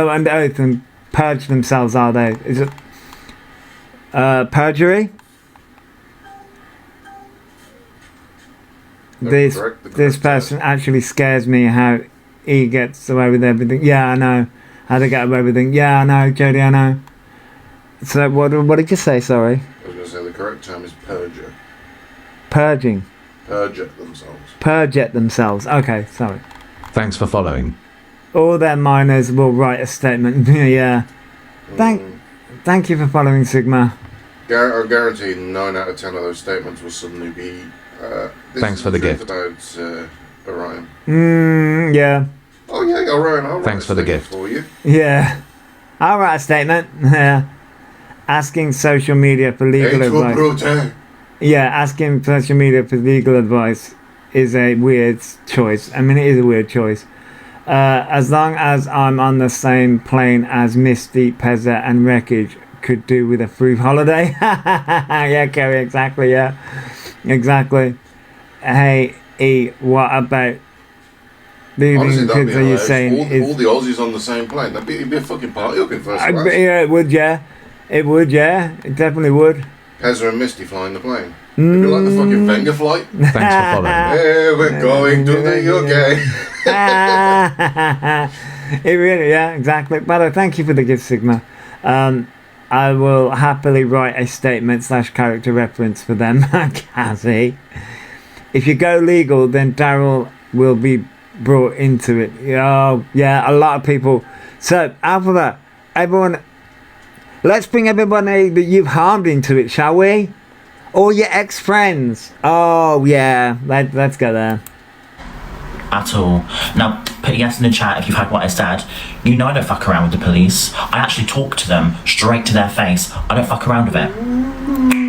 under oath and purge themselves, are they? Is it perjury? This person actually scares me, how he gets away with everything. Yeah, I know. How to get away with everything. Yeah, I know, Jodie, I know. So what did you say, sorry?
I was going to say the correct term is perjure.
Purging.
Perjure themselves.
Perjure themselves. Okay, sorry.
Thanks for following.
All their minors will write a statement. Yeah. Thank you for following, Sigma.
I guarantee 9 out of 10 of those statements will suddenly be. This
Thanks
is
for the
truth
gift.
About Orion.
Yeah.
Oh yeah, Orion. I'll
Thanks
write
for
a
the
statement
gift.
for you.
Yeah. I'll write a statement. Yeah. Asking social media for legal
Hey,
advice.
brute.
Yeah, asking social media for legal advice is a weird choice. I mean, it is a weird choice. As long as I'm on the same plane as Misty, Pezza, and Wreckage could do with a free holiday. Yeah, Kerry, exactly, yeah. Exactly. Hey, E, what about the
Honestly, that'd
kids
be
are you
hilarious.
saying
All the Aussies on the same plane. It'd be a fucking party up in first class.
Yeah, it would, yeah. It would, yeah. It definitely would.
Pezza and Misty flying the plane. It'd be like the fucking Venga flight.
Thanks for following.
Hey, we're going to the UK.
It really, yeah, exactly. By the way, thank you for the gift, Sigma. I will happily write a statement / character reference for them, Cassie. If you go legal, then Daryl will be brought into it. Oh, yeah, a lot of people. So, Alphabet, everyone, let's bring everybody that you've harmed into it, shall we? All your ex-friends. Oh, yeah, let's go there.
At all. Now, put a yes in the chat if you've had what I said. You know I don't fuck around with the police. I actually talk to them straight to their face. I don't fuck around with it.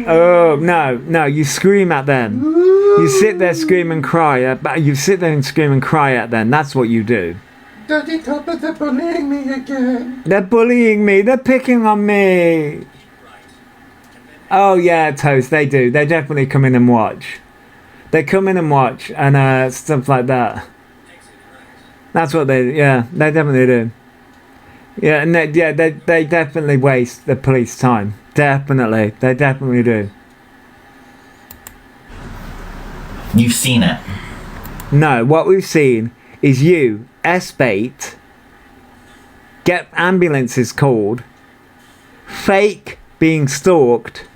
Oh, no, you scream at them. You sit there, scream and cry. You sit there and scream and cry at them. That's what you do.
Daddy Copper, they're bullying me again.
They're bullying me. They're picking on me. Oh, yeah, Toast, they do. They definitely come in and watch. They come in and watch and stuff like that. That's what they definitely do. Yeah, and they definitely waste the police time. Definitely, they definitely do.
You've seen it.
No, what we've seen is you, S-Bait, get ambulances called, fake being stalked,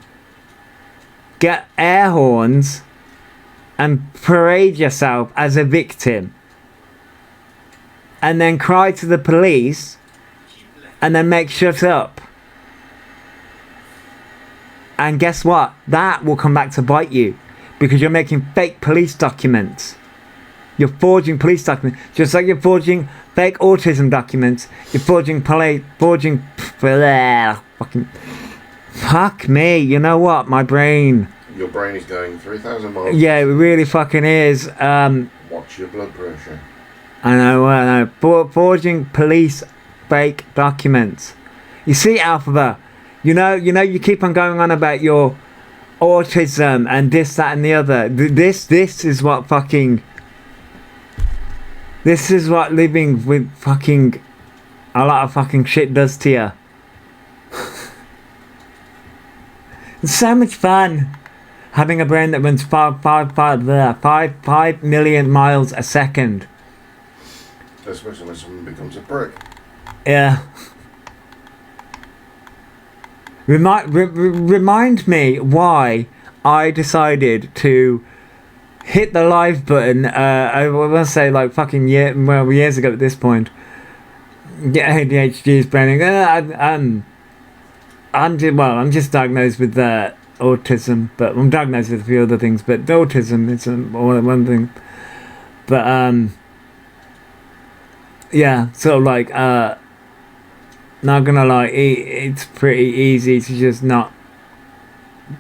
get air horns, and parade yourself as a victim. And then cry to the police, and then make shut up. And guess what? That will come back to bite you. Because you're making fake police documents. You're forging police documents. Just like you're forging fake autism documents. You're forging fucking... Fuck me. You know what? My brain...
Your brain is going 3,000 miles.
Yeah, it really fucking is.
Watch your blood pressure.
I know. Forging police fake documents. You see, Alphabet, you know, you keep on going on about your autism and this, that, and the other. This is what fucking. This is what living with fucking a lot of fucking shit does to you. It's so much fun having a brain that runs 5 million miles a second.
Especially when someone becomes a prick.
Yeah. Remind me why I decided to hit the live button. I want to say like fucking years ago at this point. Yeah, ADHD is branding. I'm just diagnosed with autism, but I'm diagnosed with a few other things. But autism is one thing. But yeah, sort of like not gonna lie, it's pretty easy to just not.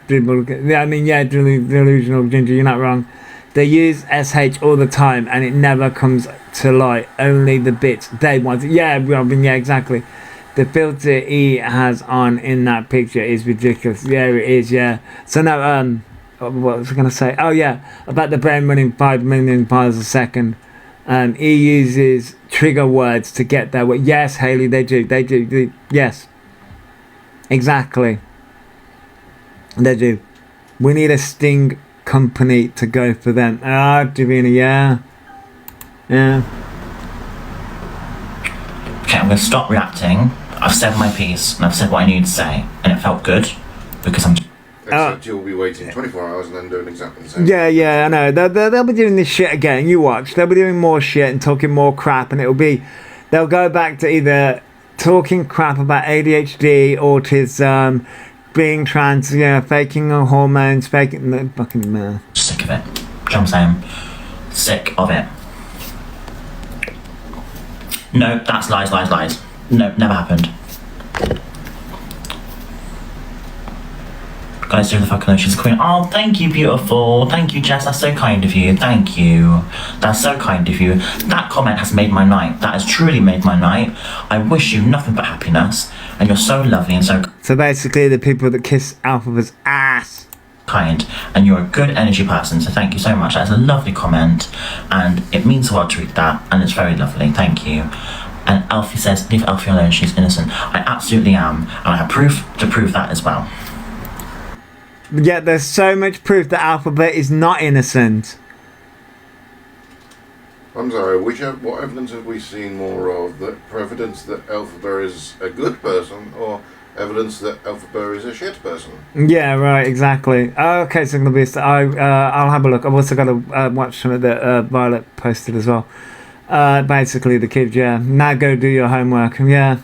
Yeah, I mean, yeah, delusional Ginger, you're not wrong. They use SH all the time, and it never comes to light. Only the bits they want. Yeah, Robin. Yeah, exactly. The filter E has on in that picture is ridiculous. Yeah, it is. Yeah. So no. What was I gonna say? Oh yeah, about the brain running 5 million miles a second. He uses trigger words to get there. Yes, Haley, they do. Yes. Exactly. They do. We need a Sting company to go for them. Davina, yeah. Yeah.
Okay, I'm going to stop reacting. I've said my piece, and I've said what I need to say, and it felt good, because I'm...
Except you'll be waiting 24 hours and then doing exactly the same.
Yeah, I know. They'll be doing this shit again. You watch. They'll be doing more shit and talking more crap, and they'll go back to either talking crap about ADHD, autism, being trans, faking hormones, faking the fucking.
Sick of it. Do you know what I'm saying? Sick of it. No, that's lies. No, never happened. Guys, who the fuck knows she's a queen? Oh, thank you, beautiful. Thank you, Jess. That's so kind of you. Thank you. That's so kind of you. That comment has made my night. That has truly made my night. I wish you nothing but happiness. And you're so lovely and so
So basically, the people that kiss Alphaba's ass.
kind. And you're a good energy person. So thank you so much. That's a lovely comment. And it means a lot to read that. And it's very lovely. Thank you. And Alfie says, leave Alfie alone. She's innocent. I absolutely am. And I have proof to prove that as well.
Yet there's so much proof that Alphabet is not innocent.
I'm sorry, what evidence have we seen more of? Evidence that Elphaba is a good person, or evidence that Elphaba is a shit person?
Yeah, right, exactly. Okay, so gonna be. I'll have a look. I've also got to watch something that Violet posted as well. Basically, the kids. Yeah, now go do your homework. Yeah.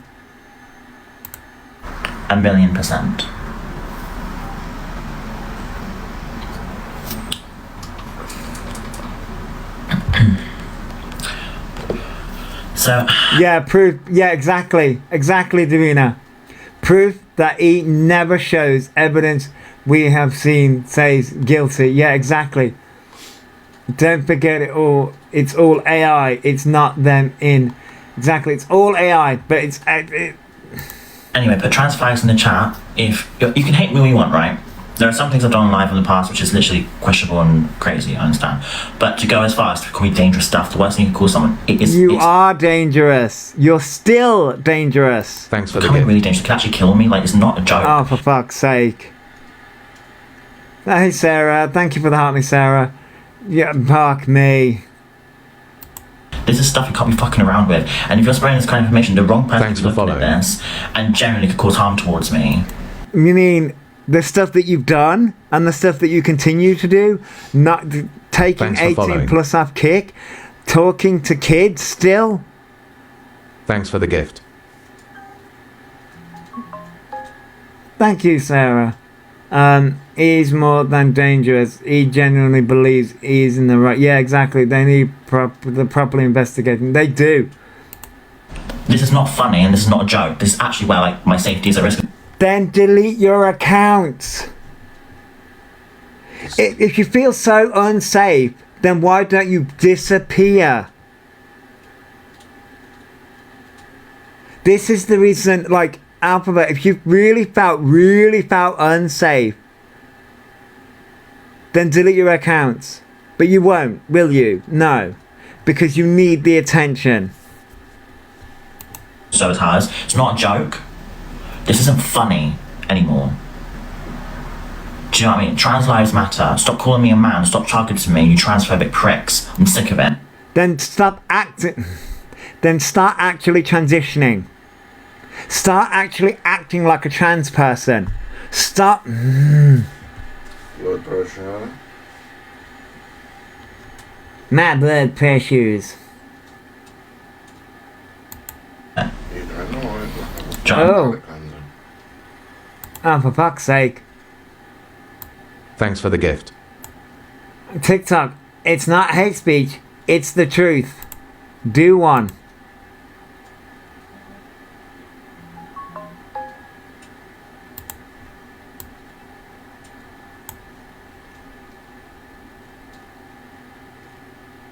1,000,000%. So
yeah, proof. Yeah, exactly, Davina. Proof that he never shows evidence we have seen says guilty. Yeah, exactly. Don't forget it all. It's all AI. It's not them in. Exactly, it's all AI, but it's.
Anyway, put trans flags in the chat. If you can hate me all you want, right? There are some things I've done live in the past which is literally questionable and crazy, I understand. But to go as far as to call me dangerous stuff, the worst thing you can call someone is...
You are dangerous. You're still dangerous.
Thanks for the
becoming
gift.
really dangerous. It can actually kill me, like, it's not a joke.
Oh, for fuck's sake. Hey, Sarah. Thank you for the heart, Sarah. Yeah, fuck me.
This is stuff you can't be fucking around with. And if you're spreading this kind of information, the wrong person
Thanks
is
for
looking at
following.
this and generally could cause harm towards me.
You mean the stuff that you've done and the stuff that you continue to do? Not taking
Thanks for
18
following.
plus off kick? Talking to kids still?
Thanks for the gift.
Thank you, Sarah. He's more than dangerous. He genuinely believes he's in the right. Yeah, exactly. They need the properly investigating. They do.
This is not funny and this is not a joke. This is actually where, like, my safety is at risk.
Then delete your account. If you feel so unsafe, then why don't you disappear? This is the reason, like, Alphabet, if you really felt unsafe, then delete your accounts. But you won't, will you? No. Because you need the attention.
So is hers. It's not a joke. This isn't funny anymore. Do you know what I mean? Trans lives matter. Stop calling me a man. Stop targeting me, you transphobic pricks. I'm sick of it.
Then stop acting. Then start actually transitioning. Start actually acting like a trans person. Stop.
Blood pressure.
My blood pressures.
You don't know it.
John.
Oh, for fuck's sake.
Thanks for the gift.
TikTok, it's not hate speech, it's the truth. Do one.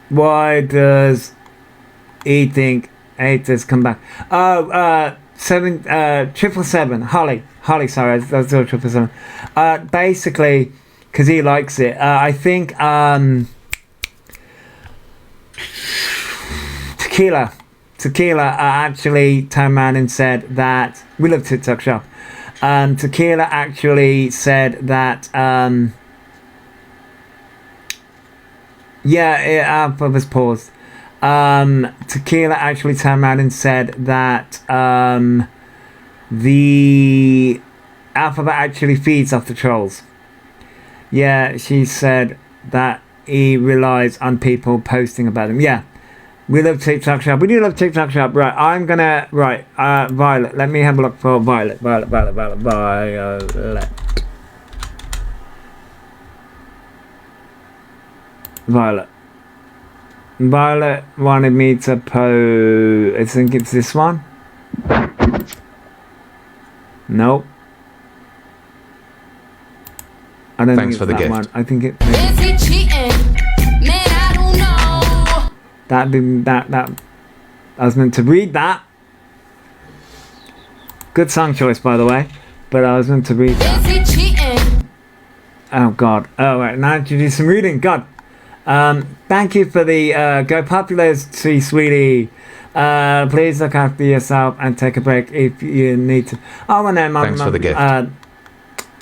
Why does he think haters come back? Oh, 777. Holly, sorry, that's 777. Basically, because he likes it. I think Tequila actually turned around and said that we love TikTok shop. Tequila actually said that Alpha was paused. Tequila actually turned around and said that the Alphabet actually feeds off the trolls. Yeah, she said that he relies on people posting about him. Yeah, we love TikTok Shop. We do love TikTok Shop. Right, I'm gonna Violet. Let me have a look for Violet. Violet wanted me to post. I think it's this one. Nope. I don't think
Thanks
it's
for the
that
gift.
one. I think it.
Is he cheating? Man, I don't know.
That. I was meant to read that. Good song choice, by the way. But I was meant to read that.
Is he cheating?
Oh God. Oh right. Now to do some reading. God. Thank you for the Go Populars, sweetie. Please look after yourself and take a break if you need to. Oh, and then
Thanks for the gift.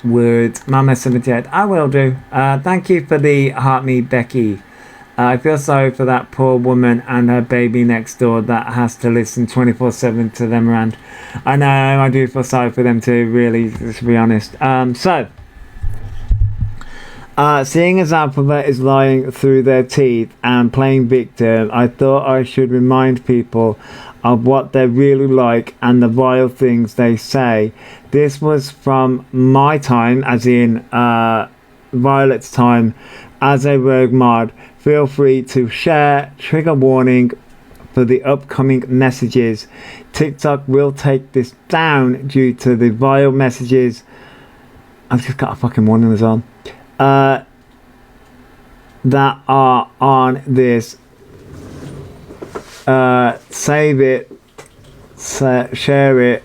Words, Mama 78. I will do. Thank you for the heart me, Becky. I feel sorry for that poor woman and her baby next door that has to listen 24/7 to them rant. I know, I do feel sorry for them too, really, to be honest. Seeing as Alphabet is lying through their teeth and playing victim, I thought I should remind people of what they're really like and the vile things they say. This was from my time, as in Violet's time, as a rogue mod. Feel free to share. Trigger warning for the upcoming messages. TikTok will take this down due to the vile messages. I've just got a fucking warning as well. That are on this. Save it, share it,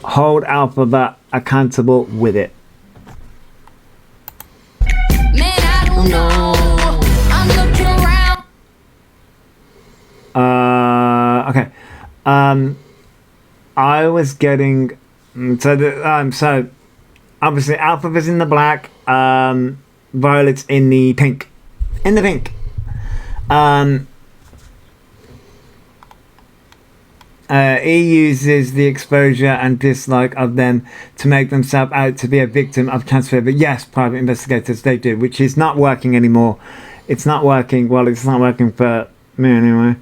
hold Alphabet accountable with it.
Man, I don't know. I'm looking around.
Okay. I was getting so obviously Alphabet's in the black, Violet's in the pink. He uses the exposure and dislike of them to make themselves out to be a victim of transfer. But yes, private investigators, they do, which is not working anymore. It's not working. Well, it's not working for me anyway.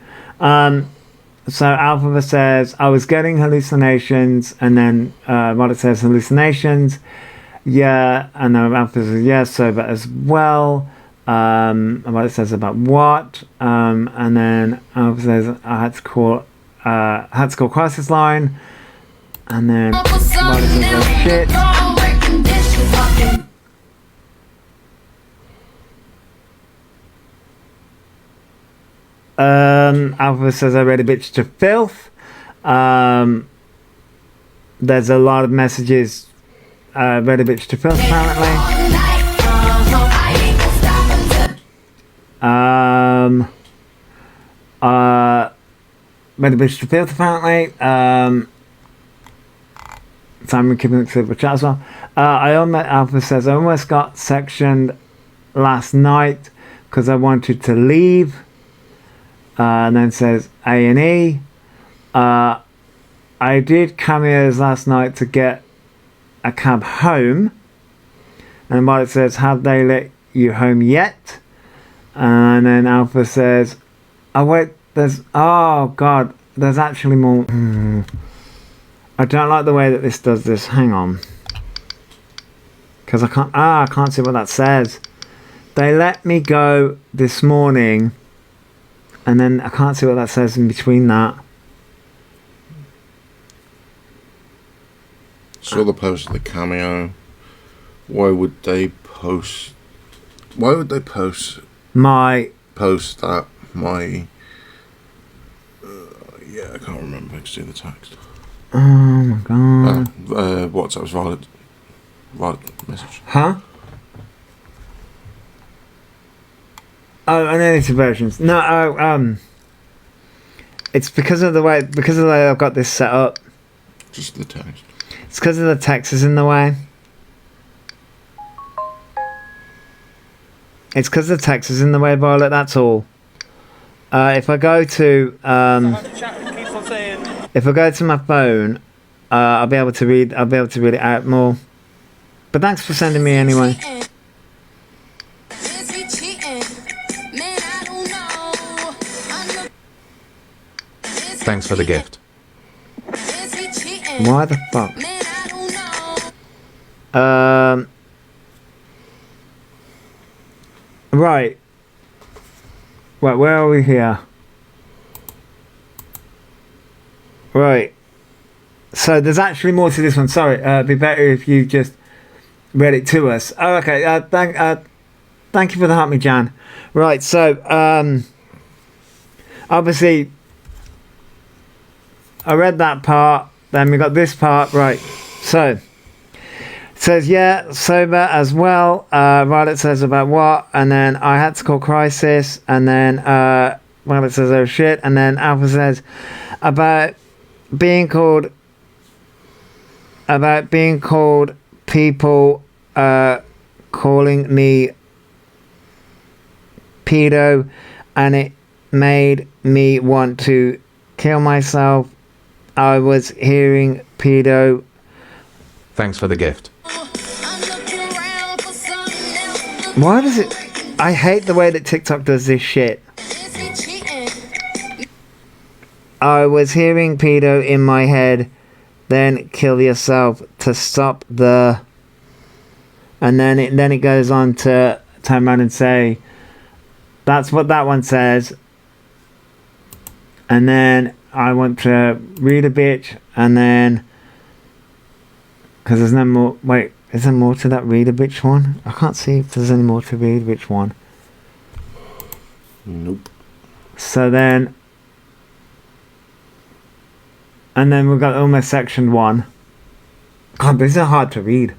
So Alphabet says, I was getting hallucinations, and then Violet says hallucinations. Yeah, and then Alphabet says yes, so but as well. Violet says about what? And then Alphabet says I had to call crisis line, and then Violet says oh shit. Alpha says I read a bitch to filth. There's a lot of messages. Read a bitch to filth apparently. Read a bitch to filth apparently. Simon keeping it to the chat as well. Alpha says I almost got sectioned last night because I wanted to leave. And then says A&E. I did cameos last night to get a cab home. And Violet says, have they let you home yet? And then Alpha says, oh wait, there's actually more. I don't like the way that this does this. Hang on. Because I can't see what that says. They let me go this morning. And then I can't see what that says in between that.
Saw the post of the cameo. Why would they post that? Yeah, I can't remember. I see the text.
Oh my god.
WhatsApp's Violet message.
Huh? Oh, unedited versions. No, it's because of the way I've got this set up.
Just the text.
It's because of the text is in the way. It's because the text is in the way, Violet. That's all. If I go to my phone, I'll be able to read it out more. But thanks for sending me anyway.
Is he cheating? Man, I don't know. I know. Is he
Thanks for the
cheating?
gift.
Is he cheating?
Why the fuck?
Man, I don't know.
Right. Right, where are we here? Right. So there's actually more to this one. Sorry, it'd be better if you just read it to us. Oh, okay. Thank you for the help me, Jan. Right, so obviously I read that part, then we got this part, right. So it says, yeah, sober as well. Violet says about what, and then I had to call crisis, and then Violet says, oh shit, and then Alpha says about being called people calling me pedo, and it made me want to kill myself. I was hearing pedo.
Thanks for the gift.
Why does it? I hate the way that TikTok does this shit. I was hearing pedo in my head, then kill yourself to stop the. And then it goes on to turn around and say, that's what that one says. And then I want to read a bitch, and then because there's no more. Wait, is there more to that read a bitch one? I can't see if there's any more to read a bitch one.
Nope.
So then. And then we've got almost section 1. God, these are hard to read.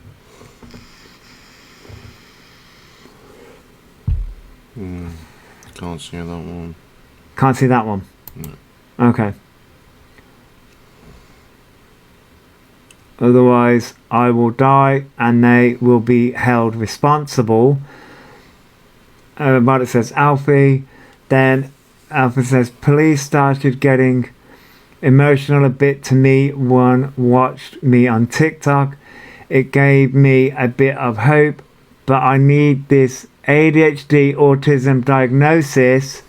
Can't see that one.
Can't see that one?
No.
Okay. Otherwise, I will die and they will be held responsible. But it says Alfie. Then Alfie says, police started getting emotional a bit to me. One watched me on TikTok. It gave me a bit of hope, but I need this ADHD autism diagnosis.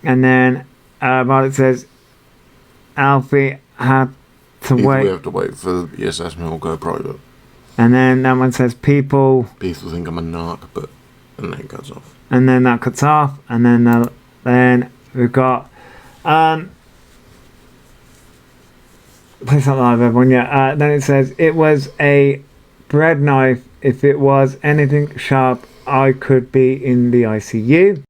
And then Violet says Alfie had to
Either
wait.
we have to wait for the assessment or go private.
And then that one says people
think I'm a narc, but and then it cuts off.
And then that cuts off. And then we've got please not live everyone. Yeah. Then it says it was a bread knife. If it was anything sharp, I could be in the ICU.